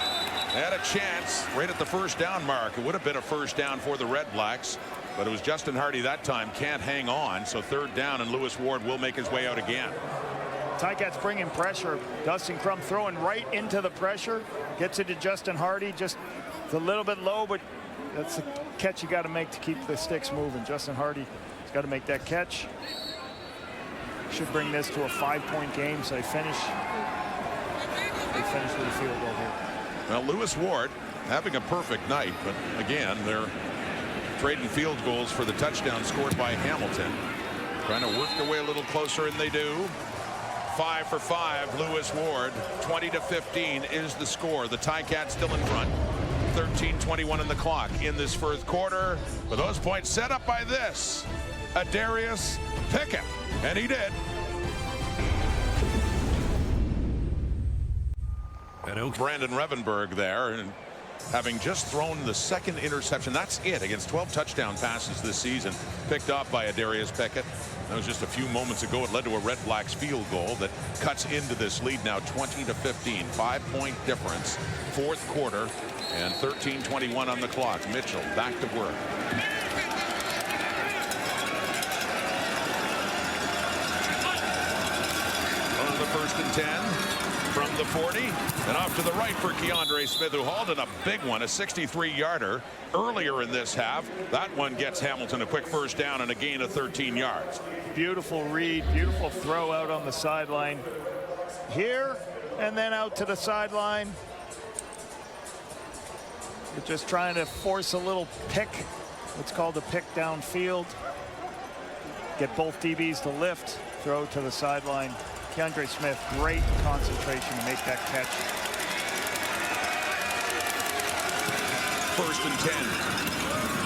Had a chance right at the first down mark. It would have been a first down for the Redblacks, but it was Justin Hardy that time. Can't hang on, so third down, and Lewis Ward will make his way out again. Ticats bringing pressure. Dustin Crum throwing right into the pressure. Gets it to Justin Hardy. Just it's a little bit low, but that's the catch you got to make to keep the sticks moving. Justin Hardy has got to make that catch. Should bring this to a 5-point game, so they finish with a field goal here. Well, Lewis Ward having a perfect night, but again, they're trading field goals for the touchdown scored by Hamilton. Trying to work their way a little closer, and they do. 5 for 5. Lewis Ward. 20-15 is the score. The Ticats still in front. 13:21 in the clock in this first quarter. But those points set up by this, Adarius Pickett, and he did. Brandon Revenberg there, and having just thrown the second interception. That's it against 12 touchdown passes this season, picked off by Adarius Pickett. That was just a few moments ago. It led to a Redblacks field goal that cuts into this lead now 20-15. 5-point difference. Fourth quarter, and 13:21 on the clock. Mitchell back to work. On the 1st and 10. From the 40 and off to the right for Keandre Smith, who hauled in a big one, a 63-yarder earlier in this half. That one gets Hamilton a quick first down and a gain of 13 yards. Beautiful read, beautiful throw out on the sideline here, and then out to the sideline. They're just trying to force a little pick, what's called a pick downfield. Get both DBs to lift, throw to the sideline. Keandre Smith, great concentration to make that catch. 1st and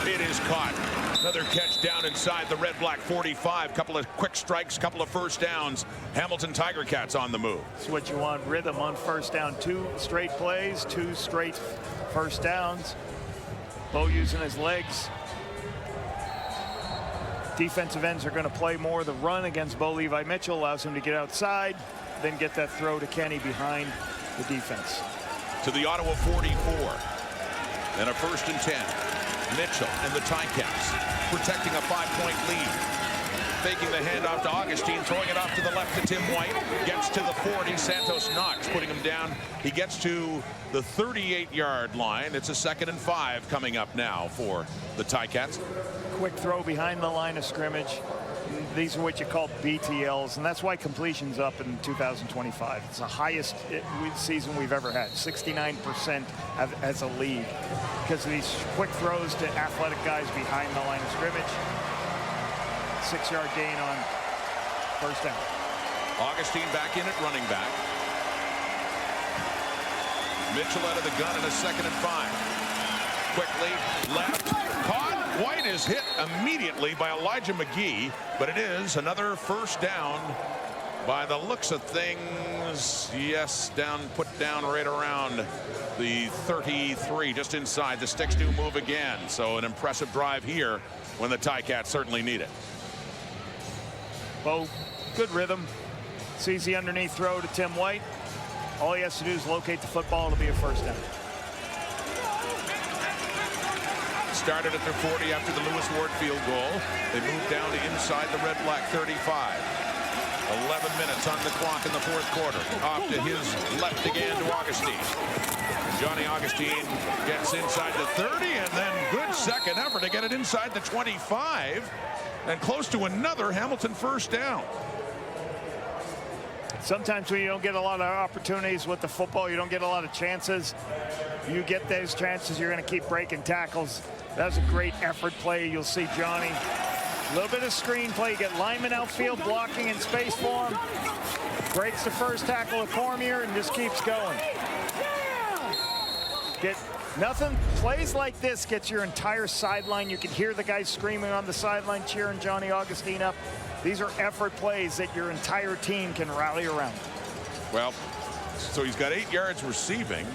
10. It is caught. Another catch down inside the Redblack 45. Couple of quick strikes, couple of first downs. Hamilton Tiger Cats on the move. That's what you want. Rhythm on first down. 2 straight plays, 2 straight first downs. Bo using his legs. Defensive ends are going to play more the run against Bo Levi Mitchell, allows him to get outside, then get that throw to Kenny behind the defense. To the Ottawa 44. And a 1st and 10. Mitchell and the Ticats protecting a 5-point lead. Faking the handoff to Augustine, throwing it off to the left to Tim White. Gets to the 40. Santos Knox putting him down. He gets to the 38-yard line. It's a 2nd and 5 coming up now for the Ticats. Quick throw behind the line of scrimmage. These are what you call BTLs, and that's why completion's up in 2025. It's the highest season we've ever had, 69% as a league, because of these quick throws to athletic guys behind the line of scrimmage. 6-yard gain on first down. Augustine back in at running back. Mitchell out of the gun in a 2nd and 5. Quickly left, caught. White is hit immediately by Elijah McGee, but it is another first down by the looks of things. Yes, put down right around the 33, just inside. The sticks do move again, so an impressive drive here when the Ticats certainly need it. Bo, good rhythm. Sees the underneath throw to Tim White. All he has to do is locate the football. It'll be a first down. Started at their 40 after the Lewis Ward field goal. They moved down to inside the Redblack 35. 11 minutes on the clock in the 4th quarter. Off to his left again to Augustine. Johnny Augustine gets inside the 30, and then good second effort to get it inside the 25 and close to another Hamilton first down. Sometimes when you don't get a lot of opportunities with the football, you don't get a lot of chances. You get those chances, you're going to keep breaking tackles. That was a great effort play. You'll see Johnny. A little bit of screen play. You get lineman outfield blocking in space for him. Breaks the first tackle of Cormier and just keeps going. Nothing. Plays like this gets your entire sideline. You can hear the guys screaming on the sideline, cheering Johnny Augustine up. These are effort plays that your entire team can rally around. Well, so he's got 8 yards receiving.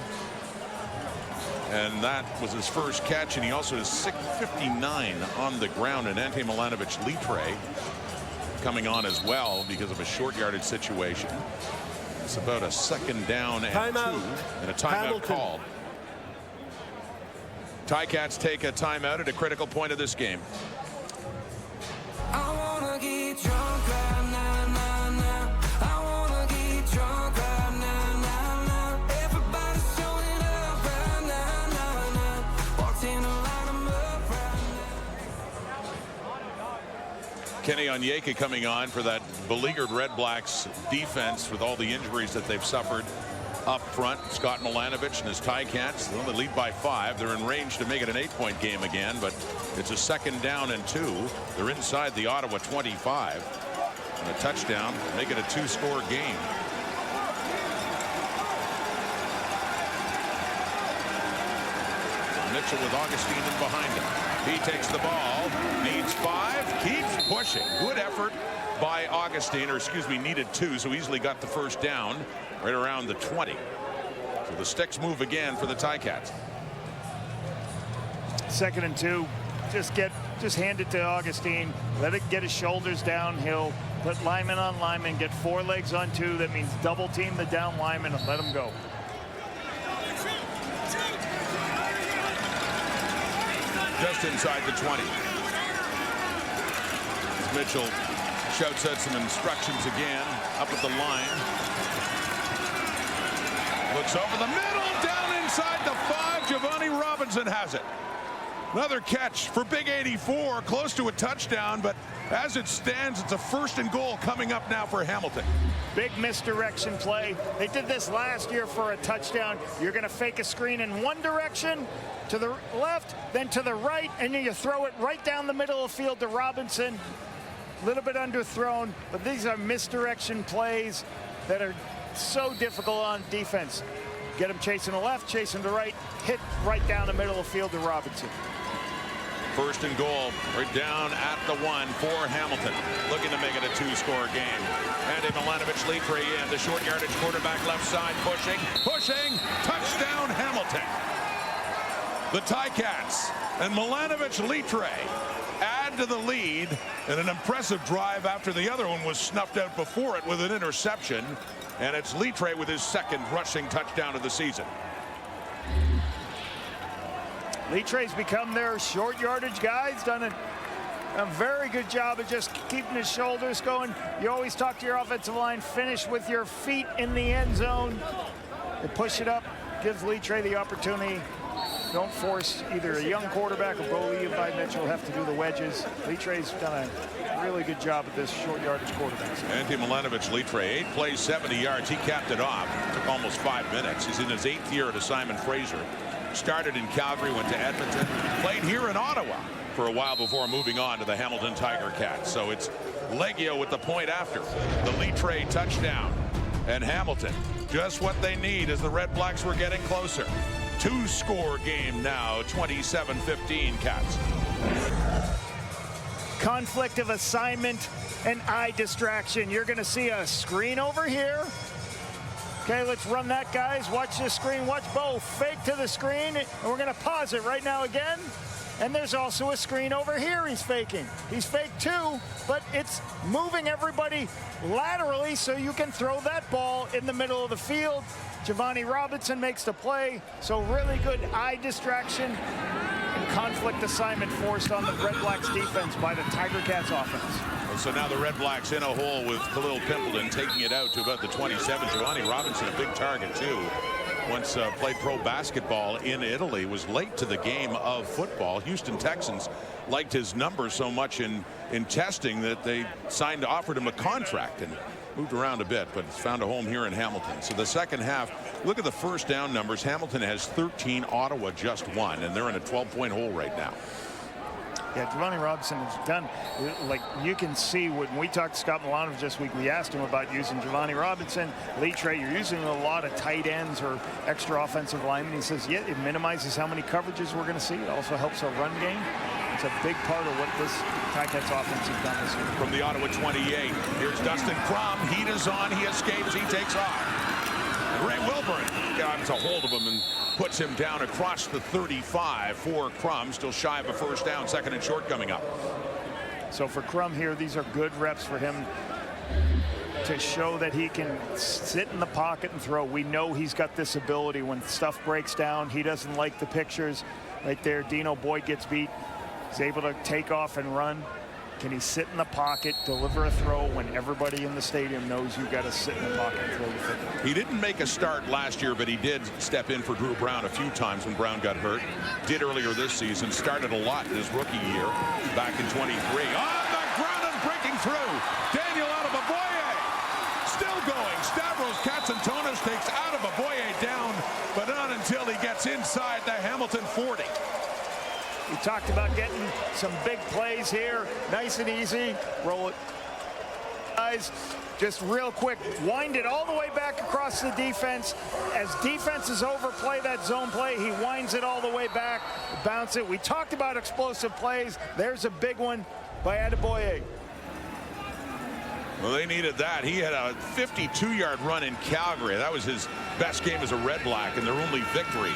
And that was his first catch, and he also has 659 on the ground. And Ante Milanovic-Litre coming on as well because of a short yardage situation. It's about a 2nd down and 2, and a timeout called. Ticats take a timeout at a critical point of this game. I wanna get drunk right now, now, now. I wanna get drunk right now, now, now. Everybody's showing up right now, now, now. Walked in a line 'em up right now. Kenny Onyeka coming on for that beleaguered Redblacks defense with all the injuries that they've suffered up front. Scott Milanovic and his Ticats, they only lead by 5. They're in range to make it an 8-point game again, but it's a 2nd down and 2. They're inside the Ottawa 25. And a touchdown, make it a 2-score game. Mitchell with Augustine in behind him. He takes the ball, needs 5, keeps pushing. Good effort by Augustine, or excuse me, needed 2, so easily got the first down right around the 20. So the sticks move again for the Ticats. 2nd and 2. Just hand it to Augustine. Let it get his shoulders downhill. Put lineman on lineman. Get 4 legs on 2. That means double team the down lineman and let him go. Just inside the 20. Mitchell shouts out some instructions again up at the line. Looks over the middle, down inside the 5. Giovanni Robinson has it. Another catch for Big 84, close to a touchdown, but as it stands, it's a 1st and goal coming up now for Hamilton. Big misdirection play. They did this last year for a touchdown. You're going to fake a screen in one direction, to the left, then to the right, and then you throw it right down the middle of the field to Robinson. A little bit underthrown, but these are misdirection plays that are so difficult on defense. Get him chasing the left, chasing the right, hit right down the middle of the field to Robinson. 1st and goal, right down at the 1 for Hamilton, looking to make it a 2-score game. Andy Milanovic-Litre in, the short yardage quarterback left side, pushing, touchdown Hamilton. The Ticats and Milanovic-Litre add to the lead in an impressive drive after the other one was snuffed out before it with an interception. And it's Litre with his 2nd rushing touchdown of the season. Litre's become their short yardage guy. He's done a very good job of just keeping his shoulders going. You always talk to your offensive line, finish with your feet in the end zone. They push it up, gives Litre the opportunity. Don't force either a young quarterback or Bo Levi Mitchell have to do the wedges. Litre's done a really good job at this short yardage quarterback. Andy Milanovic-Litre, 8 plays, 70 yards. He capped it off. Took almost 5 minutes. He's in his 8th year at Simon Fraser. Started in Calgary, went to Edmonton, played here in Ottawa for a while before moving on to the Hamilton Tiger Cats. So it's Leggio with the point after the Litre touchdown. And Hamilton, just what they need as the Redblacks were getting closer. 2-score game now, 27-15 Cats. Conflict of assignment and eye distraction. You're going to see a screen over here. Okay, let's run that, guys. Watch the screen. Watch Bo fake to the screen. And we're going to pause it right now again. And there's also a screen over here he's faking. He's faked 2, but it's moving everybody laterally so you can throw that ball in the middle of the field. Giovanni Robinson makes the play. So really good eye distraction and conflict assignment forced on the Redblacks defense by the Tiger Cats offense. So now the Redblacks in a hole with Khalil Pimpleton taking it out to about the 27. Giovanni Robinson, a big target too. Once played pro basketball in Italy, was late to the game of football. Houston Texans liked his numbers so much in testing that they offered him a contract and moved around a bit, but found a home here in Hamilton. So the 2nd half, look at the first down numbers. Hamilton has 13, Ottawa just 1, and they're in a 12-point hole right now. Yeah, Giovanni Robinson has done, like you can see when we talked to Scott Milanovic this week, we asked him about using Giovanni Robinson. Litre, you're using a lot of tight ends or extra offensive linemen. He says, yeah, it minimizes how many coverages we're going to see. It also helps our run game. It's a big part of what this Ticats offense has done this year. From the Ottawa 28, here's Dustin Crum. Heat is on. He escapes. He takes off. Ray Wilburn grabs a hold of him and puts him down across the 35 for Crum. Still shy of a first down. 2nd and short coming up. So for Crum here, these are good reps for him to show that he can sit in the pocket and throw. We know he's got this ability when stuff breaks down. He doesn't like the pictures. Right there, Dino Boyd gets beat. He's able to take off and run. Can he sit in the pocket, deliver a throw when everybody in the stadium knows you've got to sit in the pocket and throw the football? He didn't make a start last year, but he did step in for Drew Brown a few times when Brown got hurt. Did earlier this season. Started a lot in his rookie year back in 23. On the ground and breaking through. Daniel Adebaboye still going. Stavros Katsantonis takes Adebaboye down, but not until he gets inside the Hamilton 40. We talked about getting some big plays here. Nice and easy. Roll it. Guys, just real quick, wind it all the way back across the defense. As defenses overplay that zone play, he winds it all the way back, bounce it. We talked about explosive plays. There's a big one by Adebaboye. Well, they needed that. He had a 52-yard run in Calgary. That was his best game as a Red Black and their only victory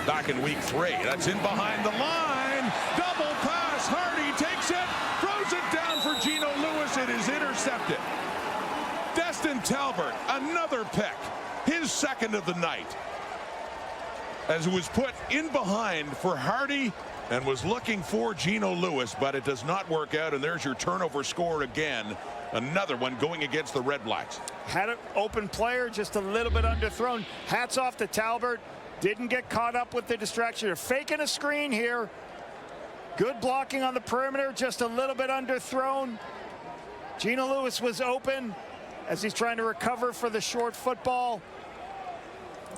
back in week 3. That's in behind the line. Double pass. Hardy takes it, throws it down for Geno Lewis. It is intercepted. Destin Talbert, another pick, his second of the night, as it was put in behind for Hardy and was looking for Geno Lewis, but it does not work out, and there's your turnover score again. Another one going against the Red Blacks. Had an open player, just a little bit underthrown. Hats off to Talbert. Didn't get caught up with the distraction. They're faking a screen here. Good blocking on the perimeter, just a little bit underthrown. Geno Lewis was open as he's trying to recover for the short football.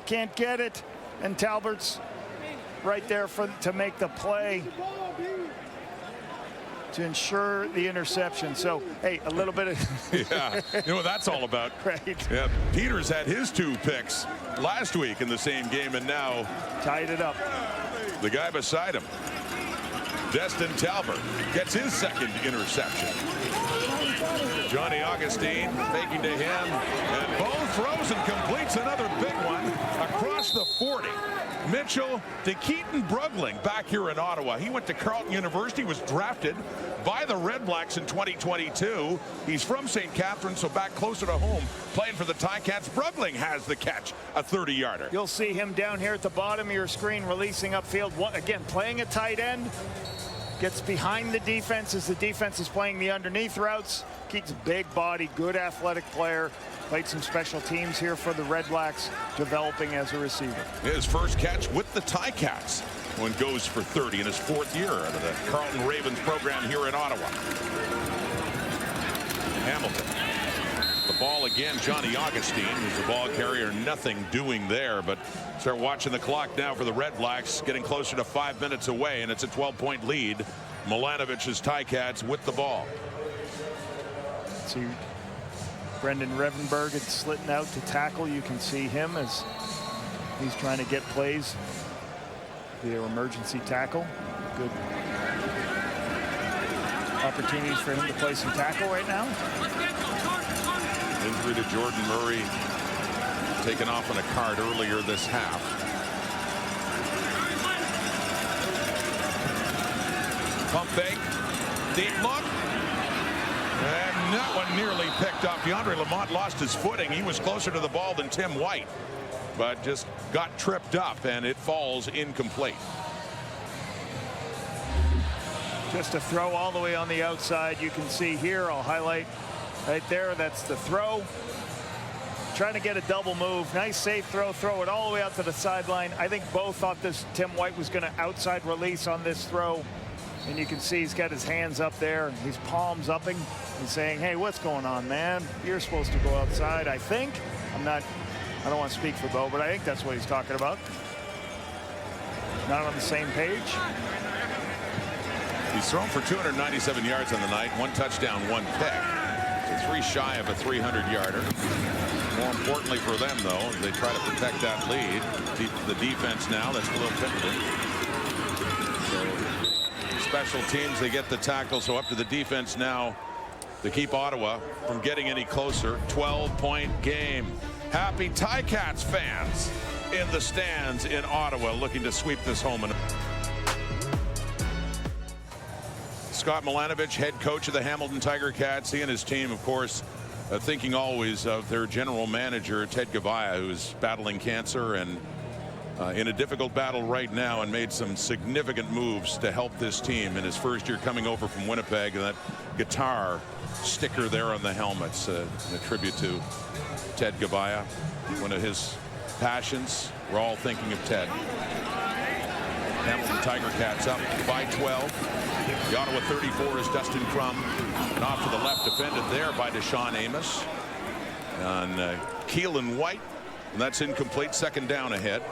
Can't get it, and Talbert's right there to make the play to ensure the interception. So, hey, a little bit of... Yeah, you know what that's all about. Right. Yeah, Peters had his 2 picks last week in the same game, and now... tied it up. The guy beside him, Destin Talbert, gets his second interception. Johnny Augustine faking to him, and both throws and completes another big one across the 40. Mitchell to Keaton Brugling back here in Ottawa. He went to Carleton University, was drafted by the Red Blacks in 2022. He's from St. Catharines, so back closer to home, playing for the Ticats. Brugling has the catch, a 30-yarder. You'll see him down here at the bottom of your screen, releasing upfield. Again, playing a tight end. Gets behind the defense as the defense is playing the underneath routes. Keaton's big body, good athletic player. Played some special teams here for the Red Blacks, developing as a receiver. His first catch with the Ticats when goes for 30 in his 4th year out of the Carleton Ravens program here in Ottawa. Hamilton. The ball again, Johnny Augustine, who's the ball carrier. Nothing doing there, but start watching the clock now for the Red Blacks, getting closer to 5 minutes away, and it's a 12-point lead. Milanovic's Ticats with the ball. See Brendan Revenberg had slitten out to tackle. You can see him as he's trying to get plays via emergency tackle. Good opportunities for him to play some tackle right now. Injury to Jordan Murray, taken off on a card earlier this half. Pump fake, deep look, and that one nearly picked up. DeAndre Lamont lost his footing. He was closer to the ball than Tim White, but just got tripped up, and it falls incomplete. Just a throw all the way on the outside. You can see here, I'll highlight right there, that's the throw. Trying to get a double move. Nice safe throw it all the way out to the sideline. I think both thought this Tim White was going to outside release on this throw. And you can see he's got his hands up there, his palms upping and saying, hey, what's going on, man? You're supposed to go outside, I think. I don't want to speak for Bo, but I think that's what he's talking about. Not on the same page. He's thrown for 297 yards on the night, 1 touchdown, 1 pick. So 3 shy of a 300-yarder. More importantly for them, though, they try to protect that lead. The defense now, that's a little Pittman. So special teams, they get the tackle, so up to the defense now to keep Ottawa from getting any closer. 12-point game. Happy Ticats fans in the stands in Ottawa looking to sweep this home. Scott Milanovich, head coach of the Hamilton Tiger Cats. He and his team, of course, thinking always of their general manager, Ted Gavaya, who's battling cancer and in a difficult battle right now, and made some significant moves to help this team in his first year coming over from Winnipeg. And that guitar sticker there on the helmets, a tribute to Ted Gavaya, one of his passions. We're all thinking of Ted. Hamilton Tiger Cats up by 12. The Ottawa 34 is Dustin Crum, and off to the left, defended there by Deshaun Amos on Keelan White, and that's incomplete. Second down ahead.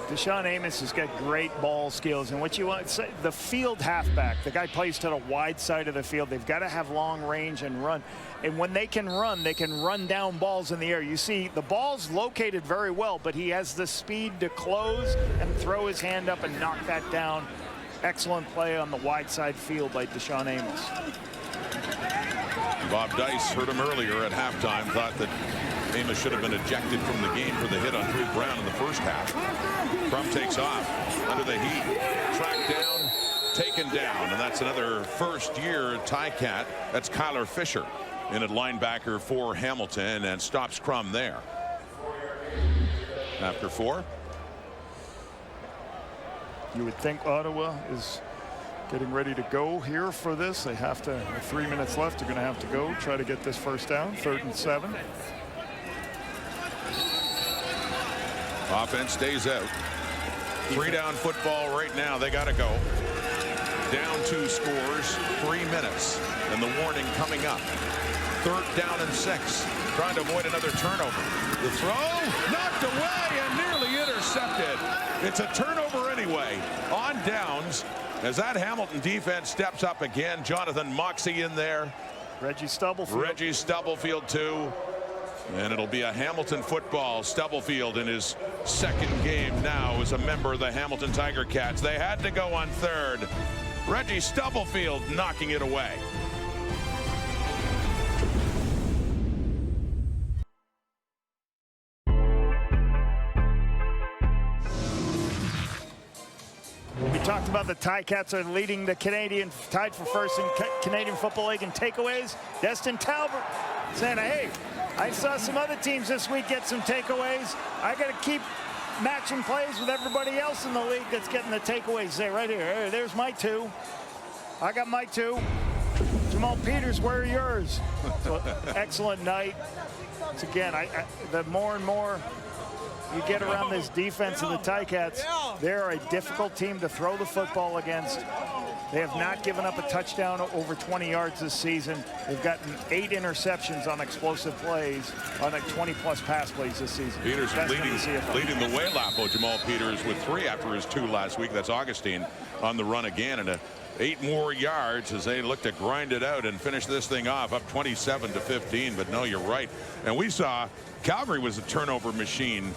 Deshaun Amos has got great ball skills, and what you want, the field halfback, the guy plays to the wide side of the field. They've got to have long range and run, and when they can run down balls in the air. You see the ball's located very well, but he has the speed to close and throw his hand up and knock that down. Excellent play on the wide side field by Deshaun Amos. Bob Dice heard him earlier at halftime, thought that Amos should have been ejected from the game for the hit on Drew Brown in the first half. Crum takes off under the heat, tracked down, taken down, and that's another first-year Ticat. That's Kyler Fisher in at linebacker for Hamilton, and stops Crum there. After 4. You would think Ottawa is getting ready to go here for this. They have to, with 3 minutes left, they're going to have to go try to get this first down. 3rd and 7. Offense stays out. 3-down football right now. They got to go. Down 2 scores, 3 minutes, and the warning coming up. 3rd down and 6. Trying to avoid another turnover. The throw knocked away and nearly intercepted. It's a turnover anyway on downs as that Hamilton defense steps up again. Jonathan Moxey in there. Reggie Stubblefield too. And it'll be a Hamilton football. Stubblefield in his 2nd game now as a member of the Hamilton Tiger Cats. They had to go on 3rd. Reggie Stubblefield knocking it away. We talked about the Ticats are leading the Canadian, tied for first in Canadian Football League in takeaways. Destin Talbot saying, hey, I saw some other teams this week get some takeaways. I got to keep matching plays with everybody else in the league that's getting the takeaways. Say right here, hey, there's my 2. I got my 2. Jamal Peters, where are yours? So, excellent night. Once again, the more and more you get around this defense of the Ticats, they're a difficult team to throw the football against. They have not given up a touchdown over 20 yards this season. They've gotten 8 interceptions on explosive plays, on like 20-plus pass plays this season. Peters leading the way, Lapo. Jamal Peters with 3 after his 2 last week. That's Augustine on the run again, and 8 more yards as they look to grind it out and finish this thing off, up 27-15. But no, you're right. And we saw Calgary was a turnover machine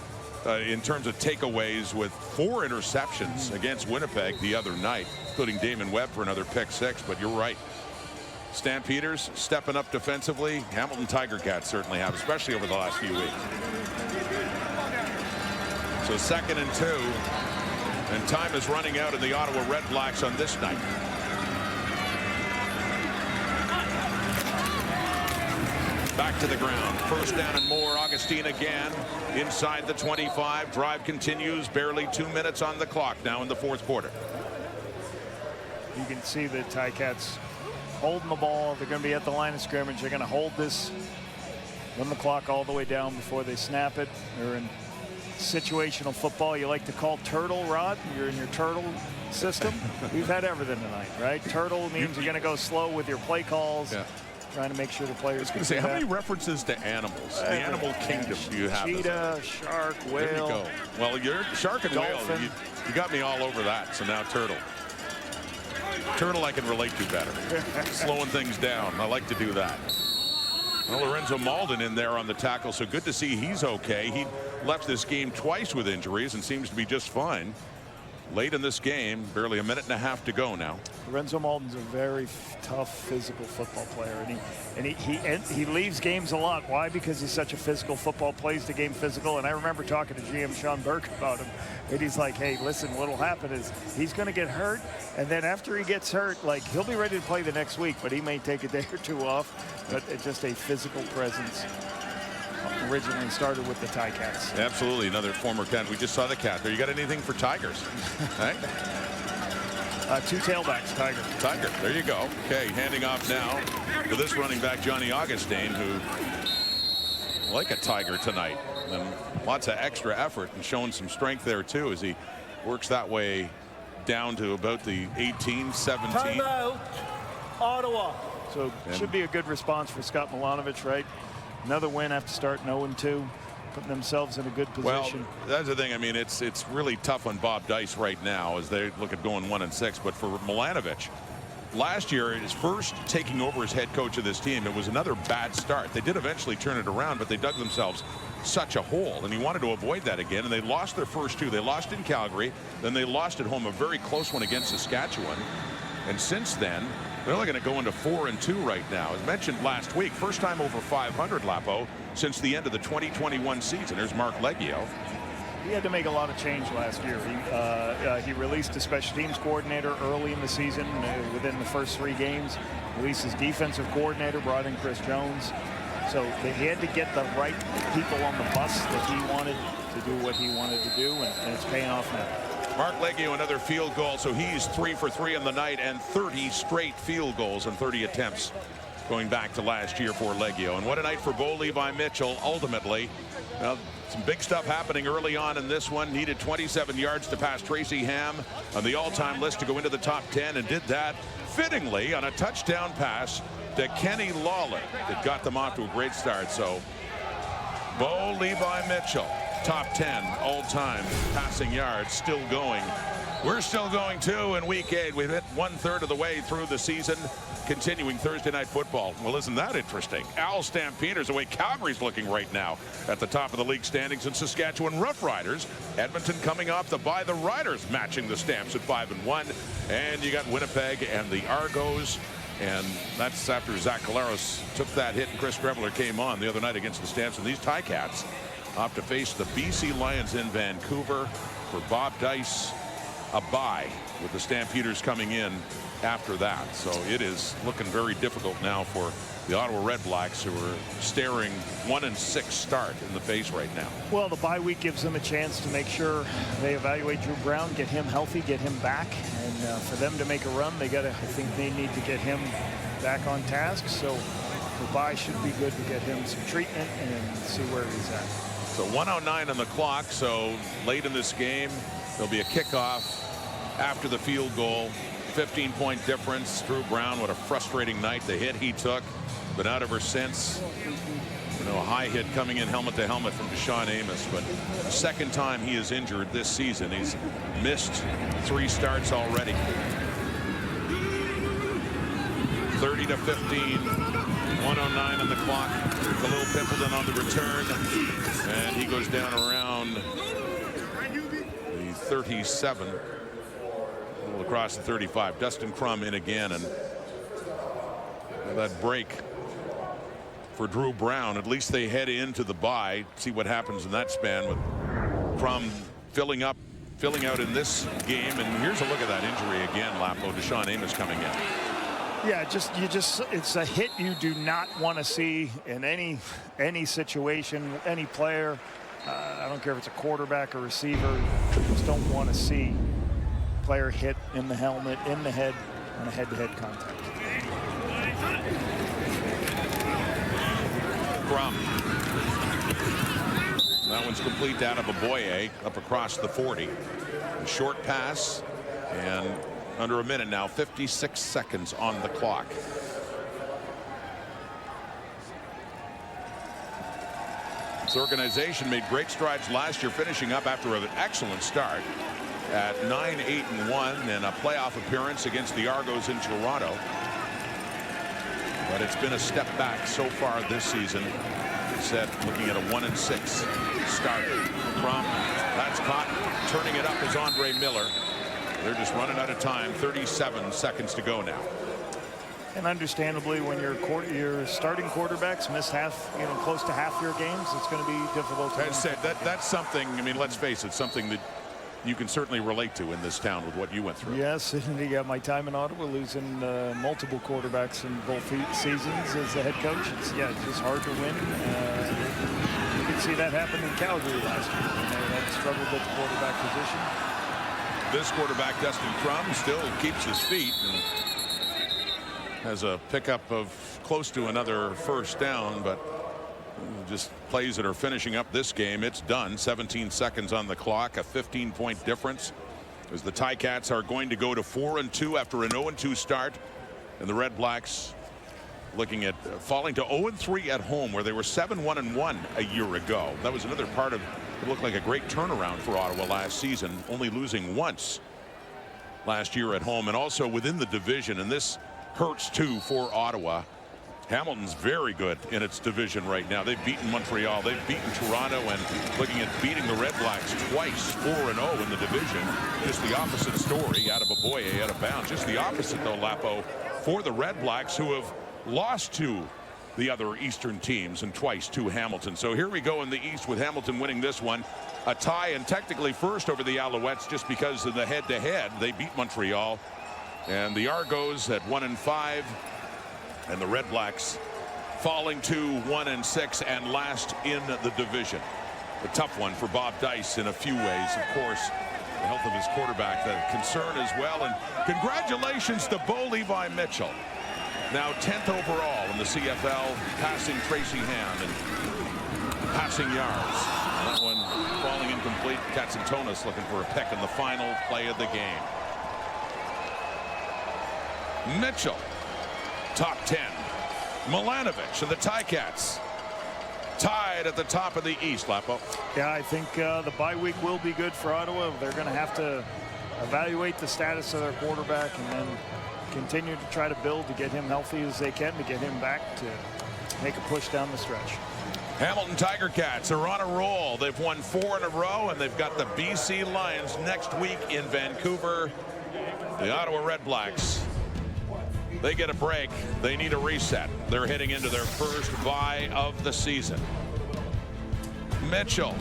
in terms of takeaways with 4 interceptions against Winnipeg the other night, including Damon Webb for another pick 6. But you're right. Stan Peters stepping up defensively. Hamilton Tiger Cats certainly have, especially over the last few weeks. So 2nd and 2, and time is running out in the Ottawa Redblacks on this night. Back to the ground. 1st down and more. Augustine again inside the 25. Drive continues. Barely 2 minutes on the clock now in the 4th quarter. You can see the Ticats holding the ball. They're going to be at the line of scrimmage. They're going to hold this, run the clock all the way down before they snap it. They're in situational football you like to call turtle, Rod. You're in your turtle system. We've had everything tonight, right? Turtle means you're going to go slow with your play calls. Yeah. Trying to make sure the players can say, how many references to animals? The animal kingdom do you have? Cheetah, shark, whale. There you go. Well, you're shark and dolphin. Whale. You got me all over that. So now turtle. Turtle I can relate to better. Slowing things down. I like to do that. Well, Lorenzo Malden in there on the tackle, so good to see he's okay. He left this game twice with injuries and seems to be just fine. late in this game. Barely a minute and a half to go now. Lorenzo Malton's a very tough physical football player, and he leaves games a lot. Why? Because he's such a physical football, plays the game physical. And I remember talking to GM Sean Burke about him, and he's like, hey, listen, what'll happen is he's going to get hurt, and then after he gets hurt, like, he'll be ready to play the next week, but he may take a day or two off. But it's just a physical presence. Originally started with the Ticats. Absolutely, another former Cat. We just saw the Cat there. You got anything for Tigers? Hey? Two tailbacks, Tiger. Tiger, there you go. Okay, handing off now to this running back, Johnny Augustine, who, like a Tiger tonight, and lots of extra effort and showing some strength there too as he works that way down to about the 18, 17. Timeout, Ottawa. So should be a good response for Scott Milanovic, right? Another win after starting 0-2, putting themselves in a good position. Well, that's the thing. I mean, it's really tough on Bob Dice right now as they look at going 1-6. But for Milanovic, last year, his first taking over as head coach of this team, it was another bad start. They did eventually turn it around, but they dug themselves such a hole, and he wanted to avoid that again. And they lost their first two. They lost in Calgary, then they lost at home, a very close one against Saskatchewan. And since then, they're only going to go into 4-2 right now. As mentioned last week, first time over 500, Lapo, since the end of the 2021 season. There's Mark Leggio. He had to make a lot of change last year. He released a special teams coordinator early in the season, within the first 3 games. Released his defensive coordinator, brought in Chris Jones. So he had to get the right people on the bus that he wanted to do what he wanted to do, and it's paying off now. Mark Leggio, another field goal, so he's 3 for 3 on the night, and 30 straight field goals and 30 attempts going back to last year for Leggio. And what a night for Bo Levi Mitchell. Ultimately, some big stuff happening early on in this one. Needed 27 yards to pass Tracy Ham on the all-time list to go into the top 10, and did that fittingly on a touchdown pass to Kenny Lawler that got them off to a great start. So Bo Levi Mitchell, top 10 all-time passing yards, still going. We're still going too in week 8. We've hit 1/3 of the way through the season, continuing Thursday night football. Well, isn't that interesting? Owl Stampeders, the way Calgary's looking right now at the top of the league standings, and Saskatchewan Roughriders. Edmonton coming off the bye. The Riders matching the Stamps at 5-1. And you got Winnipeg and the Argos. And that's after Zach Collaros took that hit and Chris Grevler came on the other night against the Stamps. And these Ticats off to face the BC Lions in Vancouver. For Bob Dice, a bye with the Stampeders coming in after that. So it is looking very difficult now for the Ottawa Redblacks, who are staring 1-6 start in the face right now. Well, the bye week gives them a chance to make sure they evaluate Drew Brown, get him healthy, get him back, and for them to make a run, I think they need to get him back on task. So the bye should be good to get him some treatment and see where he's at. So 1:09 on the clock. So late in this game, there'll be a kickoff after the field goal. 15-point difference. Drew Brown, what a frustrating night. The hit he took, been out ever since. You know, a high hit coming in helmet to helmet from Deshaun Amos, but the second time he is injured this season. He's missed 3 starts already. 30-15, 1:09 on the clock. Khalil Pimpleton on the return, and he goes down around the 37. Across the 35. Dustin Crum in again, and that break for Drew Brown. At least they head into the bye. See what happens in that span with Crum filling out in this game. And here's a look at that injury again, Lapo. Deshaun Amos coming in. Yeah, it's a hit you do not want to see in any situation, any player. I don't care if it's a quarterback or receiver. You just don't want to see player hit in the helmet, in the head, on a head-to-head contact. Crum. That one's complete down of Aboye up across the 40. A short pass, and under a minute now, 56 seconds on the clock. This organization made great strides last year, finishing up after an excellent start at 9-8-1 and a playoff appearance against the Argos in Toronto. But it's been a step back so far this season. Set looking at a 1-6 start. Crum, that's caught. Turning it up is Andre Miller. They're just running out of time. 37 seconds to go now. And understandably, when your starting quarterbacks miss close to half your games, it's going to be difficult. As said, that's something. I mean, let's face it, something that you can certainly relate to in this town with what you went through. Yes, and my time in Ottawa, losing multiple quarterbacks in both seasons as the head coach. It's just hard to win. You can see that happen in Calgary last year when they had struggled at the quarterback position. This quarterback, Dustin Crum, still keeps his feet and has a pickup of close to another first down, but just plays that are finishing up this game. It's done. 17 seconds on the clock, a 15-point difference as the Ticats are going to go to 4-2 after an 0-2 start, and the Redblacks looking at falling to 0-3 at home, where they were 7-1-1 a year ago. That was another part of it. Looked like a great turnaround for Ottawa last season, only losing once last year at home, and also within the division, and this hurts too for Ottawa. Hamilton's very good in its division right now. They've beaten Montreal, they've beaten Toronto, and looking at beating the Redblacks twice, 4-0 in the division. Just the opposite story. Out of Aboye, out of bounds. Just the opposite though, Lapo, for the Redblacks, who have lost to the other Eastern teams and twice to Hamilton. So here we go in the East with Hamilton winning this one. A tie and technically first over the Alouettes just because of the head-to-head. They beat Montreal. And the Argos at 1-5, and the Redblacks falling to 1-6 and last in the division. A tough one for Bob Dice in a few ways. Of course, the health of his quarterback, the concern as well. And congratulations to Bo Levi Mitchell, now 10th overall in the CFL, passing Tracy Hand and passing yards. That one falling incomplete. Katsantonis looking for a pick in the final play of the game. Mitchell, top 10. Milanovic and the Ticats tied at the top of the East, Lapo. Yeah, I think the bye week will be good for Ottawa. They're going to have to evaluate the status of their quarterback and then continue to try to build to get him healthy as they can, to get him back to make a push down the stretch. Hamilton Tiger Cats are on a roll. They've won 4 in a row, and they've got the BC Lions next week in Vancouver. The Ottawa Redblacks, they get a break. They need a reset. They're heading into their first bye of the season. Mitchell